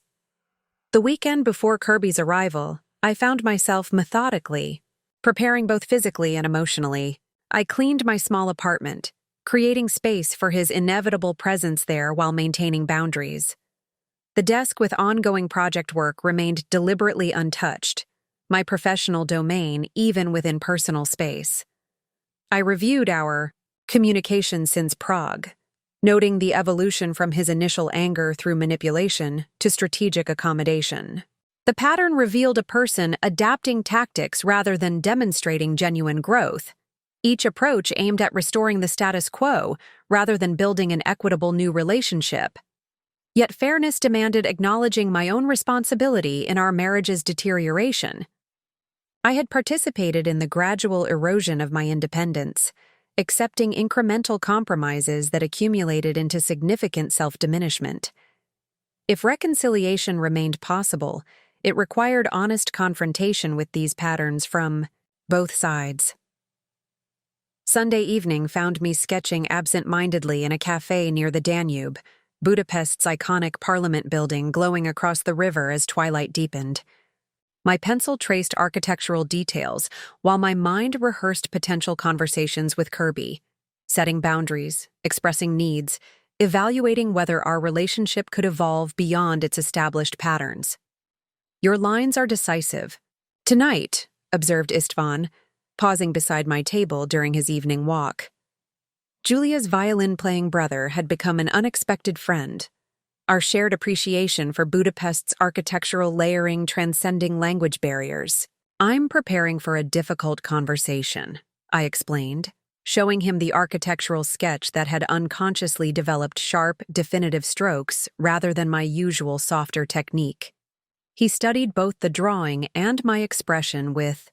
The weekend before Kirby's arrival, I found myself methodically preparing both physically and emotionally. I cleaned my small apartment, creating space for his inevitable presence there while maintaining boundaries. The desk with ongoing project work remained deliberately untouched, my professional domain even within personal space. I reviewed our communication since Prague, noting the evolution from his initial anger through manipulation to strategic accommodation. The pattern revealed a person adapting tactics rather than demonstrating genuine growth. Each approach aimed at restoring the status quo rather than building an equitable new relationship. Yet fairness demanded acknowledging my own responsibility in our marriage's deterioration. I had participated in the gradual erosion of my independence, accepting incremental compromises that accumulated into significant self-diminishment. If reconciliation remained possible, it required honest confrontation with these patterns from both sides. Sunday evening found me sketching absent-mindedly in a cafe near the Danube, Budapest's iconic parliament building glowing across the river as twilight deepened. My pencil traced architectural details while my mind rehearsed potential conversations with Kirby, setting boundaries, expressing needs, evaluating whether our relationship could evolve beyond its established patterns. Your lines are decisive. Tonight, observed Istvan, pausing beside my table during his evening walk. Julia's violin-playing brother had become an unexpected friend. Our shared appreciation for Budapest's architectural layering transcending language barriers. I'm preparing for a difficult conversation, I explained, showing him the architectural sketch that had unconsciously developed sharp, definitive strokes rather than my usual softer technique. He studied both the drawing and my expression with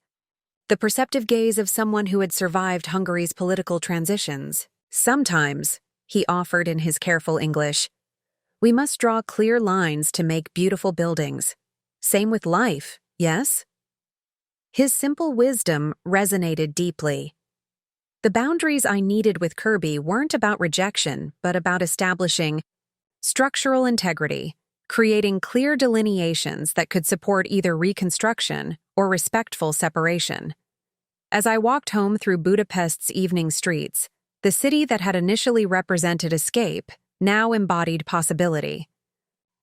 the perceptive gaze of someone who had survived Hungary's political transitions. Sometimes, he offered in his careful English, we must draw clear lines to make beautiful buildings. Same with life, yes? His simple wisdom resonated deeply. The boundaries I needed with Kirby weren't about rejection, but about establishing structural integrity, creating clear delineations that could support either reconstruction or respectful separation. As I walked home through Budapest's evening streets, the city that had initially represented escape now embodied possibility.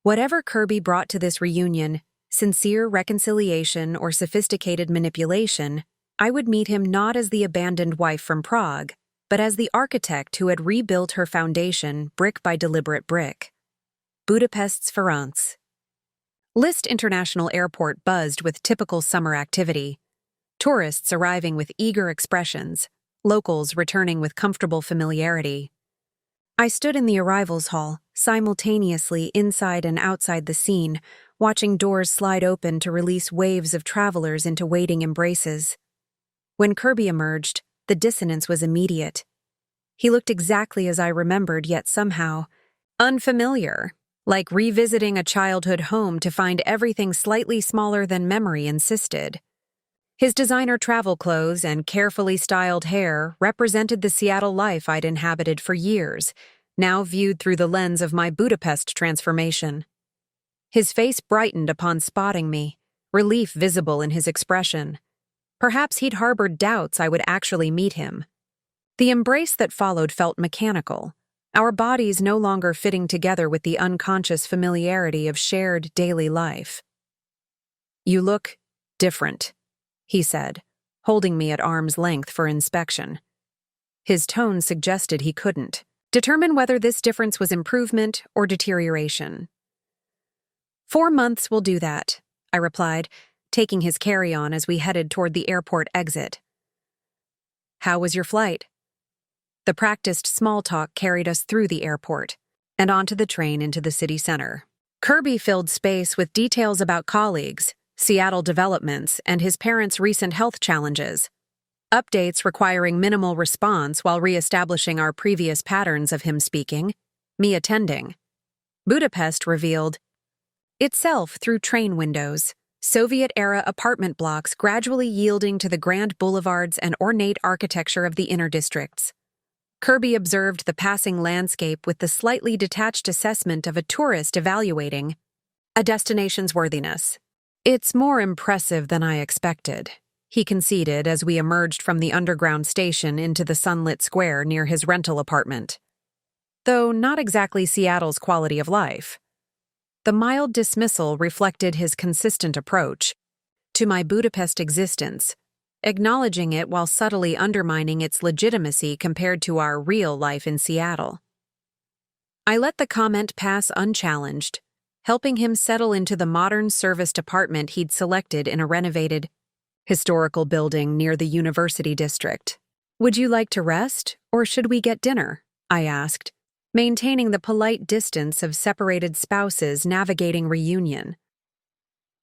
Whatever Kirby brought to this reunion, sincere reconciliation or sophisticated manipulation, I would meet him not as the abandoned wife from Prague, but as the architect who had rebuilt her foundation brick by deliberate brick. Budapest's Ferenc. Liszt International Airport buzzed with typical summer activity. Tourists arriving with eager expressions, locals returning with comfortable familiarity. I stood in the arrivals hall, simultaneously inside and outside the scene, watching doors slide open to release waves of travelers into waiting embraces. When Kirby emerged, the dissonance was immediate. He looked exactly as I remembered, yet somehow unfamiliar, like revisiting a childhood home to find everything slightly smaller than memory insisted. His designer travel clothes and carefully styled hair represented the Seattle life I'd inhabited for years, now viewed through the lens of my Budapest transformation. His face brightened upon spotting me, relief visible in his expression. Perhaps he'd harbored doubts I would actually meet him. The embrace that followed felt mechanical, our bodies no longer fitting together with the unconscious familiarity of shared daily life. "You look different," he said, holding me at arm's length for inspection. His tone suggested he couldn't determine whether this difference was improvement or deterioration. 4 months will do that, I replied, taking his carry-on as we headed toward the airport exit. How was your flight? The practiced small talk carried us through the airport and onto the train into the city center. Kirby filled space with details about colleagues, Seattle developments, and his parents' recent health challenges. Updates requiring minimal response while re-establishing our previous patterns of him speaking, me attending. Budapest revealed itself through train windows, Soviet-era apartment blocks gradually yielding to the grand boulevards and ornate architecture of the inner districts. Kirby observed the passing landscape with the slightly detached assessment of a tourist evaluating a destination's worthiness. It's more impressive than I expected, he conceded as we emerged from the underground station into the sunlit square near his rental apartment. Though not exactly Seattle's quality of life. The mild dismissal reflected his consistent approach to my Budapest existence, acknowledging it while subtly undermining its legitimacy compared to our real life in Seattle. I let the comment pass unchallenged, helping him settle into the modern serviced apartment he'd selected in a renovated, historical building near the university district. "Would you like to rest, or should we get dinner?" I asked, maintaining the polite distance of separated spouses navigating reunion.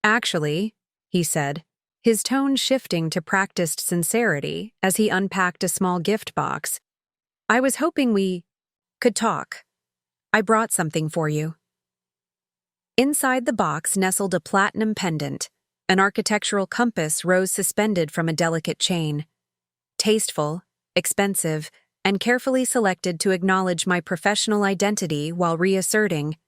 "Actually," he said, his tone shifting to practiced sincerity as he unpacked a small gift box, "I was hoping we could talk. I brought something for you." Inside the box nestled a platinum pendant. An architectural compass rose suspended from a delicate chain. Tasteful, expensive, and carefully selected to acknowledge my professional identity while reasserting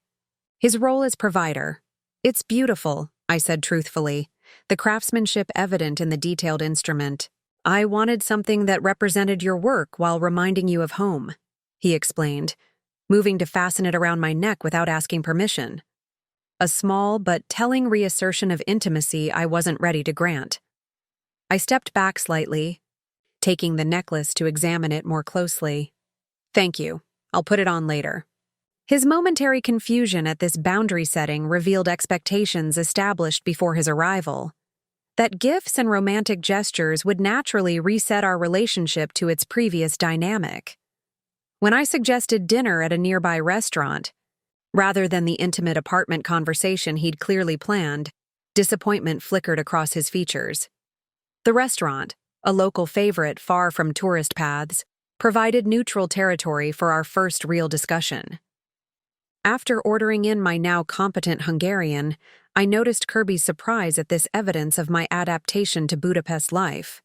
his role as provider. "It's beautiful," I said truthfully, the craftsmanship evident in the detailed instrument. "I wanted something that represented your work while reminding you of home," he explained, moving to fasten it around my neck without asking permission. A small but telling reassertion of intimacy I wasn't ready to grant. I stepped back slightly, taking the necklace to examine it more closely. "Thank you. I'll put it on later." His momentary confusion at this boundary setting revealed expectations established before his arrival. That gifts and romantic gestures would naturally reset our relationship to its previous dynamic. When I suggested dinner at a nearby restaurant, rather than the intimate apartment conversation he'd clearly planned, disappointment flickered across his features. The restaurant, a local favorite far from tourist paths, provided neutral territory for our first real discussion. After ordering in my now competent Hungarian, I noticed Kirby's surprise at this evidence of my adaptation to Budapest life.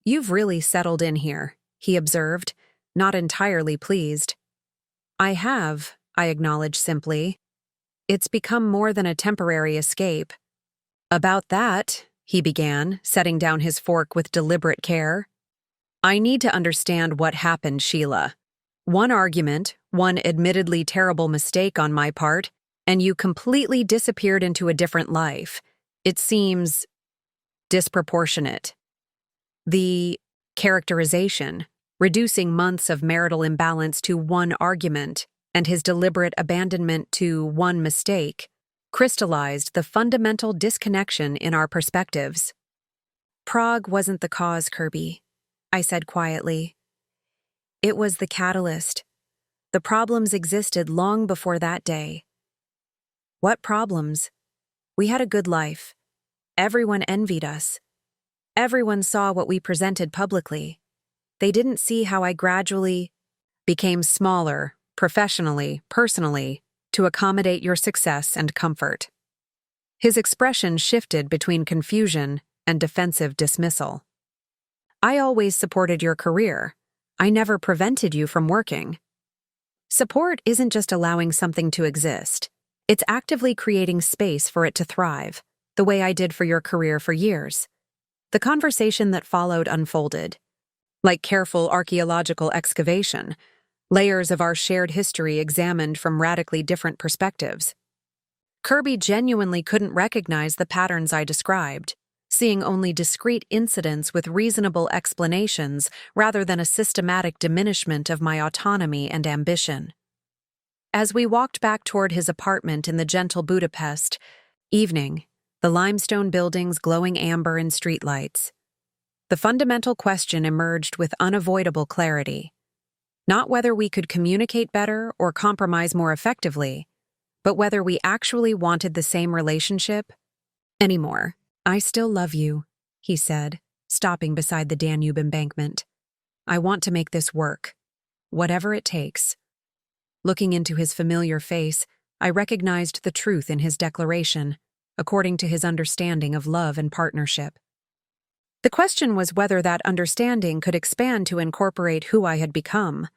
"You've really settled in here," he observed, not entirely pleased. "I have," I acknowledged simply. "It's become more than a temporary escape." "About that," he began, setting down his fork with deliberate care, "I need to understand what happened, Sheila. One argument, one admittedly terrible mistake on my part, and you completely disappeared into a different life. It seems disproportionate." The characterization, reducing months of marital imbalance to one argument, and his deliberate abandonment to one mistake, crystallized the fundamental disconnection in our perspectives. "Prague wasn't the cause, Kirby," I said quietly. "It was the catalyst. The problems existed long before that day." "What problems?" "We had a good life. Everyone envied us. Everyone saw what we presented publicly. They didn't see how I gradually became smaller, professionally, personally, to accommodate your success and comfort." His expression shifted between confusion and defensive dismissal. "I always supported your career. I never prevented you from working." Support isn't just allowing something to exist. It's actively creating space for it to thrive, the way I did for your career for years. The conversation that followed unfolded. Like careful archaeological excavation, layers of our shared history examined from radically different perspectives. Kirby genuinely couldn't recognize the patterns I described, seeing only discrete incidents with reasonable explanations rather than a systematic diminishment of my autonomy and ambition. As we walked back toward his apartment in the gentle Budapest evening, the limestone buildings glowing amber in streetlights, the fundamental question emerged with unavoidable clarity. Not whether we could communicate better or compromise more effectively, but whether we actually wanted the same relationship anymore. "I still love you," he said, stopping beside the Danube embankment. "I want to make this work, whatever it takes." Looking into his familiar face, I recognized the truth in his declaration, according to his understanding of love and partnership. The question was whether that understanding could expand to incorporate who I had become.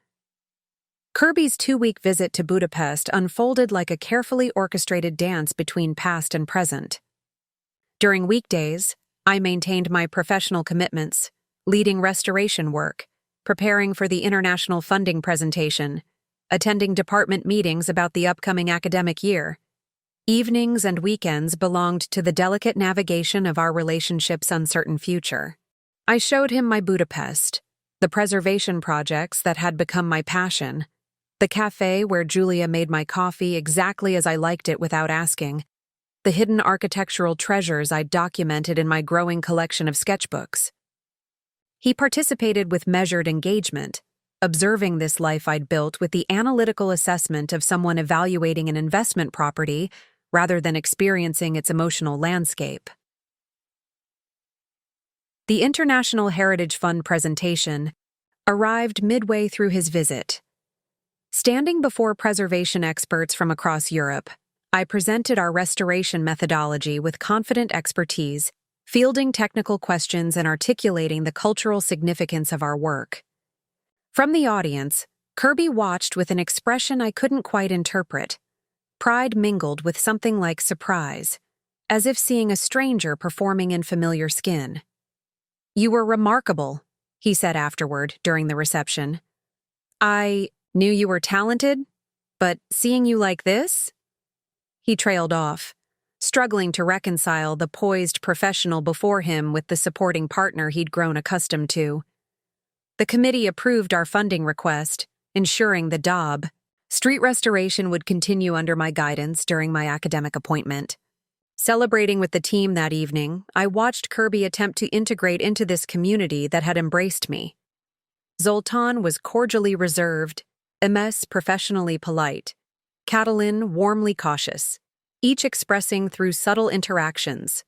Kirby's 2-week visit to Budapest unfolded like a carefully orchestrated dance between past and present. During weekdays, I maintained my professional commitments, leading restoration work, preparing for the international funding presentation, attending department meetings about the upcoming academic year. Evenings and weekends belonged to the delicate navigation of our relationship's uncertain future. I showed him my Budapest, the preservation projects that had become my passion, the cafe where Julia made my coffee exactly as I liked it without asking, the hidden architectural treasures I'd documented in my growing collection of sketchbooks. He participated with measured engagement, observing this life I'd built with the analytical assessment of someone evaluating an investment property rather than experiencing its emotional landscape. The International Heritage Fund presentation arrived midway through his visit. Standing before preservation experts from across Europe, I presented our restoration methodology with confident expertise, fielding technical questions and articulating the cultural significance of our work. From the audience, Kirby watched with an expression I couldn't quite interpret. Pride mingled with something like surprise, as if seeing a stranger performing in familiar skin. "You were remarkable," he said afterward during the reception. "I knew you were talented, but seeing you like this?" He trailed off, struggling to reconcile the poised professional before him with the supporting partner he'd grown accustomed to. The committee approved our funding request, ensuring the DAB, street restoration, would continue under my guidance during my academic appointment. Celebrating with the team that evening, I watched Kirby attempt to integrate into this community that had embraced me. Zoltan was cordially reserved, Emes professionally polite, Catalin warmly cautious, each expressing through subtle interactions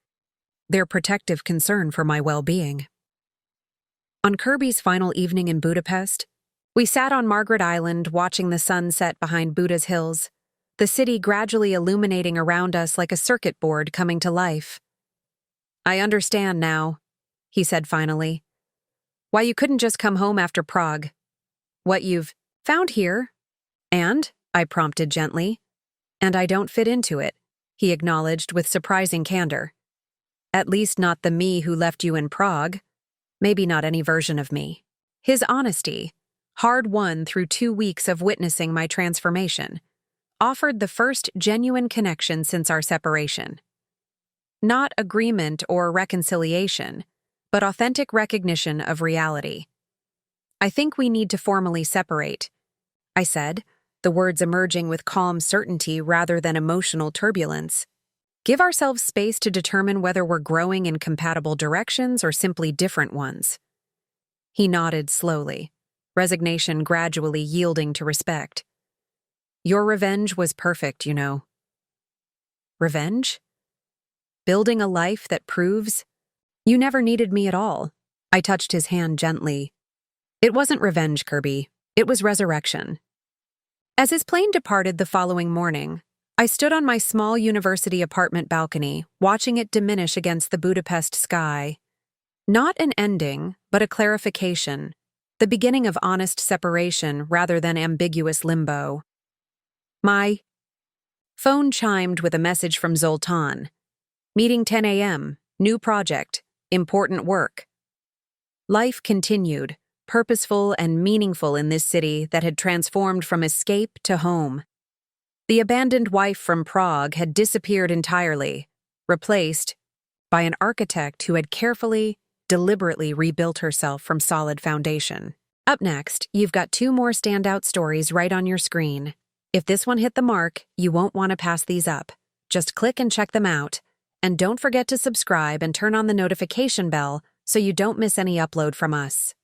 their protective concern for my well-being. On Kirby's final evening in Budapest, we sat on Margaret Island watching the sun set behind Buda's hills, the city gradually illuminating around us like a circuit board coming to life. "I understand now," he said finally, "why you couldn't just come home after Prague. What you've found here." "And?" I prompted gently. "And I don't fit into it," he acknowledged with surprising candor. "At least not the me who left you in Prague. Maybe not any version of me." His honesty, hard-won through 2 weeks of witnessing my transformation, offered the first genuine connection since our separation. Not agreement or reconciliation, but authentic recognition of reality. "I think we need to formally separate," I said, the words emerging with calm certainty rather than emotional turbulence. "Give ourselves space to determine whether we're growing in compatible directions or simply different ones." He nodded slowly, resignation gradually yielding to respect. "Your revenge was perfect, you know." "Revenge? Building a life that proves you never needed me at all." I touched his hand gently. "It wasn't revenge, Kirby. It was resurrection." As his plane departed the following morning, I stood on my small university apartment balcony, watching it diminish against the Budapest sky. Not an ending, but a clarification, the beginning of honest separation rather than ambiguous limbo. My phone chimed with a message from Zoltan. "Meeting 10 a.m., new project, important work." Life continued, purposeful and meaningful in this city that had transformed from escape to home. The abandoned wife from Prague had disappeared entirely, replaced by an architect who had carefully, deliberately rebuilt herself from solid foundation. Up next, you've got 2 more standout stories right on your screen. If this one hit the mark, you won't want to pass these up. Just click and check them out. And don't forget to subscribe and turn on the notification bell so you don't miss any upload from us.